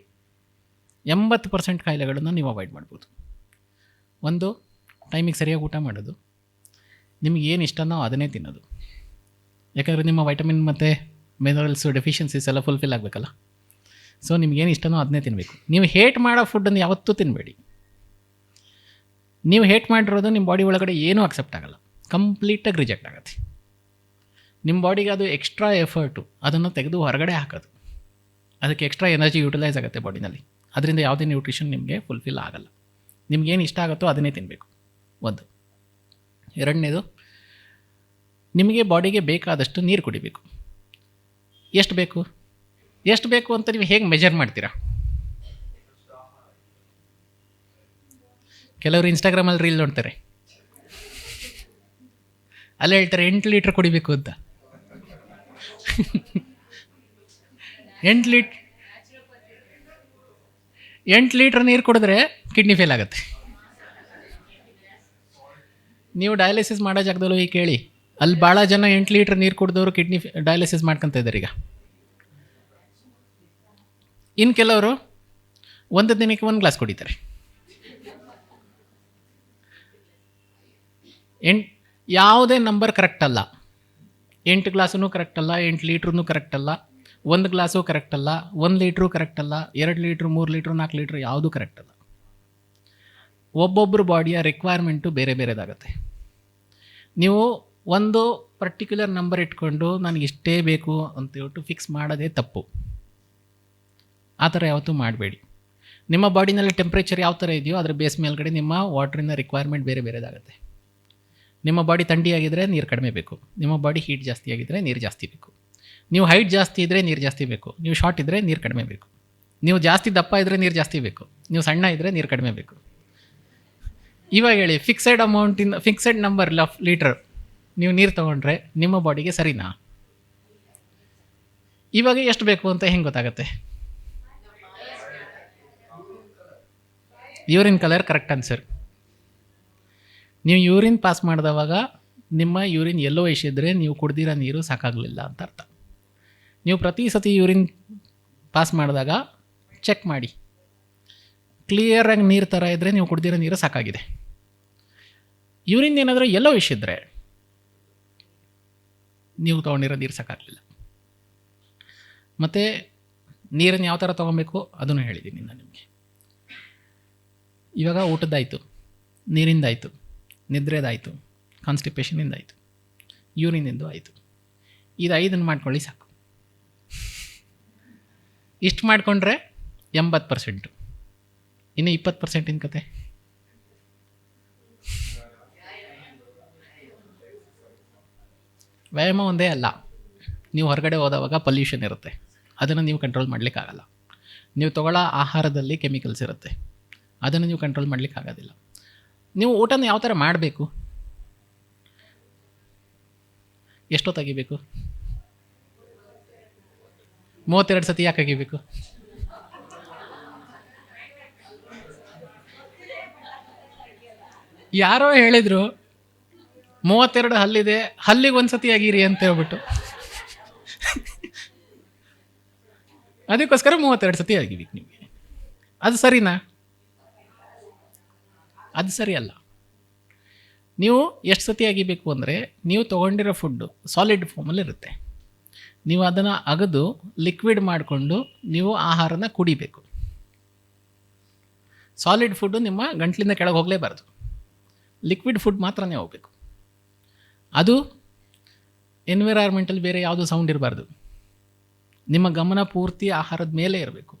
80% ಕಾಯಿಲೆಗಳನ್ನು ನೀವು ಅವಾಯ್ಡ್ ಮಾಡ್ಬೋದು. ಒಂದು, ಟೈಮಿಗೆ ಸರಿಯಾಗಿ ಊಟ ಮಾಡೋದು, ನಿಮ್ಗೆ ಏನು ಇಷ್ಟನೋ ಅದನ್ನೇ ತಿನ್ನೋದು. ಯಾಕಂದರೆ ನಿಮ್ಮ ವೈಟಮಿನ್ ಮತ್ತು ಮಿನರಲ್ಸು ಡೆಫಿಷಿಯನ್ಸೀಸ್ ಎಲ್ಲ ಫುಲ್ಫಿಲ್ ಆಗಬೇಕಲ್ಲ. ಸೊ ನಿಮ್ಗೇನು ಇಷ್ಟನೋ ಅದನ್ನೇ ತಿನ್ನಬೇಕು. ನೀವು ಹೇಟ್ ಮಾಡೋ ಫುಡ್ಡನ್ನು ಯಾವತ್ತೂ ತಿನ್ನಬೇಡಿ. ನೀವು ಹೇಟ್ ಮಾಡಿರೋದು ನಿಮ್ಮ ಬಾಡಿ ಒಳಗಡೆ ಏನೂ ಅಕ್ಸೆಪ್ಟ್ ಆಗೋಲ್ಲ, ಕಂಪ್ಲೀಟಾಗಿ ರಿಜೆಕ್ಟ್ ಆಗುತ್ತೆ. ನಿಮ್ಮ ಬಾಡಿಗೆ ಅದು ಎಕ್ಸ್ಟ್ರಾ ಎಫರ್ಟು, ಅದನ್ನು ತೆಗೆದು ಹೊರಗಡೆ ಹಾಕೋದು. ಅದಕ್ಕೆ ಎಕ್ಸ್ಟ್ರಾ ಎನರ್ಜಿ ಯೂಟಿಲೈಸ್ ಆಗುತ್ತೆ ಬಾಡಿನಲ್ಲಿ. ಅದರಿಂದ ಯಾವುದೇ ನ್ಯೂಟ್ರಿಷನ್ ನಿಮಗೆ ಫುಲ್ಫಿಲ್ ಆಗೋಲ್ಲ. ನಿಮ್ಗೇನು ಇಷ್ಟ ಆಗುತ್ತೋ ಅದನ್ನೇ ತಿನ್ನಬೇಕು. ಒಂದು. ಎರಡನೇದು, ನಿಮಗೆ ಬಾಡಿಗೆ ಬೇಕಾದಷ್ಟು ನೀರು ಕುಡಿಬೇಕು. ಎಷ್ಟು ಬೇಕು ಅಂತ ನೀವು ಹೇಗೆ ಮೆಜರ್ ಮಾಡ್ತೀರಾ? ಕೆಲವರು ಇನ್ಸ್ಟಾಗ್ರಾಮಲ್ಲಿ ರೀಲ್ ನೋಡ್ತಾರೆ, ಅಲ್ಲೇ ಹೇಳ್ತಾರೆ 8 ಲೀಟ್ರ್ ಕುಡಿಬೇಕು ಅಂತ. 8 ಲೀಟ್ರ್ ನೀರು ಕುಡಿದ್ರೆ ಕಿಡ್ನಿ ಫೇಲ್ ಆಗುತ್ತೆ. ನೀವು ಡಯಾಲಿಸಿಸ್ ಮಾಡೋ ಜಾಗದಲ್ಲೂ ಈಗ ಕೇಳಿ, ಅಲ್ಲಿ ಭಾಳ ಜನ 8 ಲೀಟ್ರ್ ನೀರು ಕುಡಿದವರು ಕಿಡ್ನಿ ಡಯಾಲಿಸಿಸ್ ಮಾಡ್ಕೊತ ಇದ್ದಾರೆ ಈಗ. ಇನ್ನು ಕೆಲವರು ಒಂದು ದಿನಕ್ಕೆ 1 ಗ್ಲಾಸ್ ಕುಡಿತಾರೆ. ಯಾವುದೇ ನಂಬರ್ ಕರೆಕ್ಟ್ ಅಲ್ಲ. 8 ಗ್ಲಾಸೂ ಕರೆಕ್ಟ್ ಅಲ್ಲ, 8 ಲೀಟ್ರೂ ಕರೆಕ್ಟ್ ಅಲ್ಲ, 1 ಗ್ಲಾಸು ಕರೆಕ್ಟ್ ಅಲ್ಲ, 1 ಲೀಟ್ರೂ ಕರೆಕ್ಟ್ ಅಲ್ಲ, 2 ಲೀಟ್ರು 3 ಲೀಟ್ರು 4 ಲೀಟ್ರು ಯಾವುದೂ ಕರೆಕ್ಟ್ ಅಲ್ಲ. ಒಬ್ಬೊಬ್ಬರು ಬಾಡಿಯ ರಿಕ್ವೈರ್ಮೆಂಟು ಬೇರೆ ಬೇರೆದಾಗುತ್ತೆ. ನೀವು ಒಂದು ಪರ್ಟಿಕ್ಯುಲರ್ ನಂಬರ್ ಇಟ್ಕೊಂಡು ನನಗೆ ಇಷ್ಟೇ ಬೇಕು ಅಂತೇಳ್ಬಿಟ್ಟು ಫಿಕ್ಸ್ ಮಾಡೋದೇ ತಪ್ಪು. ಆ ಥರ ಯಾವತ್ತೂ ಮಾಡಬೇಡಿ. ನಿಮ್ಮ ಬಾಡಿನಲ್ಲಿ ಟೆಂಪ್ರೇಚರ್ ಯಾವ ಥರ ಇದೆಯೋ ಅದರ ಬೇಸ್ ಮೇಲ್ಗಡೆ ನಿಮ್ಮ ವಾಟ್ರಿನ ರಿಕ್ವೈರ್ಮೆಂಟ್ ಬೇರೆ ಬೇರೆದಾಗುತ್ತೆ. ನಿಮ್ಮ ಬಾಡಿ ಥಂಡಿಯಾಗಿದ್ದರೆ ನೀರು ಕಡಿಮೆ ಬೇಕು, ನಿಮ್ಮ ಬಾಡಿ ಹೀಟ್ ಜಾಸ್ತಿ ಆಗಿದ್ದರೆ ನೀರು ಜಾಸ್ತಿ ಬೇಕು. ನೀವು ಹೈಟ್ ಜಾಸ್ತಿ ಇದ್ದರೆ ನೀರು ಜಾಸ್ತಿ ಬೇಕು, ನೀವು ಶಾರ್ಟ್ ಇದ್ದರೆ ನೀರು ಕಡಿಮೆ ಬೇಕು. ನೀವು ಜಾಸ್ತಿ ದಪ್ಪ ಇದ್ದರೆ ನೀರು ಜಾಸ್ತಿ ಬೇಕು, ನೀವು ಸಣ್ಣ ಇದ್ದರೆ ನೀರು ಕಡಿಮೆ ಬೇಕು. ಇವಾಗ ಹೇಳಿ, ಫಿಕ್ಸೆಡ್ ನಂಬರ್ ಲೀಟ್ರ್ ನೀವು ನೀರು ತೊಗೊಂಡ್ರೆ ನಿಮ್ಮ ಬಾಡಿಗೆ ಸರಿನಾ? ಇವಾಗ ಎಷ್ಟು ಬೇಕು ಅಂತ ಹೆಂಗೆ ಗೊತ್ತಾಗುತ್ತೆ? Urine colour correct answer. ನೀವು ಯೂರಿನ್ ಪಾಸ್ ಮಾಡಿದವಾಗ ನಿಮ್ಮ ಯೂರಿನ್ ಯೆಲ್ಲೋಯಿಶ್ ಇದ್ದರೆ ನೀವು ಕುಡ್ದಿರೋ ನೀರು ಸಾಕಾಗಲಿಲ್ಲ ಅಂತ ಅರ್ಥ. ನೀವು ಪ್ರತಿ ಸತಿ ಯೂರಿನ್ ಪಾಸ್ ಮಾಡಿದಾಗ ಚೆಕ್ ಮಾಡಿ, ಕ್ಲಿಯರಾಗಿ ನೀರು ಥರ ಇದ್ದರೆ ನೀವು ಕುಡ್ದಿರೋ ನೀರು ಸಾಕಾಗಿದೆ. ಯೂರಿನ್ ಏನಾದರೂ ಯೆಲ್ಲೋಯಿಶ್ ಇದ್ದರೆ ನೀವು ತೊಗೊಂಡಿರೋ ನೀರು ಸಾಕಾಗಲಿಲ್ಲ. ಮತ್ತು ನೀರನ್ನು ಯಾವ ಥರ ತೊಗೊಬೇಕು ಅದನ್ನು ಹೇಳಿದ್ದೀನಿ ನಾನು ನಿಮಗೆ. ಇವಾಗ ಊಟದ್ದಾಯಿತು, ನೀರಿಂದಾಯಿತು, ನಿದ್ರೆದಾಯಿತು, ಕಾನ್ಸ್ಟಿಪೇಷನಿಂದಾಯಿತು, ಯೂರಿನಿಂದು ಆಯಿತು. ಇದು 5 ಮಾಡ್ಕೊಳ್ಳಿ ಸಾಕು. ಇಷ್ಟು ಮಾಡಿಕೊಂಡ್ರೆ 80%. ಇನ್ನು 20% ಕತೆ ವ್ಯಾಯಾಮ ಒಂದೇ ಅಲ್ಲ. ನೀವು ಹೊರಗಡೆ ಹೋದವಾಗ ಪೊಲ್ಯೂಷನ್ ಇರುತ್ತೆ, ಅದನ್ನು ನೀವು ಕಂಟ್ರೋಲ್ ಮಾಡಲಿಕ್ಕಾಗಲ್ಲ. ನೀವು ತಗೊಳ್ಳೋ ಆಹಾರದಲ್ಲಿ ಕೆಮಿಕಲ್ಸ್ ಇರುತ್ತೆ, ಅದನ್ನು ನೀವು ಕಂಟ್ರೋಲ್ ಮಾಡಲಿಕ್ಕಾಗೋದಿಲ್ಲ. ನೀವು ಊಟನ ಯಾವ ಥರ ಮಾಡಬೇಕು, ಎಷ್ಟೋ ತೆಗಿಬೇಕು? 32 ಸತಿ ಯಾಕೆ ತೆಗಿಬೇಕು? ಯಾರೋ ಹೇಳಿದರು 32 ಹಲ್ಲಿದೆ, ಹಲ್ಲಿಗೆ ಒಂದು ಸತಿ ಆಗಿರಿ ಅಂತ ಹೇಳ್ಬಿಟ್ಟು, ಅದಕ್ಕೋಸ್ಕರ 32 ಸತಿ ಆಗಿಬೇಕು ನಿಮಗೆ. ಅದು ಸರಿನಾ? ಅದು ಸರಿ ಅಲ್ಲ. ನೀವು ಎಷ್ಟು ಸತಿ ಆಗಿಬೇಕು ಅಂದರೆ, ನೀವು ತೊಗೊಂಡಿರೋ ಫುಡ್ಡು ಸಾಲಿಡ್ ಫಾರ್ಮಲ್ಲಿರುತ್ತೆ, ನೀವು ಅದನ್ನು ಅಗದು ಲಿಕ್ವಿಡ್ ಮಾಡಿಕೊಂಡು ನೀವು ಆಹಾರನ ಕುಡಿಬೇಕು. ಸಾಲಿಡ್ ಫುಡ್ಡು ನಿಮ್ಮ ಗಂಟ್ಲಿಂದ ಕೆಳಗೆ ಹೋಗಲೇಬಾರ್ದು, ಲಿಕ್ವಿಡ್ ಫುಡ್ ಮಾತ್ರನೇ ಹೋಗಬೇಕು. ಅದು ಎನ್ವಿರಾನ್ಮೆಂಟಲ್ಲಿ ಬೇರೆ ಯಾವುದೂ ಸೌಂಡ್ ಇರಬಾರ್ದು, ನಿಮ್ಮ ಗಮನ ಪೂರ್ತಿ ಆಹಾರದ ಮೇಲೆ ಇರಬೇಕು.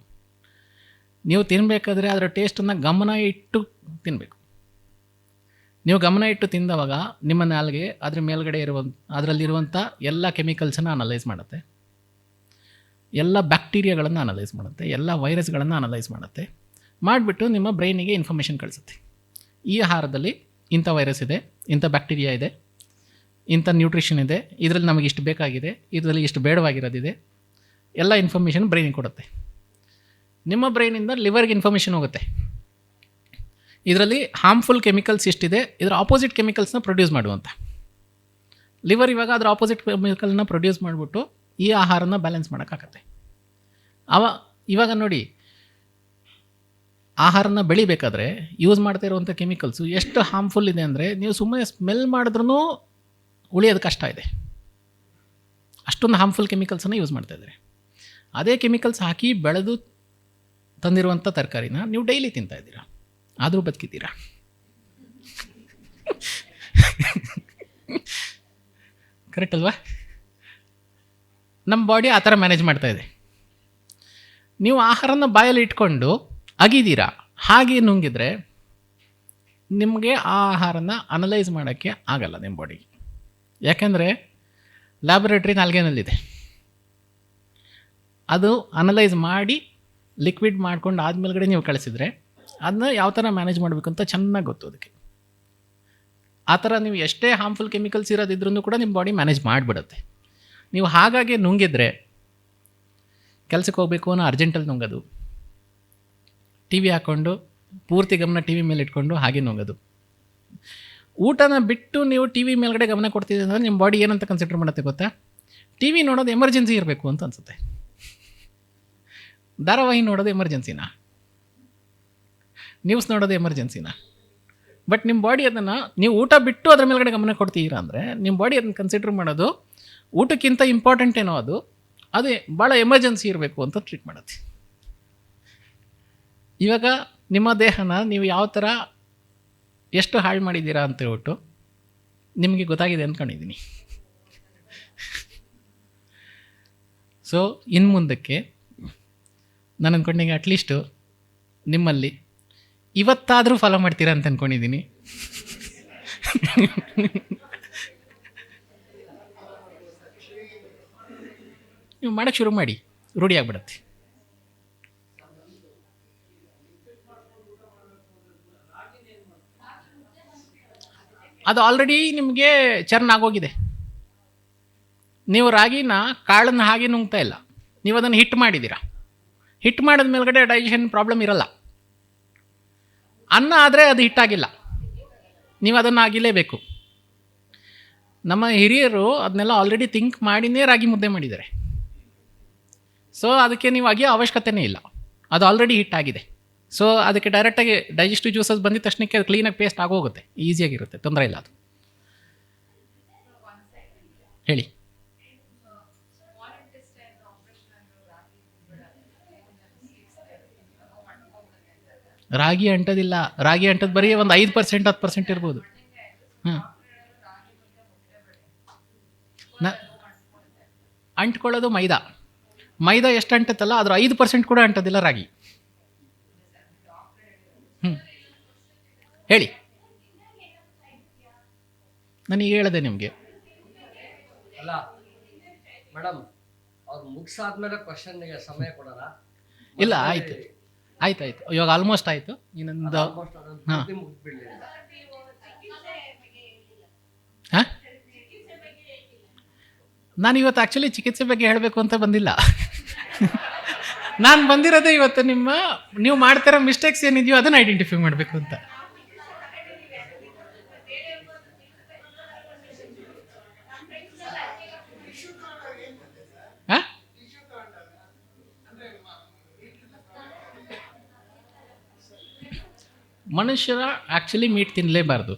ನೀವು ತಿನ್ನಬೇಕಾದ್ರೆ ಅದರ ಟೇಸ್ಟನ್ನು ಗಮನ ಇಟ್ಟು ತಿನ್ನಬೇಕು. ನೀವು ಗಮನ ಇಟ್ಟು ತಿಂದವಾಗ ನಿಮ್ಮ ನಾಲಿಗೆ ಅದ್ರ ಮೇಲ್ಗಡೆ ಅದರಲ್ಲಿರುವಂಥ ಎಲ್ಲ ಕೆಮಿಕಲ್ಸನ್ನು ಅನಲೈಸ್ ಮಾಡುತ್ತೆ, ಎಲ್ಲ ಬ್ಯಾಕ್ಟೀರಿಯಾಗಳನ್ನು ಅನಲೈಸ್ ಮಾಡುತ್ತೆ, ಎಲ್ಲ ವೈರಸ್ಗಳನ್ನು ಅನಲೈಸ್ ಮಾಡುತ್ತೆ. ಮಾಡಿಬಿಟ್ಟು ನಿಮ್ಮ ಬ್ರೈನಿಗೆ ಇನ್ಫಾರ್ಮೇಷನ್ ಕಳಿಸುತ್ತೆ. ಈ ಆಹಾರದಲ್ಲಿ ಇಂಥ ವೈರಸ್ ಇದೆ, ಇಂಥ ಬ್ಯಾಕ್ಟೀರಿಯಾ ಇದೆ, ಇಂಥ ನ್ಯೂಟ್ರಿಷನ್ ಇದೆ, ಇದರಲ್ಲಿ ನಮಗೆ ಇಷ್ಟು ಬೇಕಾಗಿದೆ, ಇದರಲ್ಲಿ ಇಷ್ಟು ಬೇಡವಾಗಿರೋದಿದೆ, ಎಲ್ಲ ಇನ್ಫಾರ್ಮೇಷನ್ ಬ್ರೈನಿಗೆ ಕೊಡುತ್ತೆ. ನಿಮ್ಮ ಬ್ರೈನಿಂದ ಲಿವರ್ಗೆ ಇನ್ಫಾರ್ಮೇಷನ್ ಹೋಗುತ್ತೆ, ಇದರಲ್ಲಿ ಹಾರ್ಮ್ಫುಲ್ ಕೆಮಿಕಲ್ಸ್ ಎಷ್ಟಿದೆ, ಇದರ ಆಪೋಸಿಟ್ ಕೆಮಿಕಲ್ಸ್ನ ಪ್ರೊಡ್ಯೂಸ್ ಮಾಡುವಂಥ. ಲಿವರ್ ಇವಾಗ ಅದರ ಆಪೋಸಿಟ್ ಕೆಮಿಕಲ್ನ ಪ್ರೊಡ್ಯೂಸ್ ಮಾಡಿಬಿಟ್ಟು ಈ ಆಹಾರನ ಬ್ಯಾಲೆನ್ಸ್ ಮಾಡೋಕ್ಕಾಗತ್ತೆ. ಇವಾಗ ನೋಡಿ, ಆಹಾರನ ಬೆಳಿಬೇಕಾದ್ರೆ ಯೂಸ್ ಮಾಡ್ತಾ ಇರುವಂಥ ಕೆಮಿಕಲ್ಸು ಎಷ್ಟು ಹಾರ್ಮ್ಫುಲ್ ಇದೆ ಅಂದರೆ, ನೀವು ಸುಮ್ಮನೆ ಸ್ಮೆಲ್ ಮಾಡಿದ್ರೂ ಉಳಿಯೋದು ಕಷ್ಟ ಇದೆ, ಅಷ್ಟೊಂದು ಹಾರ್ಮ್ಫುಲ್ ಕೆಮಿಕಲ್ಸನ್ನು ಯೂಸ್ ಮಾಡ್ತಾಯಿದ್ದಾರೆ. ಅದೇ ಕೆಮಿಕಲ್ಸ್ ಹಾಕಿ ಬೆಳೆದು ತಂದಿರುವಂಥ ತರಕಾರಿನ ನೀವು ಡೈಲಿ ತಿಂತಾಯಿದ್ದೀರಾ, ಆದರೂ ಬದುಕಿದ್ದೀರಾ. ಕರೆಕ್ಟ್ ಅಲ್ವಾ? ನಮ್ಮ ಬಾಡಿ ಆ ಥರ ಮ್ಯಾನೇಜ್ ಮಾಡ್ತಾಯಿದೆ. ನೀವು ಆಹಾರನ ಬಾಯಲ್ಲಿ ಇಟ್ಕೊಂಡು ಅಗಿದ್ದೀರಾ, ಹಾಗೆ ನುಂಗಿದ್ರೆ ನಿಮಗೆ ಆ ಆಹಾರನ ಅನಲೈಸ್ ಮಾಡೋಕ್ಕೆ ಆಗಲ್ಲ ನಿಮ್ಮ ಬಾಡಿಗೆ. ಯಾಕೆಂದರೆ ಲ್ಯಾಬೊರೇಟ್ರಿ ನಾಲ್ಗೆನಲ್ಲಿದೆ, ಅದು ಅನಲೈಸ್ ಮಾಡಿ ಲಿಕ್ವಿಡ್ ಮಾಡ್ಕೊಂಡು ಆದಮೇಲೆ ನೀವು ಕಳಿಸಿದರೆ ಅದನ್ನ ಯಾವ ಥರ ಮ್ಯಾನೇಜ್ ಮಾಡಬೇಕು ಅಂತ ಚೆನ್ನಾಗಿ ಗೊತ್ತು ಅದಕ್ಕೆ. ಆ ಥರ ನೀವು ಎಷ್ಟೇ ಹಾರ್ಮ್ಫುಲ್ ಕೆಮಿಕಲ್ಸ್ ಇರೋದಿದ್ರೂ ಕೂಡ ನಿಮ್ಮ ಬಾಡಿ ಮ್ಯಾನೇಜ್ ಮಾಡಿಬಿಡುತ್ತೆ. ನೀವು ಹಾಗಾಗಿ ನುಂಗಿದ್ರೆ ಕೆಲಸಕ್ಕೆ ಹೋಗಬೇಕು ಅನ್ನೋ ಅರ್ಜೆಂಟಲ್ಲಿ ನುಂಗೋದು, ಟಿ ವಿ ಹಾಕ್ಕೊಂಡು ಪೂರ್ತಿ ಗಮನ ಟಿ ವಿ ಮೇಲೆ ಇಟ್ಕೊಂಡು ಹಾಗೆ ನುಂಗೋದು. ಊಟನ ಬಿಟ್ಟು ನೀವು ಟಿ ವಿ ಮೇಲ್ಗಡೆ ಗಮನ ಕೊಡ್ತಿದ್ದೀವಿ ಅಂದರೆ ನಿಮ್ಮ ಬಾಡಿ ಏನಂತ ಕನ್ಸಿಡರ್ ಮಾಡುತ್ತೆ ಗೊತ್ತಾ? ಟಿ ವಿ ನೋಡೋದು ಎಮರ್ಜೆನ್ಸಿ ಇರಬೇಕು ಅಂತ ಅನಿಸುತ್ತೆ. ಧಾರಾವಾಹಿ ನೋಡೋದು ಎಮರ್ಜೆನ್ಸಿನಾ? ನ್ಯೂಸ್ ನೋಡೋದು ಎಮರ್ಜೆನ್ಸಿನಾ? ಬಟ್ ನಿಮ್ಮ ಬಾಡಿ ಅದನ್ನು, ನೀವು ಊಟ ಬಿಟ್ಟು ಅದ್ರ ಮೇಲ್ಗಡೆ ಗಮನ ಕೊಡ್ತೀರಾ ಅಂದರೆ ನಿಮ್ಮ ಬಾಡಿ ಅದನ್ನು ಕನ್ಸಿಡರ್ ಮಾಡೋದು ಊಟಕ್ಕಿಂತ ಇಂಪಾರ್ಟೆಂಟ್ ಏನೋ ಅದು ಭಾಳ ಎಮರ್ಜೆನ್ಸಿ ಇರಬೇಕು ಅಂತ ಟ್ರೀಟ್ ಮಾಡುತ್ತೆ. ಇವಾಗ ನಿಮ್ಮ ದೇಹನ ನೀವು ಯಾವ ಥರ ಎಷ್ಟು ಹಾಳು ಮಾಡಿದ್ದೀರಾ ಅಂತ ಹೇಳ್ಬಿಟ್ಟು ನಿಮಗೆ ಗೊತ್ತಾಗಿದೆ ಅಂದ್ಕೊಂಡಿದ್ದೀನಿ. ಸೊ ಇನ್ನು ಮುಂದಕ್ಕೆ ನಾನು ಅಂದ್ಕೊಂಡೀಗ ಅಟ್ಲೀಸ್ಟು ನಿಮ್ಮಲ್ಲಿ ಇವತ್ತಾದರೂ ಫಾಲೋ ಮಾಡ್ತೀರಾ ಅಂತ ಅಂದ್ಕೊಂಡಿದ್ದೀನಿ. ನೀವು ಮಾಡೋಕ್ಕೆ ಶುರು ಮಾಡಿ, ರೂಢಿ ಆಗಿಬಿಡತ್ತೆ. ಅದು ಆಲ್ರೆಡಿ ನಿಮಗೆ ಚರ್ನ್ ಆಗೋಗಿದೆ. ನೀವು ರಾಗಿನ ಕಾಳನ್ನು ಹಾಗೆ ನುಂಗ್ತಾ ಇಲ್ಲ, ನೀವು ಅದನ್ನು ಹಿಟ್ಟು ಮಾಡಿದ್ದೀರಾ. ಹಿಟ್ಟು ಮಾಡಿದ ಮೇಲ್ಗಡೆ ಡೈಜೆಷನ್ ಪ್ರಾಬ್ಲಮ್ ಇರಲ್ಲ. ಅನ್ನ ಆದರೆ ಅದು ಹಿಟ್ಟಾಗಿಲ್ಲ, ನೀವು ಅದನ್ನು ಆಗಿಲೇಬೇಕು. ನಮ್ಮ ಹಿರಿಯರು ಅದನ್ನೆಲ್ಲ ಆಲ್ರೆಡಿ ಥಿಂಕ್ ಮಾಡಿನೇ ರಾಗಿ ಮುದ್ದೆ ಮಾಡಿದ್ದಾರೆ. ಸೊ ಅದಕ್ಕೆ ನೀವು ಅಗಿಯೋ ಅವಶ್ಯಕತೆಯೇ ಇಲ್ಲ, ಅದು ಆಲ್ರೆಡಿ ಹಿಟ್ ಆಗಿದೆ. ಸೊ ಅದಕ್ಕೆ ಡೈರೆಕ್ಟಾಗಿ ಡೈಜೆಸ್ಟಿವ್ ಜ್ಯೂಸಸ್ ಬಂದಿದ ತಕ್ಷಣಕ್ಕೆ ಅದು ಕ್ಲೀನಾಗಿ ಪೇಸ್ಟ್ ಆಗೋಗುತ್ತೆ, ಈಸಿಯಾಗಿರುತ್ತೆ, ತೊಂದರೆ ಇಲ್ಲ ಅದು. ಹೇಳಿ. ರಾಗಿ ಅಂಟೋದಿಲ್ಲ, ರಾಗಿ ಅಂಟೋದು ಬರೀ ಒಂದು 5% 10% ಇರ್ಬೋದು. ಹಾಂ, ಅಂಟ್ಕೊಳ್ಳೋದು ಮೈದಾ ಎಷ್ಟು ಅಂಟುತ್ತಲ್ಲ ಅದ್ರ 5% ಕೂಡ ಅಂಟೋದಿಲ್ಲ ರಾಗಿ. ಹೇಳಿ, ನನಗೆ ಹೇಳಿದೆ ನಿಮಗೆ. ಅಲ್ಲ ಮೇಡಮ್, ಅವ್ರು ಮುಗಿಸಾದ್ಮೇಲೆ ಕ್ವಶನ್ಗೆ ಸಮಯ ಕೊಡೋಣ. ಇಲ್ಲ, ಆಯಿತು. ಇವಾಗ ಆಲ್ಮೋಸ್ಟ್ ಆಯಿತು. ಇನ್ನೊಂದು ಹಾಂ ಹಾಂ ನಾನು ಇವತ್ತು ಆ್ಯಕ್ಚುಲಿ ಚಿಕಿತ್ಸೆ ಬಗ್ಗೆ ಹೇಳಬೇಕು ಅಂತ ಬಂದಿಲ್ಲ. ನಾನು ಬಂದಿರೋದೇ ಇವತ್ತು ನೀವು ಮಾಡ್ತಿರೋ ಮಿಸ್ಟೇಕ್ಸ್ ಏನಿದೆಯೋ ಅದನ್ನು ಐಡೆಂಟಿಫೈ ಮಾಡಬೇಕು ಅಂತ. ಹಾಂ, ಮನುಷ್ಯರ ಆ್ಯಕ್ಚುಲಿ ಮೀಟ್ ತಿನ್ನಲೇಬಾರ್ದು.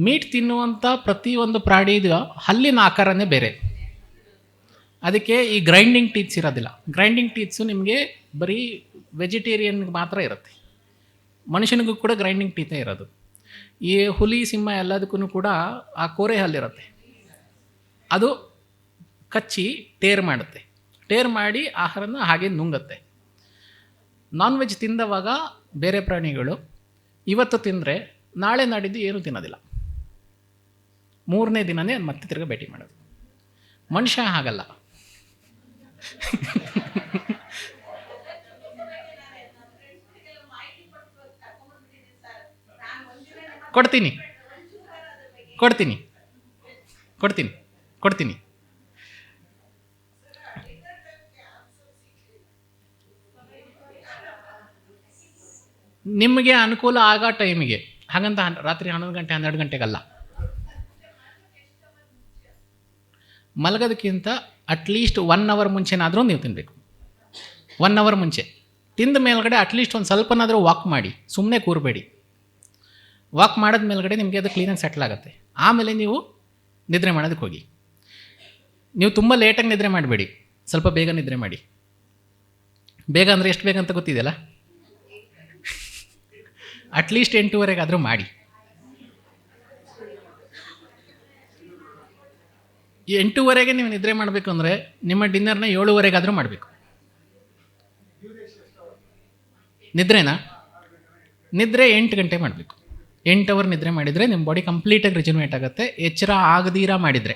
ಮೀಟ್ ತಿನ್ನುವಂಥ ಪ್ರತಿಯೊಂದು ಪ್ರಾಣಿದು ಹಲ್ಲಿನ ಆಕಾರನೇ ಬೇರೆ. ಅದಕ್ಕೆ ಈ ಗ್ರೈಂಡಿಂಗ್ ಟೀತ್ಸ್ ಇರೋದಿಲ್ಲ. ಗ್ರೈಂಡಿಂಗ್ ಟೀತ್ಸು ನಿಮಗೆ ಬರೀ ವೆಜಿಟೇರಿಯನ್ಗೆ ಮಾತ್ರ ಇರುತ್ತೆ. ಮನುಷ್ಯನಿಗೂ ಕೂಡ ಗ್ರೈಂಡಿಂಗ್ ಟೀತೇ ಇರೋದು. ಈ ಹುಲಿ, ಸಿಂಹ ಎಲ್ಲದಕ್ಕೂ ಕೂಡ ಆ ಕೋರೆ ಹಲ್ಲಿರುತ್ತೆ. ಅದು ಕಚ್ಚಿ ಟೇರ್ ಮಾಡುತ್ತೆ. ಟೇರ್ ಮಾಡಿ ಆಹಾರನ ಹಾಗೆ ನುಂಗುತ್ತೆ. ನಾನ್ ವೆಜ್ ತಿಂದವಾಗ ಬೇರೆ ಪ್ರಾಣಿಗಳು ಇವತ್ತು ತಿಂದರೆ ನಾಳೆ ನಾಡಿದ್ದು ಏನೂ ತಿನ್ನೋದಿಲ್ಲ. 3ನೇ ದಿನನೇ ಮತ್ತೆ ತಿರ್ಗಿ ಭೇಟಿ ಮಾಡೋದು. ಮನುಷ್ಯ ಹಾಗಲ್ಲ. ಕೊಡ್ತೀನಿ. ನಿಮಗೆ ಅನುಕೂಲ ಆಗೋ ಟೈಮಿಗೆ, ಹಾಗಂತ ರಾತ್ರಿ 11 ಗಂಟೆ 12 ಗಂಟೆಗಲ್ಲ. ಮಲಗೋದಕ್ಕಿಂತ ಅಟ್ಲೀಸ್ಟ್ 1 ಅವರ್ ಮುಂಚೆನಾದರೂ ನೀವು ತಿನ್ನಬೇಕು. 1 ಅವರ್ ಮುಂಚೆ ತಿಂದ ಮೇಲ್ಗಡೆ ಅಟ್ಲೀಸ್ಟ್ ಒಂದು ಸ್ವಲ್ಪನಾದರೂ ವಾಕ್ ಮಾಡಿ, ಸುಮ್ಮನೆ ಕೂರಬೇಡಿ. ವಾಕ್ ಮಾಡಿದ ಮೇಲ್ಗಡೆ ನಿಮಗೆ ಅದು ಕ್ಲೀನಾಗಿ ಸೆಟ್ಲ್ ಆಗುತ್ತೆ. ಆಮೇಲೆ ನೀವು ನಿದ್ರೆ ಮಾಡೋದಕ್ಕೆ ಹೋಗಿ. ನೀವು ತುಂಬ ಲೇಟಾಗಿ ನಿದ್ರೆ ಮಾಡಬೇಡಿ, ಸ್ವಲ್ಪ ಬೇಗ ನಿದ್ರೆ ಮಾಡಿ. ಬೇಗ ಅಂದರೆ ಎಷ್ಟು ಬೇಗ ಅಂತ ಗೊತ್ತಿದೆಯಲ್ಲ, ಅಟ್ಲೀಸ್ಟ್ 8:30 ಮಾಡಿ. 8:30 ನೀವು ನಿದ್ರೆ ಮಾಡಬೇಕು ಅಂದರೆ ನಿಮ್ಮ ಡಿನ್ನರ್ನ 7:30 ಮಾಡಬೇಕು. ನಿದ್ರೆ 8 ಗಂಟೆ ಮಾಡಬೇಕು. 8 ಅವರ್ ನಿದ್ರೆ ಮಾಡಿದರೆ ನಿಮ್ಮ ಬಾಡಿ ಕಂಪ್ಲೀಟಾಗಿ ರಿಜುನೇಟ್ ಆಗುತ್ತೆ. ಎಚ್ಚರ ಆಗದೀರಾ ಮಾಡಿದರೆ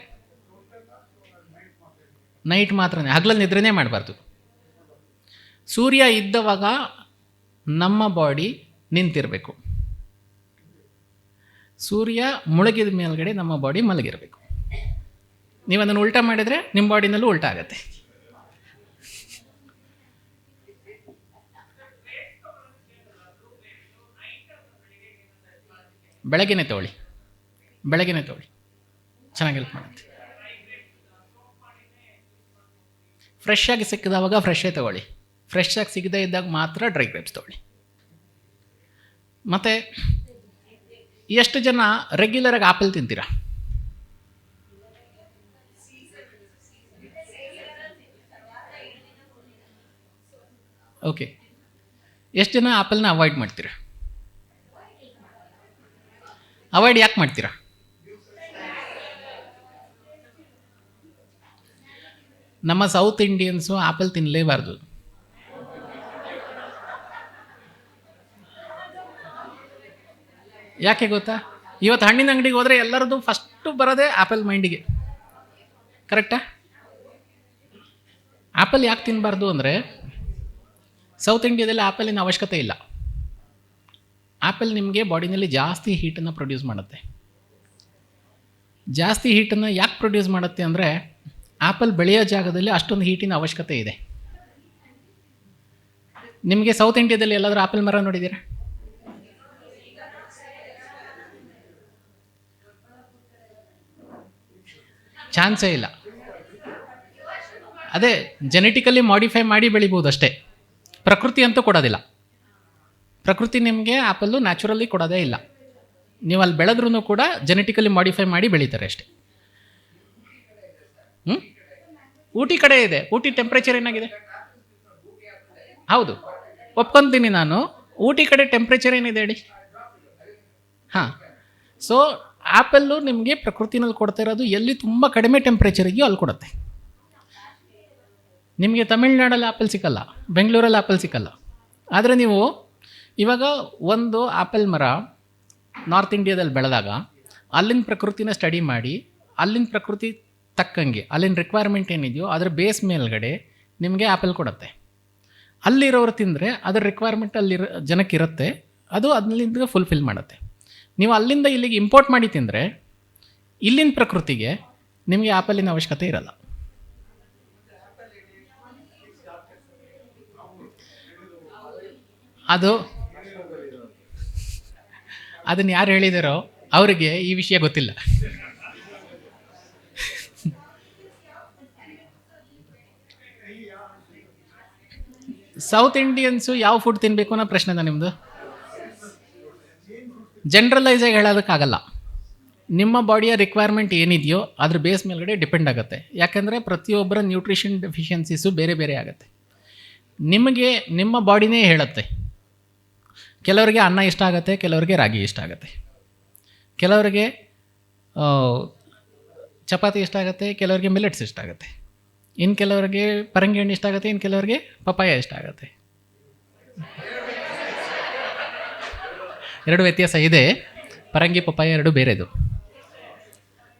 ನೈಟ್ ಮಾತ್ರನೇ, ಹಗಲಲ್ಲಿ ನಿದ್ರೆನೇ ಮಾಡಬಾರ್ದು. ಸೂರ್ಯ ಇದ್ದವಾಗ ನಮ್ಮ ಬಾಡಿ ನಿಂತಿರಬೇಕು. ಸೂರ್ಯ ಮುಳುಗಿದ ಮೇಲ್ಗಡೆ ನಮ್ಮ ಬಾಡಿ ಮಲಗಿರಬೇಕು. ನೀವು ಅದನ್ನು ಉಲ್ಟಾ ಮಾಡಿದರೆ ನಿಮ್ಮ ಬಾಡಿನಲ್ಲೂ ಉಲ್ಟಾ ಆಗುತ್ತೆ. ಬೆಳಗ್ಗೆನೇ ತಗೊಳ್ಳಿ, ಚೆನ್ನಾಗಿ ಹೆಲ್ಪ್ ಮಾಡುತ್ತೆ. ಫ್ರೆಶ್ ಆಗಿ ಸಿಕ್ಕಿದವಾಗ ಫ್ರೆಶ್ಶೇ ತಗೊಳ್ಳಿ. ಫ್ರೆಶ್ ಆಗಿ ಸಿಗದೇ ಇದ್ದಾಗ ಮಾತ್ರ ಡ್ರೈ ಗ್ರೇಪ್ಸ್ ತಗೊಳ್ಳಿ. ಮತ್ತು ಎಷ್ಟು ಜನ ರೆಗ್ಯುಲರಾಗಿ ಆಪಲ್ ತಿಂತೀರಾ? ಓಕೆ, ಎಷ್ಟು ಜನ ಆಪಲ್ನ ಅವಾಯ್ಡ್ ಮಾಡ್ತೀರಾ? ಅವಾಯ್ಡ್ ಯಾಕೆ ಮಾಡ್ತೀರಾ? ನಮ್ಮ ಸೌತ್ ಇಂಡಿಯನ್ಸು ಆಪಲ್ ತಿನ್ನಲೇಬಾರ್ದು. ಯಾಕೆ ಗೊತ್ತಾ? ಇವತ್ತು ಹಣ್ಣಿನ ಅಂಗಡಿಗೆ ಹೋದರೆ ಎಲ್ಲರದ್ದು ಫಸ್ಟು ಬರೋದೇ ಆಪಲ್ ಮೈಂಡಿಗೆ. ಕರೆಕ್ಟಾ? ಆಪಲ್ ಯಾಕೆ ತಿನ್ನಬಾರ್ದು ಅಂದರೆ, ಸೌತ್ ಇಂಡಿಯಾದಲ್ಲಿ ಆಪಲಿನ ಅವಶ್ಯಕತೆ ಇಲ್ಲ. ಆಪಲ್ ನಿಮಗೆ ಬಾಡಿನಲ್ಲಿ ಜಾಸ್ತಿ ಹೀಟನ್ನು ಪ್ರೊಡ್ಯೂಸ್ ಮಾಡುತ್ತೆ. ಜಾಸ್ತಿ ಹೀಟನ್ನು ಯಾಕೆ ಪ್ರೊಡ್ಯೂಸ್ ಮಾಡುತ್ತೆ ಅಂದರೆ, ಆಪಲ್ ಬೆಳೆಯೋ ಜಾಗದಲ್ಲಿ ಅಷ್ಟೊಂದು ಹೀಟಿನ ಅವಶ್ಯಕತೆ ಇದೆ. ನಿಮಗೆ ಸೌತ್ ಇಂಡಿಯಾದಲ್ಲಿ ಎಲ್ಲಾದರೂ ಆಪಲ್ ಮರ ನೋಡಿದ್ದೀರಾ? ಚಾನ್ಸೇ ಇಲ್ಲ. ಅದೇ ಜೆನೆಟಿಕಲಿ ಮಾಡಿಫೈ ಮಾಡಿ ಬೆಳಿಬೋದು ಅಷ್ಟೇ, ಪ್ರಕೃತಿ ಅಂತೂ ಕೊಡೋದಿಲ್ಲ. ಪ್ರಕೃತಿ ನಿಮಗೆ ಆ್ಯಪಲ್ಲು ನ್ಯಾಚುರಲಿ ಕೊಡೋದೇ ಇಲ್ಲ. ನೀವು ಅಲ್ಲಿ ಬೆಳೆದ್ರೂ ಕೂಡ ಜೆನೆಟಿಕಲಿ ಮಾಡಿಫೈ ಮಾಡಿ ಬೆಳೀತಾರೆ ಅಷ್ಟೇ. ಊಟಿ ಕಡೆ ಇದೆ. ಊಟಿ ಟೆಂಪ್ರೇಚರ್ ಏನಾಗಿದೆ? ಹೌದು, ಒಪ್ಕೊತೀನಿ ನಾನು. ಊಟಿ ಕಡೆ ಟೆಂಪ್ರೇಚರ್ ಏನಿದೆ ಹೇಳಿ? ಹಾಂ, ಸೊ ಆ್ಯಪಲ್ಲು ನಿಮಗೆ ಪ್ರಕೃತಿನಲ್ಲಿ ಕೊಡ್ತಾ ಇರೋದು ಎಲ್ಲಿ ತುಂಬ ಕಡಿಮೆ ಟೆಂಪ್ರೇಚರಿದೆಯೋ ಅಲ್ಲಿ ಕೊಡುತ್ತೆ. ನಿಮಗೆ ತಮಿಳ್ನಾಡಲ್ಲಿ ಆ್ಯಪಲ್ ಸಿಕ್ಕಲ್ಲ, ಬೆಂಗಳೂರಲ್ಲಿ ಆ್ಯಪಲ್ ಸಿಕ್ಕಲ್ಲ. ಆದರೆ ನೀವು ಇವಾಗ ಒಂದು ಆ್ಯಪಲ್ ಮರ ನಾರ್ತ್ ಇಂಡಿಯಾದಲ್ಲಿ ಬೆಳೆದಾಗ ಅಲ್ಲಿನ ಪ್ರಕೃತಿನ ಸ್ಟಡಿ ಮಾಡಿ, ಅಲ್ಲಿನ ಪ್ರಕೃತಿ ತಕ್ಕಂಗೆ ಅಲ್ಲಿನ ರಿಕ್ವೈರ್ಮೆಂಟ್ ಏನಿದೆಯೋ ಅದರ ಬೇಸ್ ಮೇಲ್ಗಡೆ ನಿಮಗೆ ಆ್ಯಪಲ್ ಕೊಡುತ್ತೆ. ಅಲ್ಲಿರೋರು ತಿಂದರೆ ಅದರ ರಿಕ್ವೈರ್ಮೆಂಟ್ ಅಲ್ಲಿರೋ ಜನಕ್ಕಿರುತ್ತೆ, ಅದು ಅಲ್ಲಿಂದ ಫುಲ್ಫಿಲ್ ಮಾಡುತ್ತೆ. ನೀವು ಅಲ್ಲಿಂದ ಇಲ್ಲಿಗೆ ಇಂಪೋರ್ಟ್ ಮಾಡಿ ತಿಂದರೆ ಇಲ್ಲಿನ ಪ್ರಕೃತಿಗೆ ನಿಮಗೆ ಆ್ಯಪಲಿನ ಅವಶ್ಯಕತೆ ಇರಲ್ಲ. ಅದನ್ನು ಯಾರು ಹೇಳಿದಾರೋ ಅವರಿಗೆ ಈ ವಿಷಯ ಗೊತ್ತಿಲ್ಲ. ಸೌತ್ ಇಂಡಿಯನ್ಸು ಯಾವ ಫುಡ್ ತಿನ್ನಬೇಕು ಅನ್ನೋ ಪ್ರಶ್ನೆನ ನಿಮ್ಮದು. ಜನರಲೈಸಾಗಿ ಹೇಳೋದಕ್ಕಾಗಲ್ಲ. ನಿಮ್ಮ ಬಾಡಿಯ ರಿಕ್ವೈರ್ಮೆಂಟ್ ಏನಿದೆಯೋ ಅದ್ರ ಬೇಸ್ ಮೇಲ್ಗಡೆ ಡಿಪೆಂಡ್ ಆಗುತ್ತೆ. ಯಾಕೆಂದರೆ ಪ್ರತಿಯೊಬ್ಬರ ನ್ಯೂಟ್ರಿಷನ್ ಡೆಫಿಷಿಯನ್ಸೀಸು ಬೇರೆ ಬೇರೆ ಆಗುತ್ತೆ. ನಿಮಗೆ ನಿಮ್ಮ ಬಾಡಿನೇ ಹೇಳುತ್ತೆ. ಕೆಲವರಿಗೆ ಅನ್ನ ಇಷ್ಟ ಆಗುತ್ತೆ, ಕೆಲವರಿಗೆ ರಾಗಿ ಇಷ್ಟ ಆಗುತ್ತೆ, ಕೆಲವರಿಗೆ ಚಪಾತಿ ಇಷ್ಟ ಆಗುತ್ತೆ, ಕೆಲವರಿಗೆ ಮಿಲೆಟ್ಸ್ ಇಷ್ಟ ಆಗುತ್ತೆ, ಇನ್ನು ಕೆಲವರಿಗೆ ಪರಂಗಿ ಹಣ್ಣು ಇಷ್ಟ ಆಗುತ್ತೆ, ಇನ್ನು ಕೆಲವರಿಗೆ ಪಪಾಯ ಇಷ್ಟ ಆಗುತ್ತೆ. ಎರಡು ವ್ಯತ್ಯಾಸ ಇದೆ. ಪರಂಗಿ ಪಪಾಯ ಎರಡು ಬೇರೆದು.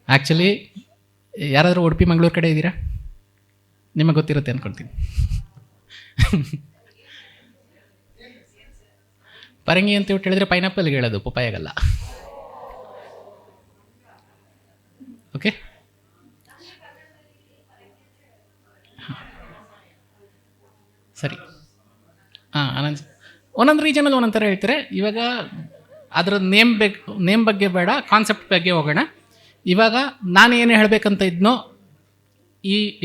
ಆ್ಯಕ್ಚುಲಿ ಯಾರಾದರೂ ಉಡುಪಿ ಮಂಗಳೂರು ಕಡೆ ಇದ್ದೀರಾ? ನಿಮಗೆ ಗೊತ್ತಿರುತ್ತೆ ಅಂದ್ಕೊಳ್ತೀನಿ. ಪರಂಗಿ ಅಂತ ಹೇಳಿದ್ರೆ ಪೈನಾಪಲ್ಗೆ ಹೇಳೋದು, ಪಪಾಯಾಗಲ್ಲ. ಓಕೆ, ಸರಿ. ಹಾಂ, ಒಂದೊಂದು ರೀಜನಲ್ಲಿ ಒಂದೊಂದು ಥರ ಹೇಳ್ತಾರೆ. ಇವಾಗ ಅದರ ನೇಮ್ ಬಗ್ಗೆ ಬೇಡ, ಕಾನ್ಸೆಪ್ಟ್ ಬಗ್ಗೆ ಹೋಗೋಣ. ಇವಾಗ ನಾನು ಏನು ಹೇಳಬೇಕಂತ ಇದ್ನೋ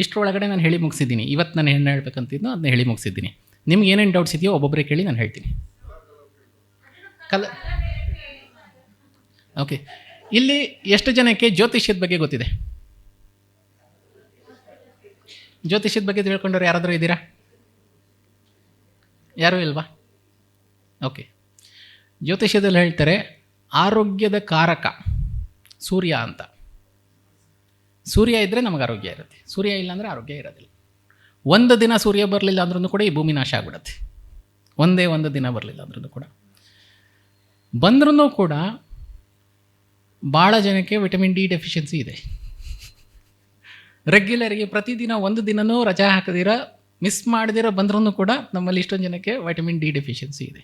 ಇಷ್ಟರೊಳಗಡೆ ನಾನು ಹೇಳಿ ಮುಗಿಸಿದ್ದೀನಿ. ಇವತ್ತು ನಾನು ಏನು ಹೇಳಬೇಕಂತಿದ್ನೋ ಅದನ್ನ ಹೇಳಿ ಮುಗಿಸಿದ್ದೀನಿ. ನಿಮ್ಗೆ ಏನೇನು ಡೌಟ್ಸ್ ಇದೆಯೋ ಒಬ್ಬೊಬ್ಬರೇ ಕೇಳಿ ನಾನು ಹೇಳ್ತೀನಿ. ಓಕೆ, ಇಲ್ಲಿ ಎಷ್ಟು ಜನಕ್ಕೆ ಜ್ಯೋತಿಷ್ಯದ ಬಗ್ಗೆ ಗೊತ್ತಿದೆ? ಜ್ಯೋತಿಷ್ಯದ ಬಗ್ಗೆ ತಿಳ್ಕೊಂಡವ್ರು ಯಾರಾದರೂ ಇದ್ದೀರಾ? ಯಾರೂ ಇಲ್ವಾ? ಓಕೆ, ಜ್ಯೋತಿಷ್ಯದಲ್ಲಿ ಹೇಳ್ತಾರೆ ಆರೋಗ್ಯದ ಕಾರಕ ಸೂರ್ಯ ಅಂತ. ಸೂರ್ಯ ಇದ್ದರೆ ನಮಗೆ ಆರೋಗ್ಯ ಇರುತ್ತೆ, ಸೂರ್ಯ ಇಲ್ಲ ಅಂದರೆ ಆರೋಗ್ಯ ಇರೋದಿಲ್ಲ. ಒಂದು ದಿನ ಸೂರ್ಯ ಬರಲಿಲ್ಲ ಅಂದ್ರೂ ಕೂಡ ಈ ಭೂಮಿ ನಾಶ ಆಗ್ಬಿಡುತ್ತೆ. ಒಂದೇ ಒಂದು ದಿನ ಬರಲಿಲ್ಲ ಅಂದ್ರೂ ಕೂಡ. ಬಂದ್ರೂ ಕೂಡ ಭಾಳ ಜನಕ್ಕೆ ವಿಟಮಿನ್ ಡಿ ಡೆಫಿಷಿಯನ್ಸಿ ಇದೆ. ರೆಗ್ಯುಲರ್ಗೆ ಪ್ರತಿದಿನ ಒಂದು ದಿನವೂ ರಜೆ ಹಾಕದಿರ ಮಿಸ್ ಮಾಡದಿರೋ ಬಂದ್ರೂ ಕೂಡ ನಮ್ಮಲ್ಲಿ ಇಷ್ಟೊಂದು ಜನಕ್ಕೆ ವಿಟಮಿನ್ ಡಿ ಡೆಫಿಷಿಯನ್ಸಿ ಇದೆ.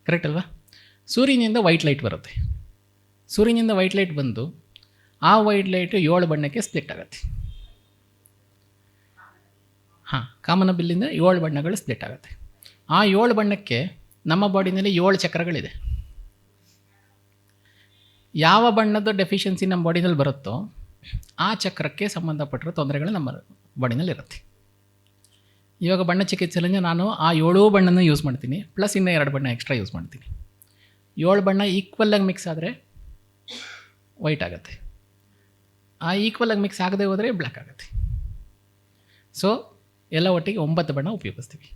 ಕರೆಕ್ಟ್ ಅಲ್ವಾ? ಸೂರ್ಯನಿಂದ ವೈಟ್ ಲೈಟ್ ಬರುತ್ತೆ. ಸೂರ್ಯನಿಂದ ವೈಟ್ ಲೈಟ್ ಬಂದು ಆ ವೈಟ್ ಲೈಟು 7 ಬಣ್ಣಕ್ಕೆ ಸ್ಪ್ಲಿಟ್ ಆಗುತ್ತೆ. ಹಾಂ, ಕಾಮನ ಬಿಲ್ಲಿಂದ 7 ಬಣ್ಣಗಳು ಸ್ಪ್ಲಿಟ್ ಆಗುತ್ತೆ. ಆ 7 ಬಣ್ಣಕ್ಕೆ ನಮ್ಮ ಬಾಡಿನಲ್ಲಿ 7 ಚಕ್ರಗಳಿದೆ. ಯಾವ ಬಣ್ಣದ ಡೆಫಿಷಿಯನ್ಸಿ ನಮ್ಮ ಬಾಡಿನಲ್ಲಿ ಬರುತ್ತೋ ಆ ಚಕ್ರಕ್ಕೆ ಸಂಬಂಧಪಟ್ಟಿರೋ ತೊಂದರೆಗಳು ನಮ್ಮ ಬಾಡಿನಲ್ಲಿರುತ್ತೆ. ಇವಾಗ ಬಣ್ಣ ಚಿಕಿತ್ಸೆಯಲ್ಲಿ ನಾನು ಆ 7 ಬಣ್ಣನ ಯೂಸ್ ಮಾಡ್ತೀನಿ, ಪ್ಲಸ್ ಇನ್ನೂ 2 ಬಣ್ಣ ಎಕ್ಸ್ಟ್ರಾ ಯೂಸ್ ಮಾಡ್ತೀನಿ. 7 ಬಣ್ಣ ಈಕ್ವಲಾಗಿ ಮಿಕ್ಸ್ ಆದರೆ ವೈಟ್ ಆಗುತ್ತೆ, ಆ ಈಕ್ವಲಾಗಿ ಮಿಕ್ಸ್ ಆಗದೆ ಹೋದರೆ ಬ್ಲ್ಯಾಕ್ ಆಗುತ್ತೆ. ಸೊ ಎಲ್ಲ ಒಟ್ಟಿಗೆ 9 ಬಣ್ಣ ಉಪಯೋಗಿಸ್ತೀವಿ.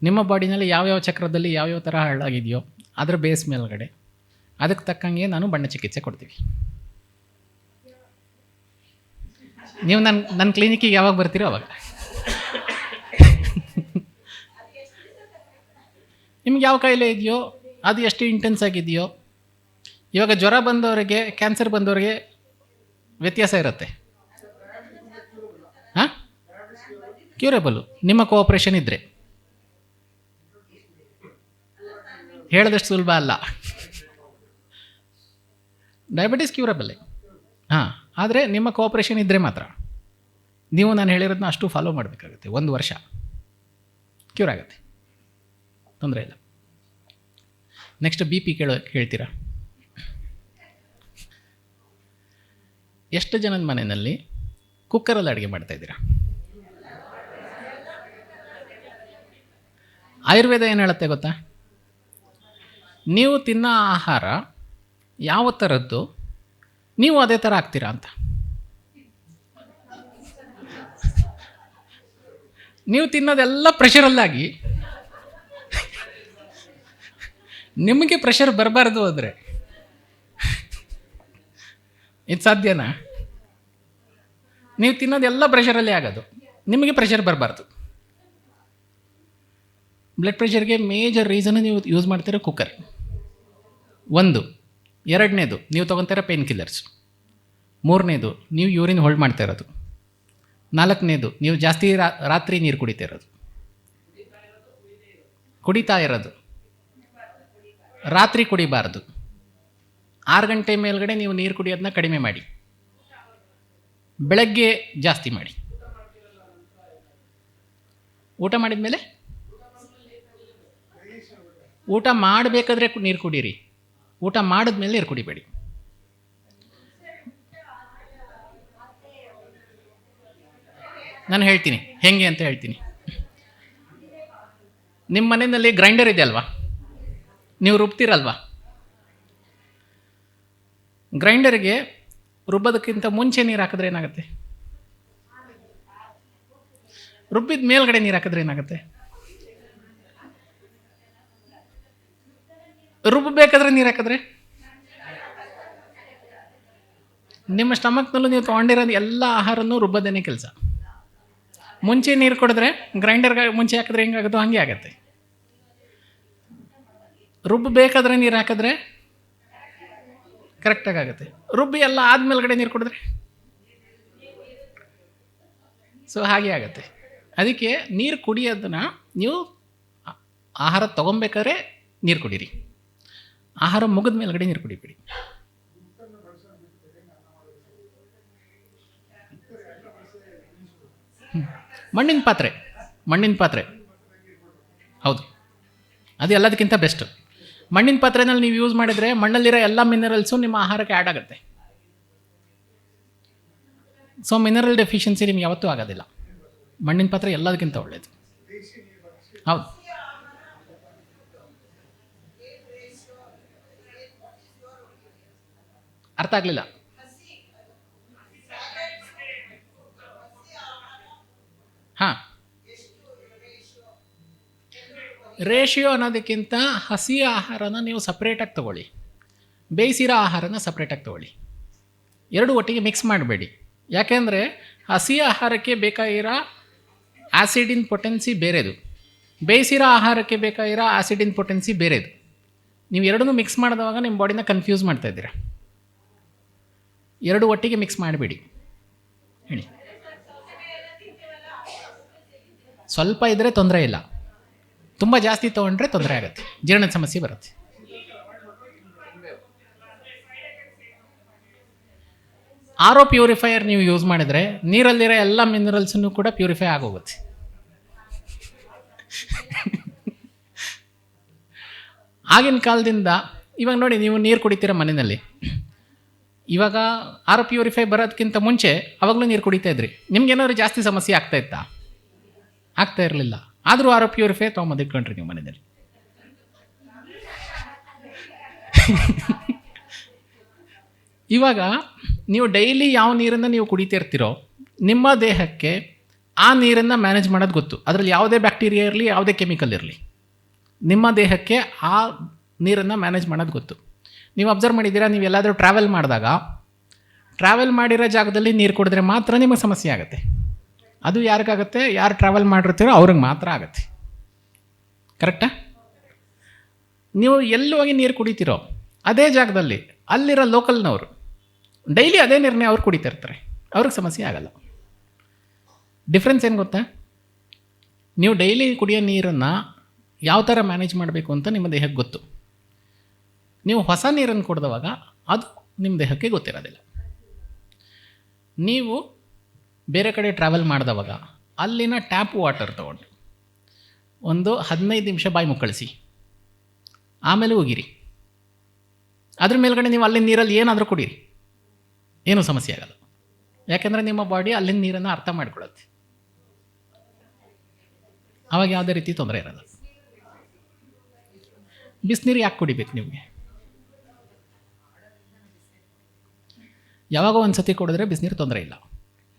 ನಿಮ್ಮ ಬಾಡಿನಲ್ಲಿ ಯಾವ್ಯಾವ ಚಕ್ರದಲ್ಲಿ ಯಾವ್ಯಾವ ಥರ ಹಾಳಾಗಿದೆಯೋ ಅದರ ಬೇಸ್ ಮೇಲ್ಗಡೆ ಅದಕ್ಕೆ ತಕ್ಕಂಗೆ ನಾನು ಬಣ್ಣ ಚಿಕಿತ್ಸೆ ಕೊಡ್ತೀವಿ. ನೀವು ನನ್ನ ಕ್ಲಿನಿಕ್ಕಿಗೆ ಯಾವಾಗ ಬರ್ತೀರೋ ಅವಾಗ ನಿಮ್ಗೆ ಯಾವ ಕಾಯಿಲೆ ಇದೆಯೋ ಅದು ಎಷ್ಟು ಇಂಟೆನ್ಸ್ ಆಗಿದೆಯೋ. ಇವಾಗ ಜ್ವರ ಬಂದವರಿಗೆ, ಕ್ಯಾನ್ಸರ್ ಬಂದವರಿಗೆ ವ್ಯತ್ಯಾಸ ಇರುತ್ತೆ. ಹಾಂ, ಕ್ಯೂರೇಬಲು ನಿಮ್ಮ ಕೋಆಪ್ರೇಷನ್ ಇದ್ದರೆ. ಹೇಳಿದಷ್ಟು ಸುಲಭ ಅಲ್ಲ. ಡಯಾಬಿಟಿಸ್ ಕ್ಯೂರಬಲ್ಲೇ, ಹಾಂ, ಆದರೆ ನಿಮ್ಮ ಕೋಆಪ್ರೇಷನ್ ಇದ್ದರೆ ಮಾತ್ರ. ನೀವು ನಾನು ಹೇಳಿರೋದನ್ನ ಅಷ್ಟು ಫಾಲೋ ಮಾಡಬೇಕಾಗುತ್ತೆ. 1 ವರ್ಷ ಕ್ಯೂರ್ ಆಗುತ್ತೆ, ತೊಂದರೆ ಇಲ್ಲ. ನೆಕ್ಸ್ಟ್ ಬಿ ಪಿ ಕೇಳ್ತೀರಾ? ಎಷ್ಟು ಜನದ ಮನೆಯಲ್ಲಿ ಕುಕ್ಕರಲ್ಲಿ ಅಡುಗೆ ಮಾಡ್ತಾಯಿದ್ದೀರಾ. ಆಯುರ್ವೇದ ಏನು ಹೇಳುತ್ತೆ ಗೊತ್ತಾ? ನೀವು ತಿನ್ನೋ ಆಹಾರ ಯಾವ ಥರದ್ದು ನೀವು ಅದೇ ಥರ ಆಗ್ತೀರಾ ಅಂತ. ನೀವು ತಿನ್ನೋದೆಲ್ಲ ಪ್ರೆಷರಲ್ಲಾಗಿ ನಿಮಗೆ ಪ್ರೆಷರ್ ಬರಬಾರ್ದು ಅಂದರೆ ಇದು ಸಾಧ್ಯನಾ? ನೀವು ತಿನ್ನೋದೆಲ್ಲ ಪ್ರೆಷರಲ್ಲೇ ಆಗೋದು, ನಿಮಗೆ ಪ್ರೆಷರ್ ಬರಬಾರ್ದು. ಬ್ಲಡ್ ಪ್ರೆಷರ್ಗೆ ಮೇಜರ್ ರೀಸನ್ ನೀವು ಯೂಸ್ ಮಾಡ್ತೀರೋ ಕುಕ್ಕರ್. ಒಂದು. ಎರಡನೇದು, ನೀವು ತೊಗೊತೀರ ಪೇನ್ ಕಿಲ್ಲರ್ಸ್. ಮೂರನೇದು, ನೀವು ಯೂರಿನ್ ಹೋಲ್ಡ್ ಮಾಡ್ತಾ ಇರೋದು. ನಾಲ್ಕನೇದು, ನೀವು ಜಾಸ್ತಿ ರಾತ್ರಿ ನೀರು ಕುಡಿತಾ ಇರೋದು. ಕುಡಿತಾ ಇರೋದು ರಾತ್ರಿ ಕುಡಿಬಾರ್ದು. 6 ಗಂಟೆ ಮೇಲ್ಗಡೆ ನೀವು ನೀರು ಕುಡಿಯೋದನ್ನ ಕಡಿಮೆ ಮಾಡಿ, ಬೆಳಗ್ಗೆ ಜಾಸ್ತಿ ಮಾಡಿ. ಊಟ ಮಾಡಿದ ಮೇಲೆ ಊಟ ಮಾಡಬೇಕಾದ್ರೆ ನೀರು ಕುಡೀರಿ, ಊಟ ಮಾಡಿದ್ಮೇಲೆ ನೀರು ಕುಡಿಬೇಡಿ. ನಾನು ಹೇಳ್ತೀನಿ ಹೆಂಗೆ ಅಂತ ಹೇಳ್ತೀನಿ. ನಿಮ್ಮ ಮನೆಯಲ್ಲಿ ಗ್ರೈಂಡರ್ ಇದೆ ಅಲ್ವಾ, ನೀವು ರುಬ್ತೀರಲ್ವಾ? ಗ್ರೈಂಡರ್ಗೆ ರುಬ್ಬೋದಕ್ಕಿಂತ ಮುಂಚೆ ನೀರು ಹಾಕಿದ್ರೆ ಏನಾಗುತ್ತೆ? ರುಬ್ಬಿದ ಮೇಲ್ಗಡೆ ನೀರು ಹಾಕಿದ್ರೆ ಏನಾಗುತ್ತೆ? ರುಬ್ಬಬೇಕಾದ್ರೆ ನೀರು ಹಾಕಿದ್ರೆ ನಿಮ್ಮ ಸ್ಟಮಕ್ನಲ್ಲೂ ನೀವು ತೊಗೊಂಡಿರೋದು ಎಲ್ಲ ಆಹಾರನೂ ರುಬ್ಬೋದೇನೆ ಕೆಲಸ. ಮುಂಚೆ ನೀರು ಕೊಡಿದ್ರೆ ಗ್ರೈಂಡರ್ಗೆ ಮುಂಚೆ ಹಾಕಿದ್ರೆ ಹೆಂಗಾಗುತ್ತೋ ಹಾಗೆ ಆಗುತ್ತೆ. ರುಬ್ಬಬೇಕಾದ್ರೆ ನೀರು ಹಾಕಿದ್ರೆ ಕರೆಕ್ಟಾಗಿ ಆಗುತ್ತೆ. ರುಬ್ಬಿ ಎಲ್ಲ ಆದಮೇಲ್ಗಡೆ ನೀರು ಕುಡಿದ್ರೆ ಸೊ ಹಾಗೆ ಆಗುತ್ತೆ. ಅದಕ್ಕೆ ನೀರು ಕುಡಿಯೋದನ್ನ ನೀವು ಆಹಾರ ತೊಗೊಬೇಕಾದ್ರೆ ನೀರು ಕುಡೀರಿ, ಆಹಾರ ಮುಗಿದ ಮೇಲ್ಗಡೆ ನೀರು ಕುಡಿಬೇಡಿ. ಮಣ್ಣಿನ ಪಾತ್ರೆ ಹೌದು, ಅದು ಎಲ್ಲದಕ್ಕಿಂತ ಬೆಸ್ಟ್. ಮಣ್ಣಿನ ಪಾತ್ರೆನಲ್ಲಿ ನೀವು ಯೂಸ್ ಮಾಡಿದರೆ ಮಣ್ಣಲ್ಲಿರೋ ಎಲ್ಲ ಮಿನರಲ್ಸು ನಿಮ್ಮ ಆಹಾರಕ್ಕೆ ಆ್ಯಡ್ ಆಗುತ್ತೆ. ಸೊ ಮಿನರಲ್ ಡೆಫಿಷಿಯನ್ಸಿ ನಿಮ್ಗೆ ಯಾವತ್ತೂ ಆಗೋದಿಲ್ಲ. ಮಣ್ಣಿನ ಪಾತ್ರೆ ಎಲ್ಲದಕ್ಕಿಂತ ಒಳ್ಳೆಯದು. ಹೌದು, ಅರ್ಥ ಆಗಲಿಲ್ಲ. ಹಾಂ, ರೇಷಿಯೋ ಅನ್ನೋದಕ್ಕಿಂತ ಹಸಿ ಆಹಾರನ ನೀವು ಸಪ್ರೇಟಾಗಿ ತೊಗೊಳ್ಳಿ, ಬೇಯಿಸಿರೋ ಆಹಾರನ ಸಪ್ರೇಟಾಗಿ ತೊಗೊಳ್ಳಿ. ಎರಡು ಒಟ್ಟಿಗೆ ಮಿಕ್ಸ್ ಮಾಡಬೇಡಿ. ಯಾಕೆಂದರೆ ಹಸಿ ಆಹಾರಕ್ಕೆ ಬೇಕಾಗಿರೋ ಆ್ಯಸಿಡಿನ್ ಪೊಟೆನ್ಸಿ ಬೇರೆದು, ಬೇಯಿಸಿರೋ ಆಹಾರಕ್ಕೆ ಬೇಕಾಗಿರೋ ಆ್ಯಸಿಡಿನ್ ಪೊಟೆನ್ಸಿ ಬೇರೆದು. ನೀವು ಎರಡನ್ನೂ ಮಿಕ್ಸ್ ಮಾಡಿದವಾಗ ನಿಮ್ಮ ಬಾಡಿನ ಕನ್ಫ್ಯೂಸ್ ಮಾಡ್ತಾಯಿದ್ದೀರಾ. ಎರಡು ಒಟ್ಟಿಗೆ ಮಿಕ್ಸ್ ಮಾಡಬೇಡಿ. ಹೇಳಿ. ಸ್ವಲ್ಪ ಇದ್ದರೆ ತೊಂದರೆ ಇಲ್ಲ, ತುಂಬ ಜಾಸ್ತಿ ತೊಗೊಂಡ್ರೆ ತೊಂದರೆ ಆಗುತ್ತೆ, ಜೀರ್ಣದ ಸಮಸ್ಯೆ ಬರುತ್ತೆ. ಆರ್ ಒ ಪ್ಯೂರಿಫೈಯರ್ ನೀವು ಯೂಸ್ ಮಾಡಿದರೆ ನೀರಲ್ಲಿರೋ ಎಲ್ಲ ಮಿನರಲ್ಸನ್ನು ಕೂಡ ಪ್ಯೂರಿಫೈ ಆಗೋಗುತ್ತೆ. ಆಗಿನ ಕಾಲದಿಂದ ಇವಾಗ ನೋಡಿ, ನೀವು ನೀರು ಕುಡಿತೀರ ಮನೆಯಲ್ಲಿ. ಇವಾಗ ಆರ್ ಒ ಪ್ಯೂರಿಫೈ ಬರೋದಕ್ಕಿಂತ ಮುಂಚೆ ಅವಾಗಲೂ ನೀರು ಕುಡಿತಾ ಇದ್ರಿ. ನಿಮ್ಗೇನಾದ್ರು ಜಾಸ್ತಿ ಸಮಸ್ಯೆ ಆಗ್ತಾ ಇತ್ತಾ? ಆಗ್ತಾ ಇರಲಿಲ್ಲ. ಆದರೂ ಆರ್ ಒ ಪ್ಯೂರಿಫೈ ತೊಗೊಂಬಂದಿಟ್ಕೊಂಡ್ರಿ ನೀವು ಮನೆಯಲ್ಲಿ. ಇವಾಗ ನೀವು ಡೈಲಿ ಯಾವ ನೀರನ್ನು ನೀವು ಕುಡಿತಿರ್ತೀರೋ ನಿಮ್ಮ ದೇಹಕ್ಕೆ ಆ ನೀರನ್ನು ಮ್ಯಾನೇಜ್ ಮಾಡೋದು ಗೊತ್ತು. ಅದರಲ್ಲಿ ಯಾವುದೇ ಬ್ಯಾಕ್ಟೀರಿಯಾ ಇರಲಿ, ಯಾವುದೇ ಕೆಮಿಕಲ್ ಇರಲಿ, ನಿಮ್ಮ ದೇಹಕ್ಕೆ ಆ ನೀರನ್ನು ಮ್ಯಾನೇಜ್ ಮಾಡೋದು ಗೊತ್ತು. ನೀವು ಅಬ್ಸರ್ವ್ ಮಾಡಿದ್ದೀರಾ, ನೀವು ಎಲ್ಲಾದರೂ ಟ್ರಾವೆಲ್ ಮಾಡಿದಾಗ ಟ್ರಾವೆಲ್ ಮಾಡಿರೋ ಜಾಗದಲ್ಲಿ ನೀರು ಕುಡಿದ್ರೆ ಮಾತ್ರ ನಿಮಗೆ ಸಮಸ್ಯೆ ಆಗುತ್ತೆ. ಅದು ಯಾರಿಗಾಗುತ್ತೆ? ಯಾರು ಟ್ರಾವೆಲ್ ಮಾಡಿರ್ತೀರೋ ಅವ್ರಿಗೆ ಮಾತ್ರ ಆಗುತ್ತೆ. ಕರೆಕ್ಟಾ? ನೀವು ಎಲ್ಲಿ ಹೋಗಿ ನೀರು ಕುಡಿತೀರೋ ಅದೇ ಜಾಗದಲ್ಲಿ ಅಲ್ಲಿರೋ ಲೋಕಲ್ನವರು ಡೈಲಿ ಅದೇ ನೀರನ್ನೇ ಅವ್ರು ಕುಡಿತಾ ಇರ್ತಾರೆ, ಅವ್ರಿಗೆ ಸಮಸ್ಯೆ ಆಗಲ್ಲ. ಡಿಫ್ರೆನ್ಸ್ ಏನು ಗೊತ್ತಾ? ನೀವು ಡೈಲಿ ಕುಡಿಯೋ ನೀರನ್ನು ಯಾವ ಥರ ಮ್ಯಾನೇಜ್ ಮಾಡಬೇಕು ಅಂತ ನಿಮ್ಮ ದೇಹಕ್ಕೆ ಗೊತ್ತು. ನೀವು ಹೊಸ ನೀರನ್ನು ಕುಡಿದವಾಗ ಅದು ನಿಮ್ಮ ದೇಹಕ್ಕೆ ಗೊತ್ತಿರೋದಿಲ್ಲ. ನೀವು ಬೇರೆ ಕಡೆ ಟ್ರಾವೆಲ್ ಮಾಡಿದವಾಗ ಅಲ್ಲಿನ ಟ್ಯಾಪ್ ವಾಟರ್ ತೊಗೊಂಡು ಒಂದು 15 ನಿಮಿಷ ಬಾಯಿ ಮುಕ್ಕಳಿಸಿ, ಆಮೇಲೆ ಹೋಗಿರಿ. ಅದ್ರ ಮೇಲ್ಗಡೆ ನೀವು ಅಲ್ಲಿ ನೀರಲ್ಲಿ ಏನಾದರೂ ಕುಡೀರಿ, ಏನೂ ಸಮಸ್ಯೆ ಆಗಲ್ಲ. ಯಾಕೆಂದರೆ ನಿಮ್ಮ ಬಾಡಿ ಅಲ್ಲಿನ ನೀರನ್ನು ಅರ್ಥ ಮಾಡ್ಕೊಳ್ಳುತ್ತೆ. ಆವಾಗ ಯಾವುದೇ ರೀತಿ ತೊಂದರೆ ಇರೋಲ್ಲ. ಬಿಸಿನೀರು ಯಾಕೆ ಕುಡಿಬೇಕು ನಿಮಗೆ? ಯಾವಾಗ ಒಂದು ಸತಿ ಕುಡಿದ್ರೆ ಬಿಸಿನೀರು ತೊಂದರೆ ಇಲ್ಲ.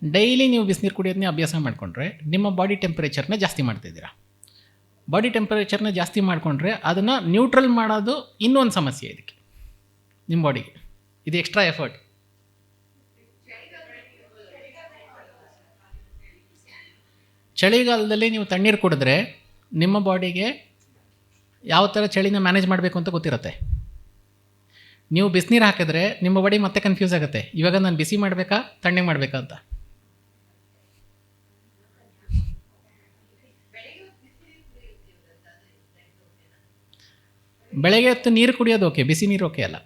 ಡೈಲಿ ನೀವು ಬಿಸಿನೀರು ಕುಡಿಯೋದನ್ನೇ ಅಭ್ಯಾಸ ಮಾಡಿಕೊಂಡ್ರೆ ನಿಮ್ಮ ಬಾಡಿ ಟೆಂಪರೇಚರ್ನ ಜಾಸ್ತಿ ಮಾಡ್ತಿದ್ದೀರಾ. ಬಾಡಿ ಟೆಂಪರೇಚರ್ನ ಜಾಸ್ತಿ ಮಾಡಿಕೊಂಡ್ರೆ ಅದನ್ನು ನ್ಯೂಟ್ರಲ್ ಮಾಡೋದು ಇನ್ನೊಂದು ಸಮಸ್ಯೆ ಇದಕ್ಕೆ ನಿಮ್ಮ ಬಾಡಿಗೆ. ಇದು ಎಕ್ಸ್ಟ್ರಾ ಎಫರ್ಟ್. ಚಳಿಗಾಲದಲ್ಲಿ ನೀವು ತಣ್ಣೀರು ಕುಡಿದ್ರೆ ನಿಮ್ಮ ಬಾಡಿಗೆ ಯಾವ ಥರ ಚಳಿನ ಮ್ಯಾನೇಜ್ ಮಾಡಬೇಕು ಅಂತ ಗೊತ್ತಿರುತ್ತೆ. ನೀವು ಬಿಸಿನೀರು ಹಾಕಿದ್ರೆ ನಿಮ್ಮ ಬಾಡಿ ಮತ್ತೆ ಕನ್ಫ್ಯೂಸ್ ಆಗುತ್ತೆ, ಇವಾಗ ನಾನು ಬಿಸಿ ಮಾಡಬೇಕಾ ತಣ್ಣಗೆ ಮಾಡಬೇಕಾ ಅಂತ. ಬೆಳಗ್ಗೆ ಹೊತ್ತು ನೀರು ಕುಡಿಯೋದು ಓಕೆ, ಬಿಸಿ ನೀರು ಓಕೆ ಅಲ್ಲ,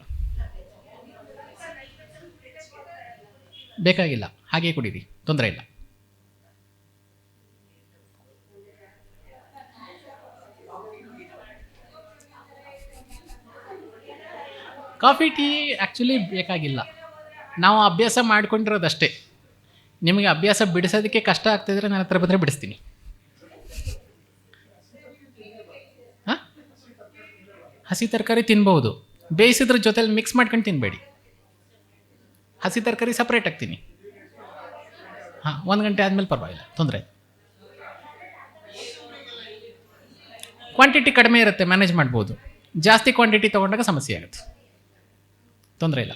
ಬೇಕಾಗಿಲ್ಲ, ಹಾಗೆ ಕುಡೀರಿ, ತೊಂದರೆ ಇಲ್ಲ. ಕಾಫಿ ಟೀ ಆ್ಯಕ್ಚುಲಿ ಬೇಕಾಗಿಲ್ಲ, ನಾವು ಅಭ್ಯಾಸ ಮಾಡ್ಕೊಂಡಿರೋದಷ್ಟೇ. ನಿಮಗೆ ಅಭ್ಯಾಸ ಬಿಡಿಸೋದಕ್ಕೆ ಕಷ್ಟ ಆಗ್ತಿದ್ರೆ ನನ್ನ ಹತ್ರ ಬಂದರೆ ಬಿಡಿಸ್ತೀನಿ. ಹಾಂ, ಹಸಿ ತರಕಾರಿ ತಿನ್ಬೋದು, ಬೇಯಿಸಿದ್ರ ಜೊತೆಲಿ ಮಿಕ್ಸ್ ಮಾಡ್ಕೊಂಡು ತಿನ್ನಬೇಡಿ. ಹಸಿ ತರಕಾರಿ ಸಪ್ರೇಟ್ ಆಗ್ತೀನಿ. ಹಾಂ, 1 ಗಂಟೆ ಆದಮೇಲೆ ಪರವಾಗಿಲ್ಲ, ತೊಂದರೆ. ಕ್ವಾಂಟಿಟಿ ಕಡಿಮೆ ಇರುತ್ತೆ, ಮ್ಯಾನೇಜ್ ಮಾಡ್ಬೋದು. ಜಾಸ್ತಿ ಕ್ವಾಂಟಿಟಿ ತೊಗೊಂಡಾಗ ಸಮಸ್ಯೆ ಆಗುತ್ತೆ, ತೊಂದರೆ ಇಲ್ಲ.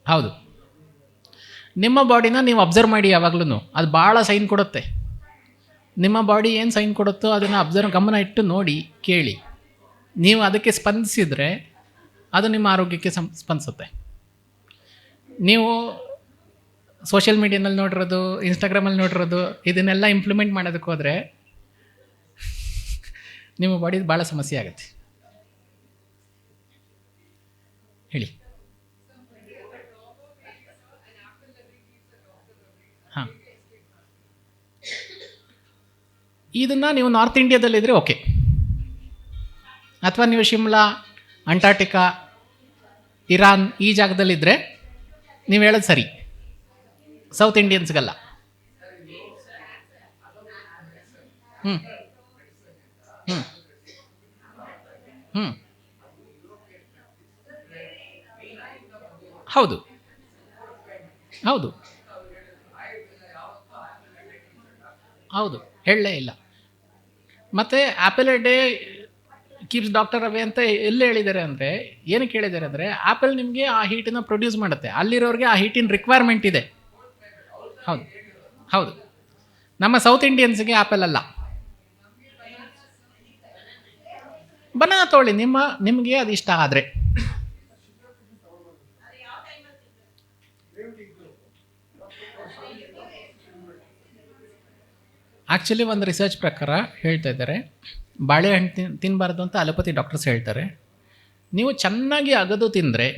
ಹೌದು, ನಿಮ್ಮ ಬಾಡಿನ ನೀವು ಅಬ್ಸರ್ವ್ ಮಾಡಿ ಯಾವಾಗಲೂ, ಅದು ಭಾಳ ಸೈನ್ ಕೊಡುತ್ತೆ. ನಿಮ್ಮ ಬಾಡಿ ಏನು ಸೈನ್ ಕೊಡುತ್ತೋ ಅದನ್ನು ಗಮನ ಇಟ್ಟು ನೋಡಿ, ಕೇಳಿ. ನೀವು ಅದಕ್ಕೆ ಸ್ಪಂದಿಸಿದರೆ ಅದು ನಿಮ್ಮ ಆರೋಗ್ಯಕ್ಕೆ ಸ್ಪಂದಿಸುತ್ತೆ. ನೀವು ಸೋಷಿಯಲ್ ಮೀಡಿಯಾನಲ್ಲಿ ನೋಡಿರೋದು, ಇನ್ಸ್ಟಾಗ್ರಾಮಲ್ಲಿ ನೋಡಿರೋದು, ಇದನ್ನೆಲ್ಲ ಇಂಪ್ಲಿಮೆಂಟ್ ಮಾಡೋದಕ್ಕೆ ಹೋದರೆ ನಿಮ್ಮ ಬಾಡಿದು ಭಾಳ ಸಮಸ್ಯೆ ಆಗುತ್ತೆ. ಹೇಳಿ. ಹಾಂ, ಇದನ್ನು ನೀವು ನಾರ್ತ್ ಇಂಡಿಯಾದಲ್ಲಿದ್ದರೆ ಓಕೆ, ಅಥವಾ ನೀವು ಶಿಮ್ಲಾ, ಅಂಟಾರ್ಟಿಕಾ, ಇರಾನ್ ಈ ಜಾಗದಲ್ಲಿದ್ದರೆ ನೀವು ಹೇಳೋದು ಸರಿ. ಸೌತ್ ಇಂಡಿಯನ್ಸ್ಗಲ್ಲ. ಹ್ಞೂ ಹ್ಞೂ ಹ್ಞೂ ಹೌದು ಹೌದು ಹೌದು, ಹೇಳಲೇ ಇಲ್ಲ. ಮತ್ತು apple A day keeps doctor away ಅಂತ ಎಲ್ಲಿ ಹೇಳಿದ್ದಾರೆ ಅಂದರೆ, ಏನಕ್ಕೆ ಹೇಳಿದ್ದಾರೆ ಅಂದರೆ, ಆ್ಯಪಲ್ ನಿಮಗೆ ಆ ಹೀಟನ್ನು ಪ್ರೊಡ್ಯೂಸ್ ಮಾಡುತ್ತೆ, ಅಲ್ಲಿರೋರಿಗೆ ಆ ಹೀಟಿನ ರಿಕ್ವೈರ್ಮೆಂಟ್ ಇದೆ. ಹೌದು ಹೌದು, ನಮ್ಮ ಸೌತ್ ಇಂಡಿಯನ್ಸ್ಗೆ ಆ್ಯಪಲ್ ಅಲ್ಲ. ಬನಾನಾ ತೊಗೊಳ್ಳಿ, ನಿಮಗೆ ಅದು ಇಷ್ಟ ಆದರೆ. ಆ್ಯಕ್ಚುಲಿ ಒಂದು ರಿಸರ್ಚ್ ಪ್ರಕಾರ ಹೇಳ್ತಾ ಇದ್ದಾರೆ, ಬಾಳೆಹಣ್ಣು ತಿನ್ನಬಾರ್ದು ಅಂತ ಅಲೋಪತಿ ಡಾಕ್ಟರ್ಸ್ ಹೇಳ್ತಾರೆ. ನೀವು ಚೆನ್ನಾಗಿ ಅಗದು ತಿಂದರೆ,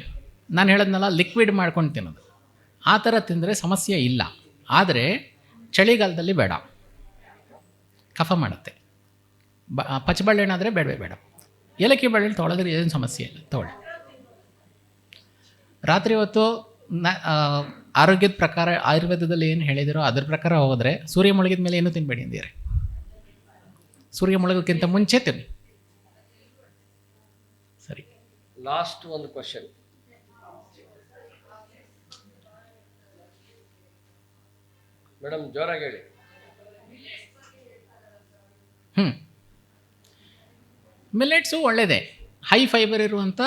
ನಾನು ಹೇಳೋದ್ನಲ್ಲ ಲಿಕ್ವಿಡ್ ಮಾಡ್ಕೊಂಡು ತಿನ್ನೋದು, ಆ ಥರ ತಿಂದರೆ ಸಮಸ್ಯೆ ಇಲ್ಲ. ಆದರೆ ಚಳಿಗಾಲದಲ್ಲಿ ಬೇಡ, ಕಫ ಮಾಡುತ್ತೆ. ಪಚ್ಚಬಾಳೆಹಣ್ಣಾದರೆ ಬೇಡವೇ ಬೇಡ. ಏಲಕ್ಕಿ ಬಾಳೆಹಣ್ಣು ತೊಗೊಳೋದ್ರೆ ಏನು ಸಮಸ್ಯೆ ಇಲ್ಲ, ತೊಗೊಳ್ಳಿ. ರಾತ್ರಿ ಹೊತ್ತು ಆರೋಗ್ಯದ ಪ್ರಕಾರ ಆಯುರ್ವೇದದಲ್ಲಿ ಏನು ಹೇಳಿದಿರೋ ಅದ್ರ ಪ್ರಕಾರ ಹೋದರೆ ಸೂರ್ಯ ಮುಳುಗಿದ ಮೇಲೆ ಏನೂ ತಿನ್ನಬೇಡಿ ಅಂದಿದ್ದಾರೆ. ಸೂರ್ಯ ಮುಳುಗೋಕ್ಕಿಂತ ಮುಂಚೆ ತಿನ್ನಿ. ಸರಿ, ಲಾಸ್ಟ್ ಒಂದು ಕ್ವಶನ್. ಮೇಡಮ್ ಜೋರಾಗಿ ಹೇಳಿ. ಮಿಲ್ಲೆಟ್ಸು ಒಳ್ಳೆಯದೇ, ಹೈ ಫೈಬರ್ ಇರುವಂಥ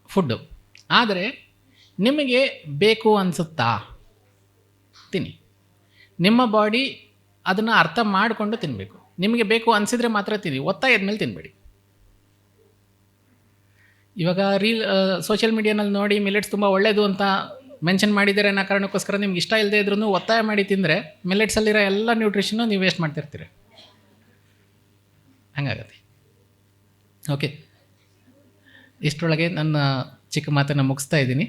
ಫುಡ್ಡು. ಆದರೆ ನಿಮಗೆ ಬೇಕು ಅನಿಸುತ್ತಾ? ತಿನ್ನಿ. ನಿಮ್ಮ ಬಾಡಿ ಅದನ್ನು ಅರ್ಥ ಮಾಡಿಕೊಂಡು ತಿನ್ನಬೇಕು. ನಿಮಗೆ ಬೇಕು ಅನಿಸಿದರೆ ಮಾತ್ರ ತಿನ್ನಿ, ಒತ್ತಾಯದ ಮೇಲೆ ತಿನ್ನಬೇಡಿ. ಇವಾಗ ಸೋಷಿಯಲ್ ಮೀಡಿಯಾನಲ್ಲಿ ನೋಡಿ ಮಿಲೆಟ್ಸ್ ತುಂಬ ಒಳ್ಳೆಯದು ಅಂತ ಮೆನ್ಷನ್ ಮಾಡಿದ್ದಾರೆ ಅನ್ನೋ ಕಾರಣಕ್ಕೋಸ್ಕರ ನಿಮ್ಗೆ ಇಷ್ಟ ಇಲ್ಲದೆ ಇದ್ರೂ ಒತ್ತಾಯ ಮಾಡಿ ತಿಂದರೆ ಮಿಲೆಟ್ಸಲ್ಲಿರೋ ಎಲ್ಲ ನ್ಯೂಟ್ರಿಷನ್ನು ನೀವು ವೇಸ್ಟ್ ಮಾಡ್ತಿರ್ತೀರಿ. ಹಂಗಾಗತ್ತೆ. ಓಕೆ, ಇಷ್ಟರೊಳಗೆ ನನ್ನ ಚಿಕ್ಕ ಮಾತನ್ನು ಮುಗಿಸ್ತಾ ಇದ್ದೀನಿ.